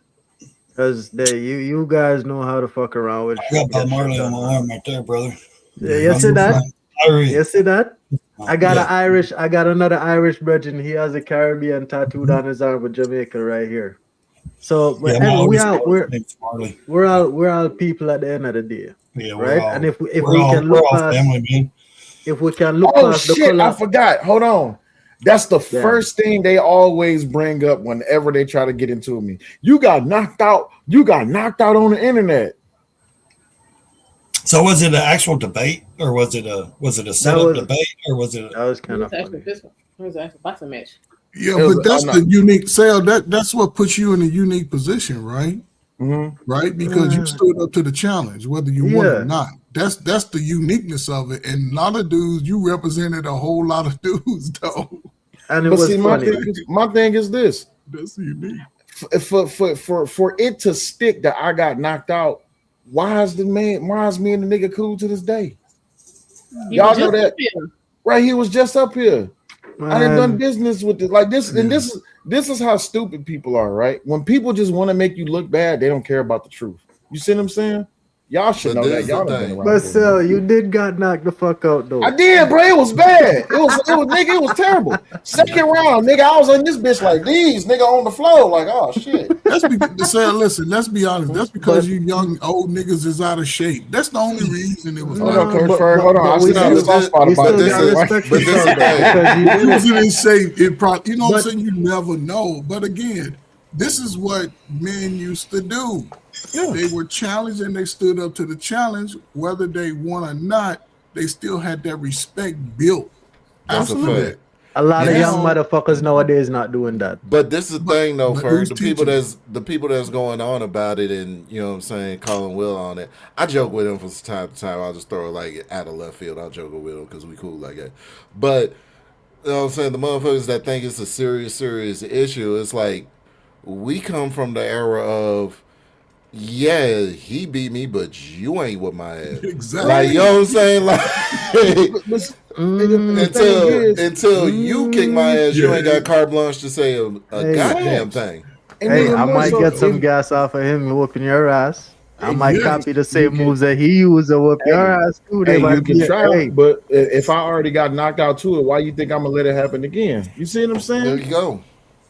Because you guys know how to fuck around with I shit. got Bob Marley on my arm right there, brother. Yeah, you see that? You see that? I got another Irish brethren. He has a Caribbean tattooed on his arm with Jamaica right here. So but we're all people at the end of the day. Yeah, right? all, and if we all, can look past family, man. if we can look Oh past the shit! color. I forgot. Hold on. That's the first thing they always bring up whenever they try to get into me. You got knocked out. You got knocked out on the internet. So was it an actual debate, or was it a setup debate, or was it? That was kind of funny. It was actually a boxing match. Yeah, but that's the unique sale. That's what puts you in a unique position, right? Mm-hmm. Right, because you stood up to the challenge, whether you won or not. That's the uniqueness of it. And a lot of dudes, you represented a whole lot of dudes, though. And it was funny. My thing is this. That's unique. For it to stick that I got knocked out, why is me and the nigga cool to this day? Y'all know that, right? He was just up here. I done done business with this, like this, and this is how stupid people are, right? When people just want to make you look bad, they don't care about the truth. You see what I'm saying? Y'all should know that. Y'all done been around. But still, you did got knocked the fuck out though. I did, bro. It was bad. It was nigga, it was terrible. Second round, nigga, I was on this bitch like these, nigga, on the floor, like, oh shit. Listen, let's be honest. That's because you young old niggas is out of shape. That's the only reason it was. Hold on, Coach Ferg. Hold on. I still got a soft spot about this. But you wasn't in shape. You know what I'm saying? You never know. But again, this is what men used to do. Yeah. They were challenged and they stood up to the challenge. Whether they won or not, they still had that respect built. Absolutely. A lot of young motherfuckers nowadays not doing that. But this is the thing though, for the people that's going on about it and you know what I'm saying, calling Will on it. I joke with him from time to time. I'll just throw it like out of left field. I'll joke with him because we cool like that. But you know what I'm saying, the motherfuckers that think it's a serious issue, it's like we come from the era of he beat me, but you ain't with my ass. Exactly. Like, you know what I'm saying? Like until you kick my ass, you ain't got carte blanche to say a goddamn thing. Hey, I might get some gas off of him whooping your ass. I might copy the same moves that he used to whoop your ass too. Hey, you can try, but if I already got knocked out to it, why you think I'm gonna let it happen again? You see what I'm saying? There you go.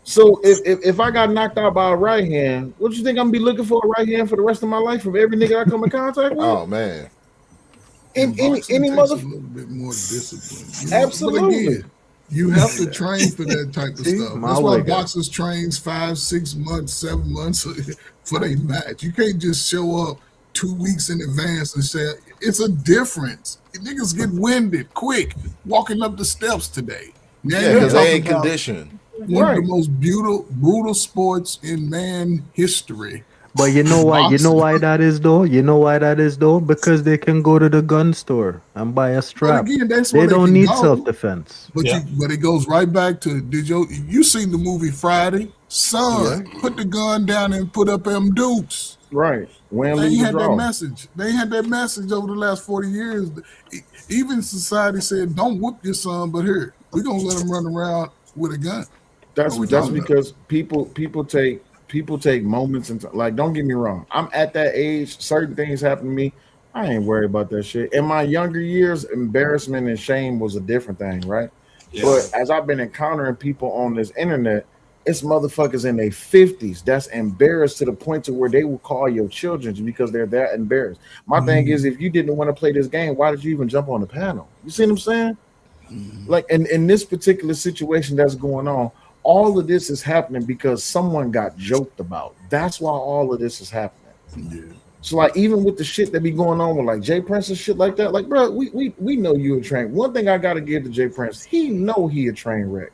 So if I got knocked out by a right hand, what you think I'm gonna be looking for a right hand for the rest of my life from every nigga I come in contact with? Oh man. Any motherfucker. A little bit more discipline. Absolutely. You have to train for that type of See, stuff. my That's why way, guy. boxers trains 5, 6 months, 7 months for their match. You can't just show up 2 weeks in advance and say it's a difference. Niggas get winded quick walking up the steps today. Now Yeah, you because they talking ain't about conditioned. one of the most brutal sports in man history. But you know why? You know Boxing. why that is though? You know why that is though? Because they can go to the gun store and buy a But strap. again, that's They where they don't can need go. self-defense. But it goes right back to you seen the movie Friday? Son, put the gun down and put up them dukes. Right. Win, They lose, ain't or had that draw. message. They ain't had that message over the last 40 years. Even society said, don't whoop your son, but here, we're gonna let him run around with a gun. That's What we talking about? because people take moments and like, don't get me wrong. I'm at that age, certain things happen to me. I ain't worried about that shit. In my younger years, embarrassment and shame was a different thing, right? But as I've been encountering people on this internet, it's motherfuckers in their 50s that's embarrassed to the point to where they will call your children because they're that embarrassed. My thing is, if you didn't want to play this game, why did you even jump on the panel? You see what I'm saying? Like in this particular situation that's going on, all of this is happening because someone got joked about. That's why all of this is happening. Yeah. So like even with the shit that be going on with like Jay Prince and shit like that, like bro, we know you a train. One thing I gotta give to Jay Prince, he know he a train wreck.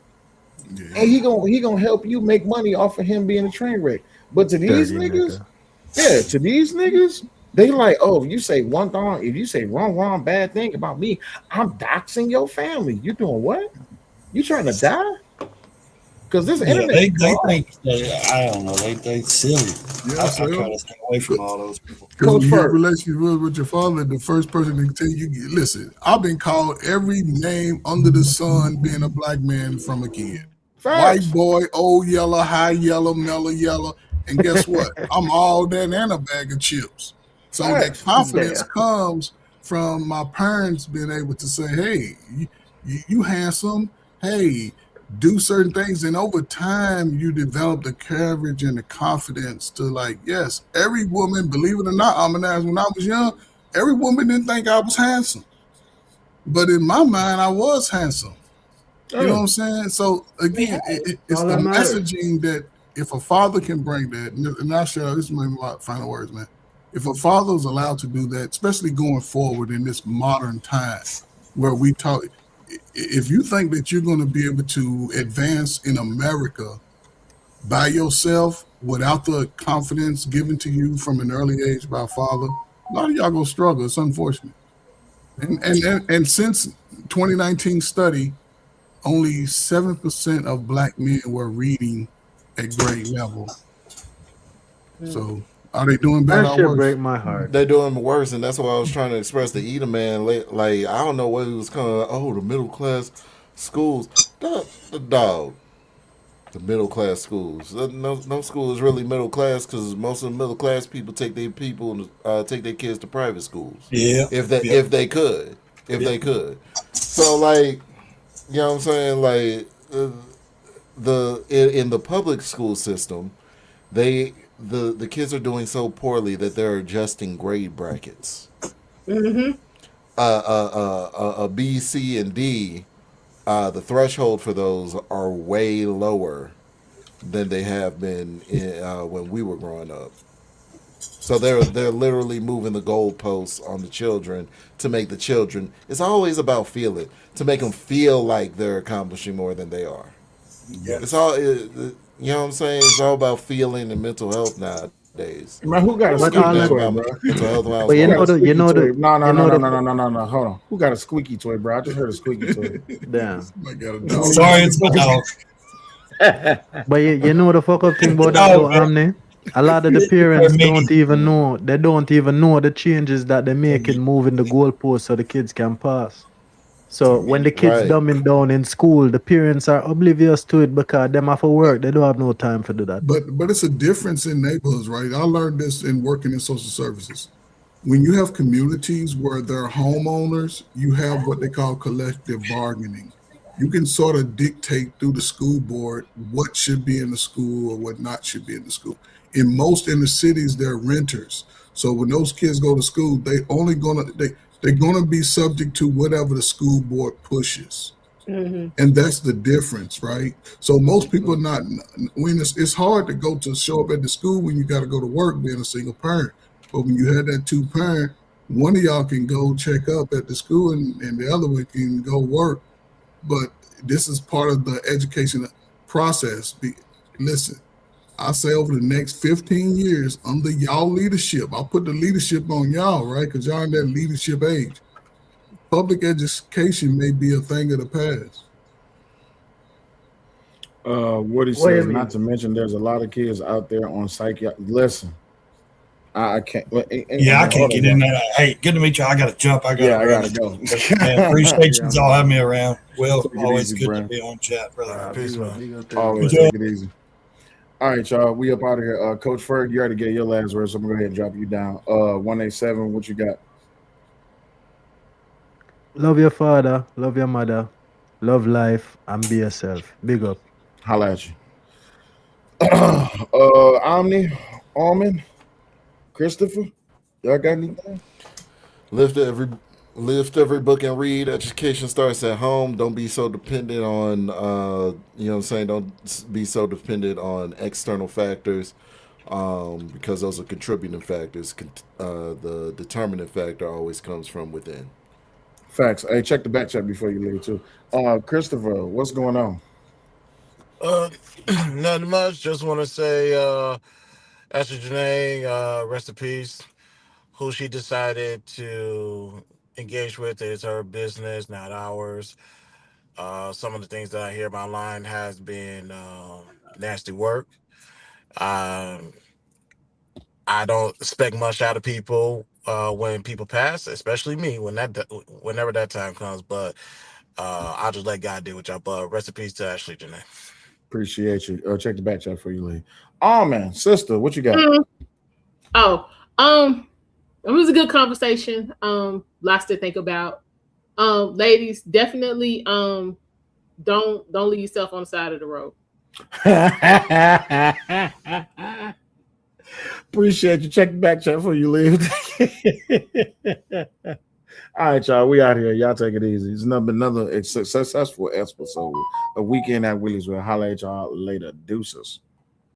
Yeah. And he gonna help you make money off of him being a train wreck. But to these Dirty niggas, nigga. to these niggas, they like, oh, if you say one thing, if you say wrong, bad thing about me, I'm doxing your family. You doing what? You trying to die? Because this internet, they think I don't know, they silly. Yeah, I try to stay away from all those people. Because when you have a relationship with your father, the first person to tell you, listen, I've been called every name under the sun being a black man from a kid. Facts. White boy, old yellow, high yellow, mellow yellow. And guess what? I'm all that and a bag of chips. So that confidence comes from my parents being able to say, hey, you handsome. Hey, do certain things. And over time, you develop the courage and the confidence to like, yes, every woman, believe it or not, when I was young, every woman didn't think I was handsome. But in my mind, I was handsome. You know what I'm saying? So again, it's the messaging that if a father can bring that, and I'll share, this is my final words, man. If a father is allowed to do that, especially going forward in this modern time where we talk, if you think that you're going to be able to advance in America by yourself without the confidence given to you from an early age by a father, a lot of y'all gonna struggle. It's unfortunate. And since 2019 study, only 7% of black men were reading at grade level. So are they doing better That or shit worse? break my heart. They're doing worse, and that's what I was trying to express to Edom, man. Like I don't know what he was calling. Oh, the middle class schools. The dog. The middle class schools. No school is really middle class because most of the middle class people take their kids to private schools. Yeah. If they could. So like, you know what I'm saying? Like in the public school system, the kids are doing so poorly that they're adjusting grade brackets. Mm-hmm. A B, C, and D, the threshold for those are way lower than they have been when we were growing up. So they're literally moving the goalposts on the children to make the children. It's always about feeling, to make them feel like they're accomplishing more than they are. Yes. It's all, you know what I'm saying? It's all about feeling and mental health nowadays. Man, who got a But squeaky toy, bro? mental health when I was But you growing know up. No. Hold on. Who got a squeaky toy, bro? I just heard a squeaky toy. Damn. I got a dog. Sorry, it's my dog. But you know the fuck up thing about that though, Amne? A lot of the parents don't even know. They don't even know the changes that they're making, moving the goalposts so the kids can pass. So when the kids dumbing down in school, the parents are oblivious to it because them have to work. They don't have no time to do that. But it's a difference in neighborhoods, right? I learned this in working in social services. When you have communities where they're homeowners, you have what they call collective bargaining. You can sort of dictate through the school board what should be in the school or what not should be in the school. In most inner cities, they're renters. So when those kids go to school, they're gonna be subject to whatever the school board pushes. And that's the difference, right? So most people not when it's hard to go to show up at the school when you got to go to work being a single parent. But when you have that 2-parent, one of y'all can go check up at the school and the other one can go work. But this is part of the education process. Listen, I say over the next 15 years, under y'all leadership, I'll put the leadership on y'all, right? Because y'all in that leadership age. Public education may be a thing of the past. What he says, not to mention there's a lot of kids out there on psych. Listen, I can't. I can't get in there. Hey, good to meet you. I got to jump. I gotta go. Man, appreciate you all having me around. Well, Take it always easy, good Brent. to be on chat, brother. Peace, man. Always take it easy. All right, y'all. We up out of here. Coach Ferg, you already get your last words, so I'm gonna go ahead and drop you down. 187, what you got? Love your father, love your mother, love life, and be yourself. Big up. Holla at you. Omni, Almond, Christopher, y'all got anything? Lift every book and read. Education starts at home. Don't be so dependent on you know what I'm saying, don't be so dependent on external factors, because those are contributing factors. The determining factor always comes from within. Facts. Hey, check the back chat before you leave too. Christopher, what's going on? Nothing much. Just want to say, Ashlee Jenae, rest in peace. Who she decided to engage with is her business, not ours. Some of the things that I hear about online has been nasty work. I don't expect much out of people when people pass, especially me whenever that time comes. But I'll just let God deal with y'all. But rest in peace to Ashlee Jenae. Appreciate you. Check the back chat before you leave. Oh man, sister, what you got? It was a good conversation. Lots to think about. Ladies, definitely don't leave yourself on the side of the road. Appreciate you. Check the back chat before you leave. All right, y'all. We out here. Y'all take it easy. It's been another successful episode. A weekend at Willies. We'll holler at y'all later. Deuces.